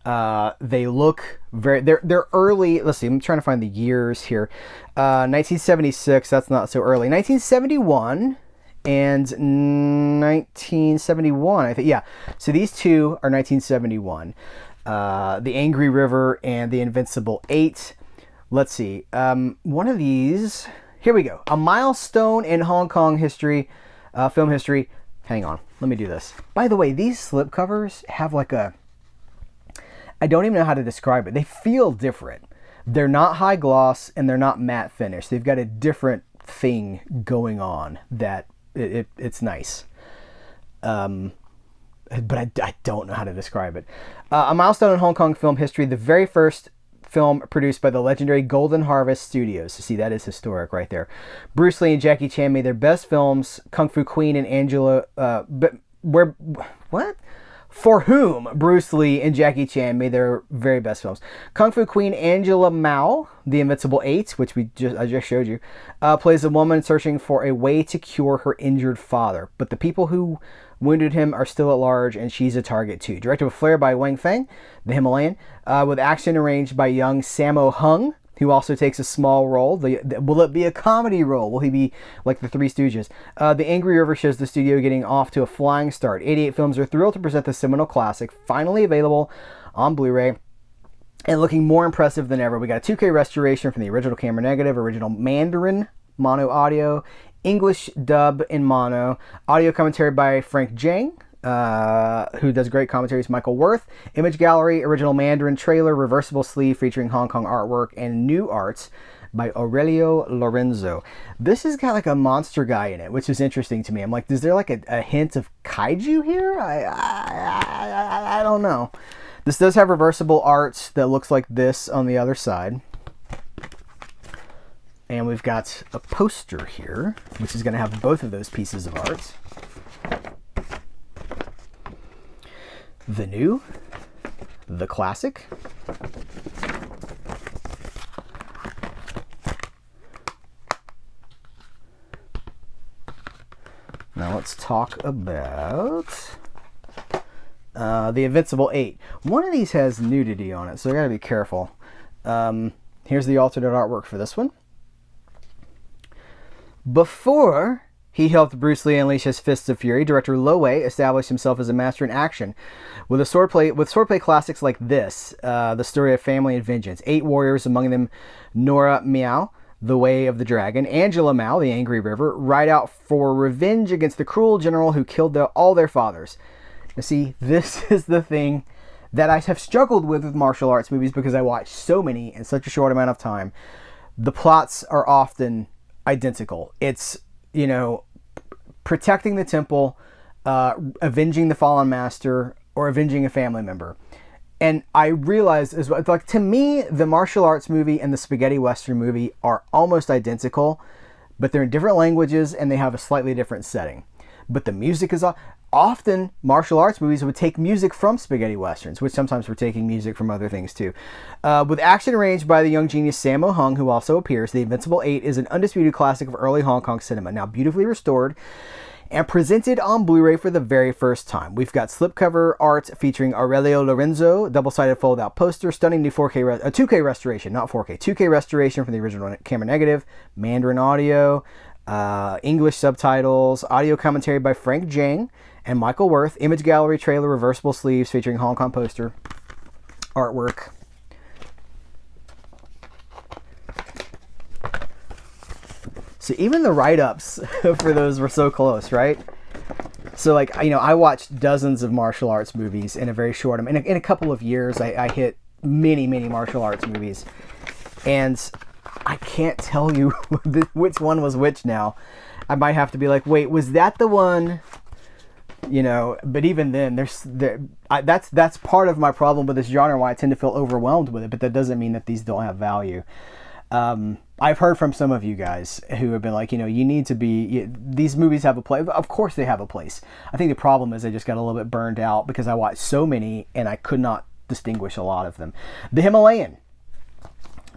They look they're early. Let's see, I'm trying to find the years here. 1976, that's not so early. 1971 and 1971, I think. Yeah, so these two are 1971. The Angry River and The Invincible 8. Let's see. One of these, here we go. A milestone in Hong Kong history, film history. Hang on, let me do this. By the way, these slipcovers have like a, I don't even know how to describe it. They feel different. They're not high gloss and they're not matte finish. They've got a different thing going on that it's nice. But I don't know how to describe it. A milestone in Hong Kong film history, the very first film produced by the legendary Golden Harvest Studios. See, that is historic right there. Bruce Lee and Jackie Chan made their best films, Kung Fu Queen and Angela... For whom Bruce Lee and Jackie Chan made their very best films. Kung Fu Queen Angela Mao, The Invincible 8, which I just showed you, plays a woman searching for a way to cure her injured father. But the people who wounded him are still at large, and she's a target too. Directed with flair by Wang Feng, the Himalayan, with action arranged by young Sammo Hung, who also takes a small role. Will it be a comedy role? Will he be like the Three Stooges? The Angry River shows the studio getting off to a flying start. 88 Films are thrilled to present the seminal classic, finally available on Blu-ray, and looking more impressive than ever. We got a 2K restoration from the original camera negative, original Mandarin mono audio, English dub in mono, audio commentary by Frank Zhang, who does great commentaries, Michael Worth, image gallery, original Mandarin trailer, reversible sleeve featuring Hong Kong artwork, and new arts by Aurelio Lorenzo. This has got like a monster guy in it, which is interesting to me. I'm like, is there like a hint of kaiju here? I don't know. This does have reversible art that looks like this on the other side. And we've got a poster here, which is going to have both of those pieces of art. The new, the classic. Now let's talk about the Invincible 8. One of these has nudity on it, so I gotta be careful. Here's the alternate artwork for this one. Before he helped Bruce Lee unleash his fists of fury, director Lo Wei established himself as a master in action. With swordplay classics like this, the story of family and vengeance. 8 warriors, among them Nora Miao, the Way of the Dragon, Angela Mao, the Angry River, ride out for revenge against the cruel general who killed all their fathers. You see, this is the thing that I have struggled with martial arts movies because I watched so many in such a short amount of time. The plots are often identical. It's, protecting the temple, avenging the fallen master, or avenging a family member. And I realized, like, to me, the martial arts movie and the spaghetti western movie are almost identical, but they're in different languages and they have a slightly different setting. But the music is often martial arts movies would take music from spaghetti westerns, which sometimes we're taking music from other things too. With action arranged by the young genius Sammo Hung, who also appears, The Invincible 8 is an undisputed classic of early Hong Kong cinema, now beautifully restored and presented on Blu-ray for the very first time. We've got slipcover art featuring Aurelio Lorenzo, double-sided fold-out poster, stunning new 2K restoration, not 4K, 2K restoration from the original camera negative, Mandarin audio, English subtitles, audio commentary by Frank Zhang and Michael Worth, image gallery trailer, reversible sleeves featuring Hong Kong poster artwork. So even the write-ups for those were so close, right? So like, I watched dozens of martial arts movies in a very short, in a couple of years, I hit many martial arts movies. And I can't tell you which one was which now. I might have to be like, wait, was that the one? But even then, that's part of my problem with this genre, why I tend to feel overwhelmed with it. But that doesn't mean that these don't have value. I've heard from some of you guys who have been like, you need to be, these movies have a place. Of course they have a place. I think the problem is I just got a little bit burned out because I watched so many and I could not distinguish a lot of them. The Himalayan.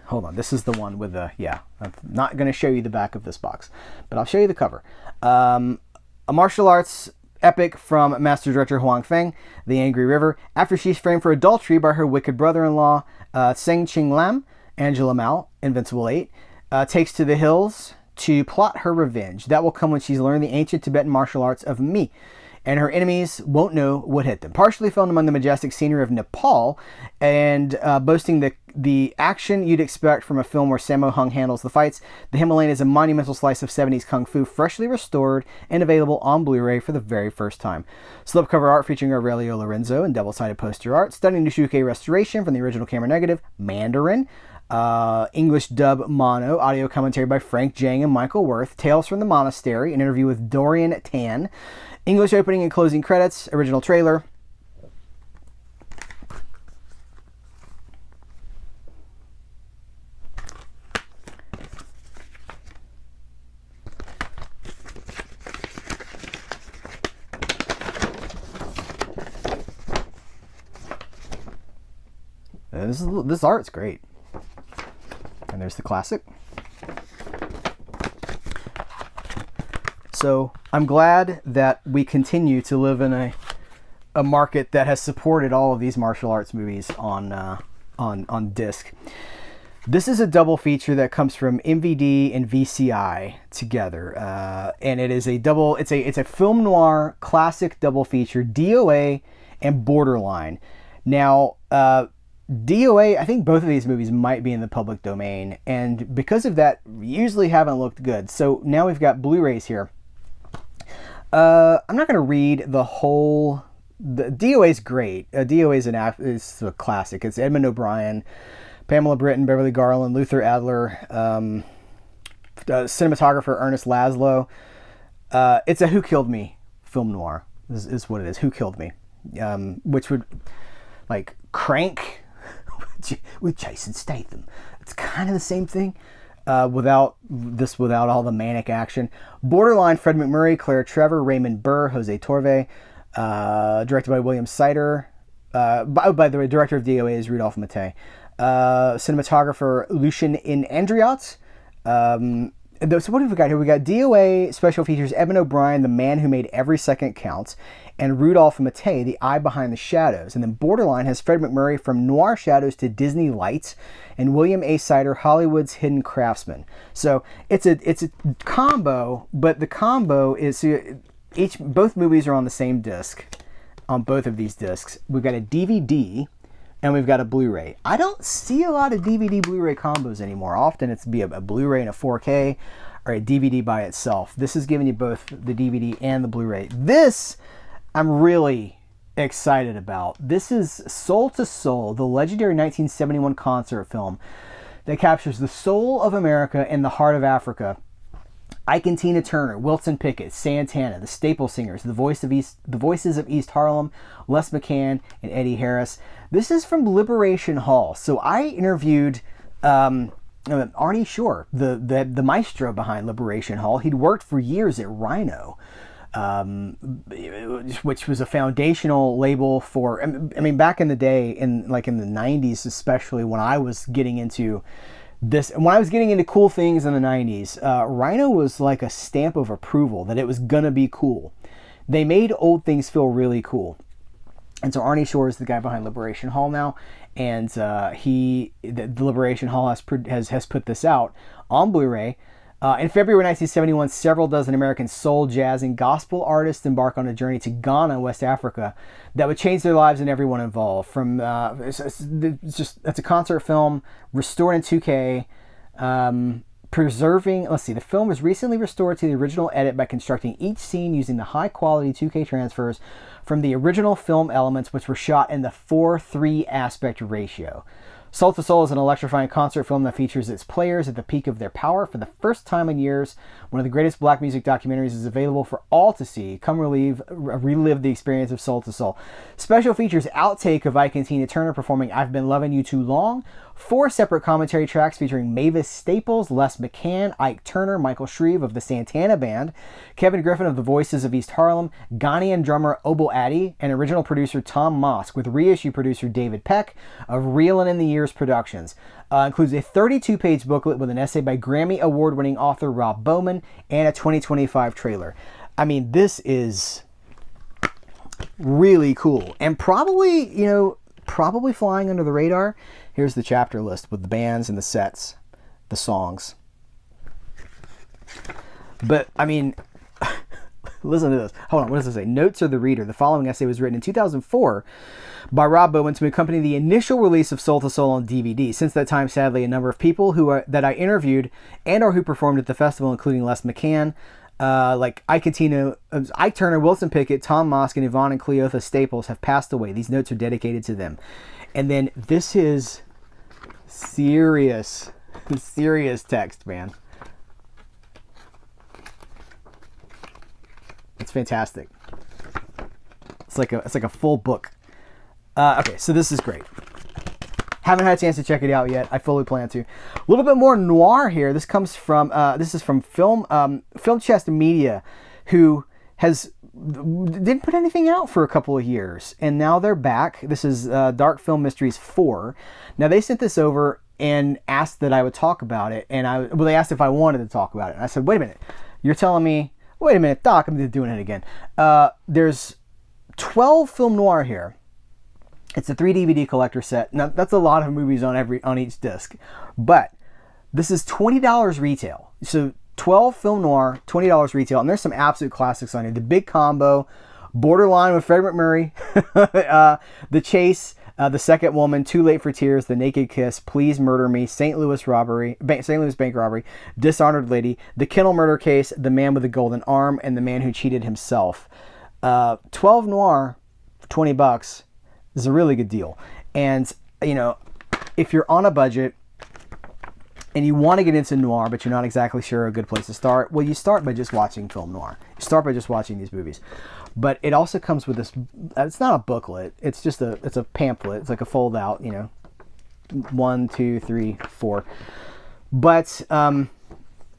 Hold on, this is the one with the, I'm not going to show you the back of this box, but I'll show you the cover. A martial arts epic from master director Huang Feng, The Angry River. After she's framed for adultery by her wicked brother-in-law, Seng Ching Lam, Angela Mao, Invincible 8, takes to the hills to plot her revenge. That will come when she's learned the ancient Tibetan martial arts of Mi, and her enemies won't know what hit them. Partially filmed among the majestic scenery of Nepal, and boasting the action you'd expect from a film where Sammo Hung handles the fights, The Himalayan is a monumental slice of 70s kung fu, freshly restored and available on Blu-ray for the very first time. Slipcover art featuring Aurelio Lorenzo and double-sided poster art, stunning new 2K restoration from the original camera negative, Mandarin, English dub mono, audio commentary by Frank Jang and Michael Worth, Tales from the Monastery, an interview with Dorian Tan, English opening and closing credits, original trailer. This art's great. And there's the classic. So I'm glad that we continue to live in a market that has supported all of these martial arts movies on disc. This is a double feature that comes from MVD and VCI together, and it is a double. It's a film noir classic double feature, DOA and Borderline. Now, DOA, I think both of these movies might be in the public domain, and because of that, usually haven't looked good. So now we've got Blu-rays here. I'm not going to read the whole. The DOA is great. DOA is a classic. It's Edmund O'Brien, Pamela Britton, Beverly Garland, Luther Adler, cinematographer Ernest Laszlo. It's a Who Killed Me film noir. Is what it is. Who Killed Me, which would like Crank with Jason Statham. It's kind of the same thing, without all the manic action. Borderline, Fred McMurray, Claire Trevor, Raymond Burr, Jose Torve, directed by William Sider. By the way, director of DOA is Rudolph Mattei. Cinematographer Lucien Andriot. So what have we got here? We got DOA special features Edmund O'Brien, the man who made every second count, and Rudolph Mattei, the eye behind the shadows. And then Borderline has Fred McMurray from Noir Shadows to Disney Lights, and William A. Sider, Hollywood's Hidden Craftsman. So it's a combo, but the combo is both movies are on the same disc. On both of these discs, we've got a DVD and we've got a Blu-ray. I don't see a lot of DVD Blu-ray combos anymore. Often it's be a Blu-ray and a 4K or a DVD by itself. This is giving you both the DVD and the Blu-ray. This I'm really excited about. This is Soul to Soul, the legendary 1971 concert film that captures the soul of America and the heart of Africa. Ike and Tina Turner, Wilson Pickett, Santana, the Staple Singers, the voices of East Harlem, Les McCann, and Eddie Harris. This is from Liberation Hall. So I interviewed Arnie Shore, the maestro behind Liberation Hall. He'd worked for years at Rhino, which was a foundational label for, I mean, back in the day, in the 90s, especially when I was getting into this, when I was getting into cool things in the 90s, Rhino was like a stamp of approval that it was gonna be cool. They made old things feel really cool. And so Arnie Shore is the guy behind Liberation Hall now, and the Liberation Hall has put this out on Blu-ray. In February 1971, several dozen American soul, jazz, and gospel artists embark on a journey to Ghana, West Africa, that would change their lives and everyone involved. It's a concert film restored in 2K, preserving. Let's see, the film was recently restored to the original edit by constructing each scene using the high-quality 2K transfers from the original film elements, which were shot in the 4:3 aspect ratio. Soul to Soul is an electrifying concert film that features its players at the peak of their power for the first time in years. One of the greatest black music documentaries is available for all to see. Come relive the experience of Soul to Soul. Special features outtake of Ike and Tina Turner performing I've Been Loving You Too Long. 4 separate commentary tracks featuring Mavis Staples, Les McCann, Ike Turner, Michael Shreve of the Santana Band, Kevin Griffin of the Voices of East Harlem, Ghanaian drummer Obo Addy, and original producer Tom Mosk, with reissue producer David Peck of Reelin' in the Years Productions. Includes a 32-page booklet with an essay by Grammy Award-winning author Rob Bowman and a 2025 trailer. I mean, this is really cool and probably flying under the radar. Here's the chapter list with the bands and the sets, the songs. But, I mean, listen to this. Hold on, what does it say? Notes of the Reader. The following essay was written in 2004 by Rob Bowman to accompany the initial release of Soul to Soul on DVD. Since that time, sadly, a number of people that I interviewed and or who performed at the festival, including Les McCann, like Ike Turner, Wilson Pickett, Tom Mosk, and Yvonne and Cleotha Staples have passed away. These notes are dedicated to them. And then this is Serious text, man. It's fantastic. It's like a full book. Okay, so this is great. Haven't had a chance to check it out yet. I fully plan to. A little bit more noir here. This comes from this is from Film Chest Media, who didn't put anything out for a couple of years, and now they're back. This is Dark Film Mysteries 4. Now they sent this over and asked that I would talk about it, and they asked if I wanted to talk about it, and I said, wait a minute, you're telling me? Wait a minute, Doc, I'm doing it again. There's 12 film noir here. It's a 3 DVD collector set. Now that's a lot of movies on each disc, but this is $20 retail. So 12 film noir, $20 retail, and there's some absolute classics on here. The Big Combo, Borderline with Fred McMurray, The Chase, The Second Woman, Too Late for Tears, The Naked Kiss, Please Murder Me, St. Louis Bank Robbery, Dishonored Lady, The Kennel Murder Case, The Man with the Golden Arm, and The Man Who Cheated Himself. 12 noir for $20 is a really good deal. And, if you're on a budget and you want to get into noir, but you're not exactly sure a good place to start, well, you start by just watching film noir. You start by just watching these movies. But it also comes with this, it's not a booklet, it's just it's a pamphlet. It's like a fold out, 1, 2, 3, 4. But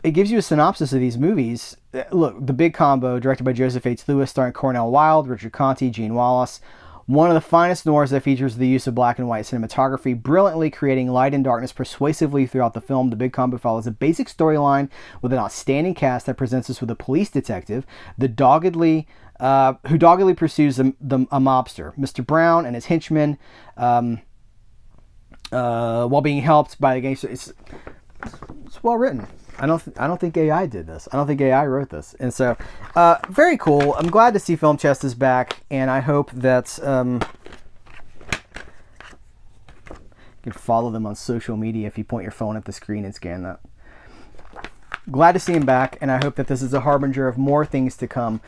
it gives you a synopsis of these movies. Look, The Big Combo, directed by Joseph H. Lewis, starring Cornel Wilde, Richard Conte, Gene Wallace. One of the finest noirs that features the use of black and white cinematography, brilliantly creating light and darkness persuasively throughout the film. The Big Combo follows a basic storyline with an outstanding cast that presents us with a police detective, who doggedly pursues a mobster, Mr. Brown, and his henchmen, while being helped by the gangster. It's well written. I don't think AI did this. I don't think AI wrote this. And so, very cool. I'm glad to see Film Chest is back, and I hope that you can follow them on social media if you point your phone at the screen and scan that. Glad to see him back, and I hope that this is a harbinger of more things to come.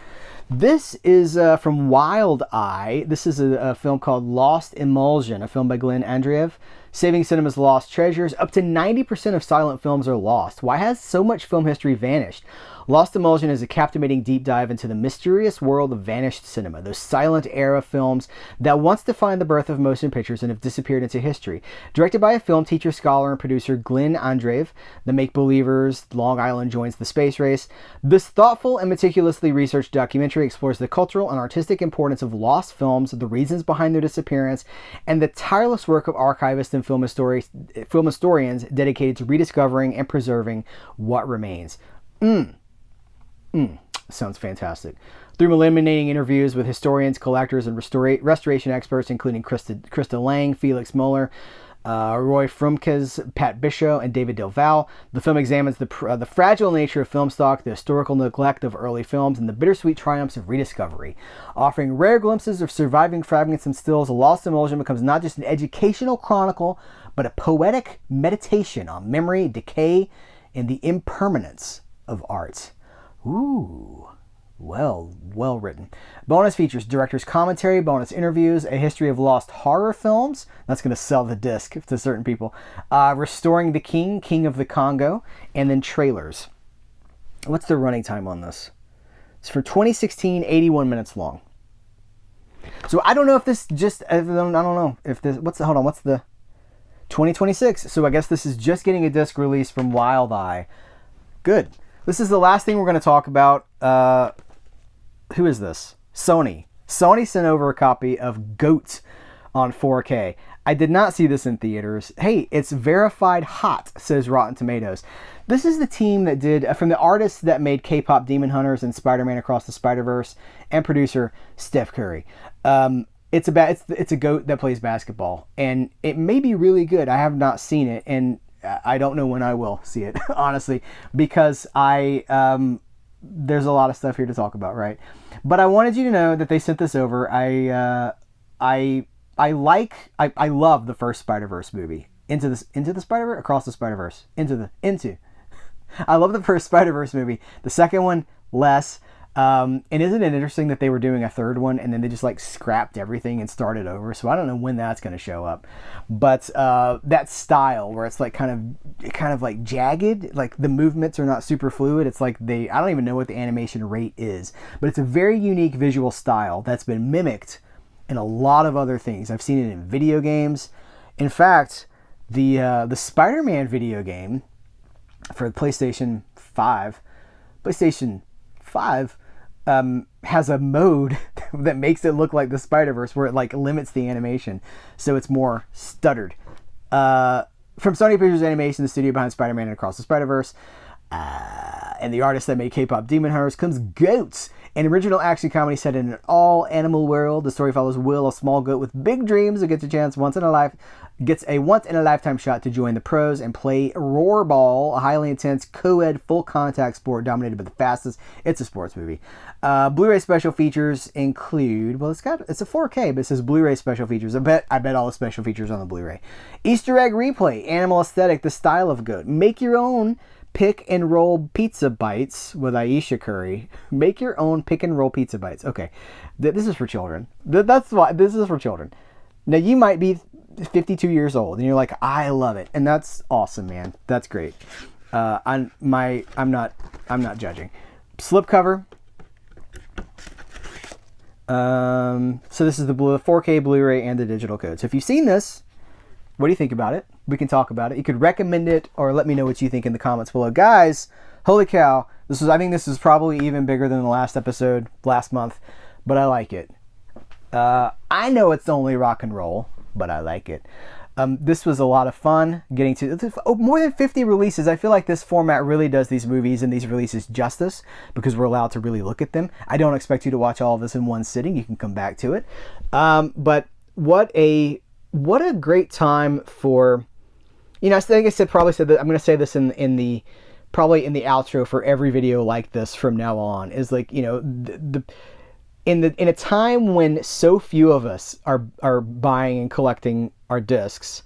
This is from Wild Eye. This is a film called Lost Emulsion, a film by Glenn Andreev. Saving cinema's lost treasures. Up to 90% of silent films are lost. Why has so much film history vanished? Lost Emulsion is a captivating deep dive into the mysterious world of vanished cinema, those silent era films that once defined the birth of motion pictures and have disappeared into history. Directed by a film teacher, scholar, and producer Glenn Andreev, The Make-Believers, Long Island Joins the Space Race, this thoughtful and meticulously researched documentary explores the cultural and artistic importance of lost films, the reasons behind their disappearance, and the tireless work of archivists and film historians dedicated to rediscovering and preserving what remains. Sounds fantastic. Through illuminating interviews with historians, collectors, and restoration experts, including Krista Lang, Felix Muller, Roy Frumkes, Pat Bishop, and David Del Val, the film examines the fragile nature of film stock, the historical neglect of early films, and the bittersweet triumphs of rediscovery. Offering rare glimpses of surviving fragments and stills, Lost Emulsion becomes not just an educational chronicle, but a poetic meditation on memory, decay, and the impermanence of art. Ooh, well written. Bonus features: director's commentary, bonus interviews, a history of lost horror films. That's going to sell the disc to certain people. Restoring the King of the Congo, and then trailers. What's the running time on this? It's for 2016, 81 minutes long. So I don't know if this just, I don't know if this, what's the 2026. So I guess this is just getting a disc release from Wild Eye. Good. This is the last thing we're going to talk about. Who is this? Sony. Sony sent over a copy of Goat on 4K. I did not see this in theaters. Hey, it's verified hot, says Rotten Tomatoes. This is the team that did, from the artists that made K-Pop Demon Hunters and Spider-Man Across the Spider-Verse, and producer Steph Curry. It's a goat that plays basketball, and it may be really good. I have not seen it, and I don't know when I will see it, honestly, because there's a lot of stuff here to talk about, right? But I wanted you to know that they sent this over. I love the first Spider-Verse movie. Into the Spider-Verse? Across the Spider-Verse. I love the first Spider-Verse movie. The second one, less. And isn't it interesting that they were doing a third one and then they just like scrapped everything and started over? So I don't know when that's going to show up. But that style where it's like kind of like jagged, like the movements are not super fluid. It's like I don't even know what the animation rate is, but it's a very unique visual style that's been mimicked in a lot of other things. I've seen it in video games. In fact, the Spider-Man video game for the PlayStation 5 has a mode that makes it look like the Spider-Verse, where it like limits the animation so it's more stuttered. From Sony Pictures Animation, the studio behind Spider-Man and Across the Spider-Verse, and the artist that made K-pop Demon Hunters, comes Goats, an original action comedy set in an all-animal world. The story follows Will, a small goat with big dreams who gets a once-in-a-lifetime shot to join the pros and play Rollerball, a highly intense co-ed full-contact sport dominated by the fastest. It's a sports movie. Blu-ray special features include, well, it's a 4K, but it says Blu-ray special features. I bet all the special features on the Blu-ray. Easter egg replay, animal aesthetic, the style of goat. Make your own pick and roll pizza bites with Aisha Curry. Make your own pick and roll pizza bites. Okay, this is for children. That's why this is for children. Now you might be 52 years old and you're like, I love it, and that's awesome, man. That's great. I'm not judging. Slipcover. So this is the 4K Blu-ray and the digital code. So if you've seen this, what do you think about it? We can talk about it. You could recommend it or let me know what you think in the comments below. Guys, holy cow. I think this is probably even bigger than the last episode last month, but I like it. I know it's only rock and roll, but I like it. This was a lot of fun getting to more than 50 releases. I feel like this format really does these movies and these releases justice because we're allowed to really look at them. I don't expect you to watch all of this in one sitting. You can come back to it. But what a great time for, I think I probably said that I'm going to say this probably in the outro for every video like this from now on, is like, in a time when so few of us are buying and collecting our discs,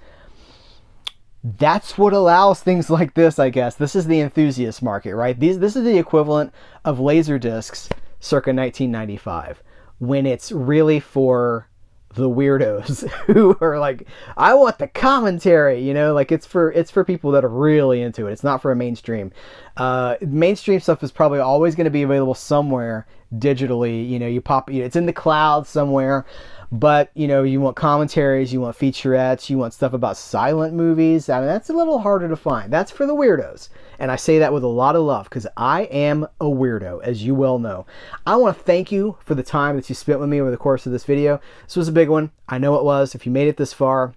that's what allows things like this, I guess. This is the enthusiast market, right? This is the equivalent of laser discs circa 1995, when it's really for the weirdos who are like, I want the commentary, like it's for people that are really into it. It's not for a mainstream. Mainstream stuff is probably always going to be available somewhere digitally. You pop, it's in the cloud somewhere. But, you want commentaries, you want featurettes, you want stuff about silent movies. I mean, that's a little harder to find. That's for the weirdos. And I say that with a lot of love because I am a weirdo, as you well know. I want to thank you for the time that you spent with me over the course of this video. This was a big one. I know it was. If you made it this far,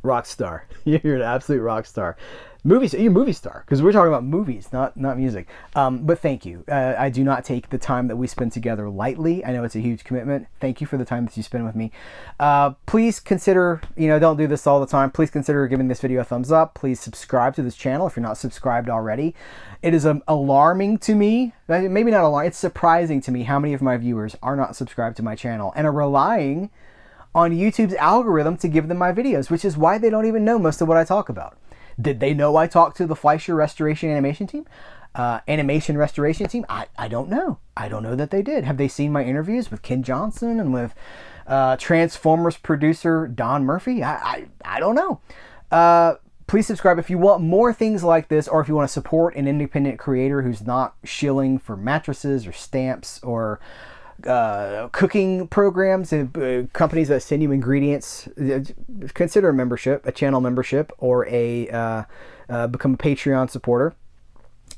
rock star. You're an absolute rock star. You're a movie star, because we're talking about movies, not music. But thank you. I do not take the time that we spend together lightly. I know it's a huge commitment. Thank you for the time that you spend with me. Please consider, don't do this all the time. Please consider giving this video a thumbs up. Please subscribe to this channel if you're not subscribed already. It is alarming to me, maybe not alarming, it's surprising to me how many of my viewers are not subscribed to my channel and are relying on YouTube's algorithm to give them my videos, which is why they don't even know most of what I talk about. Did they know I talked to the Fleischer Restoration Animation Team? Animation Restoration Team? I don't know. I don't know that they did. Have they seen my interviews with Ken Johnson and with Transformers producer Don Murphy? I don't know. Please subscribe if you want more things like this, or if you want to support an independent creator who's not shilling for mattresses or stamps or cooking programs and companies that send you ingredients. Consider a channel membership, or become a Patreon supporter.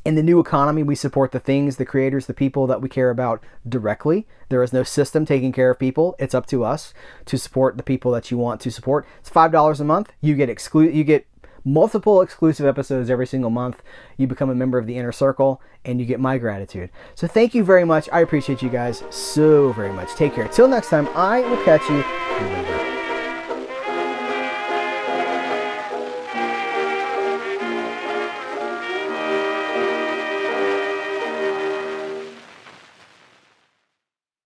In the new economy, we support the things, the creators, the people that we care about directly. There is no system taking care of people. It's up to us to support the people that you want to support. It's $5 a month. You get multiple exclusive episodes every single month. You become a member of the inner circle, and you get my gratitude. So thank you very much. I appreciate you guys so very much. Take care. Till next time, I will catch you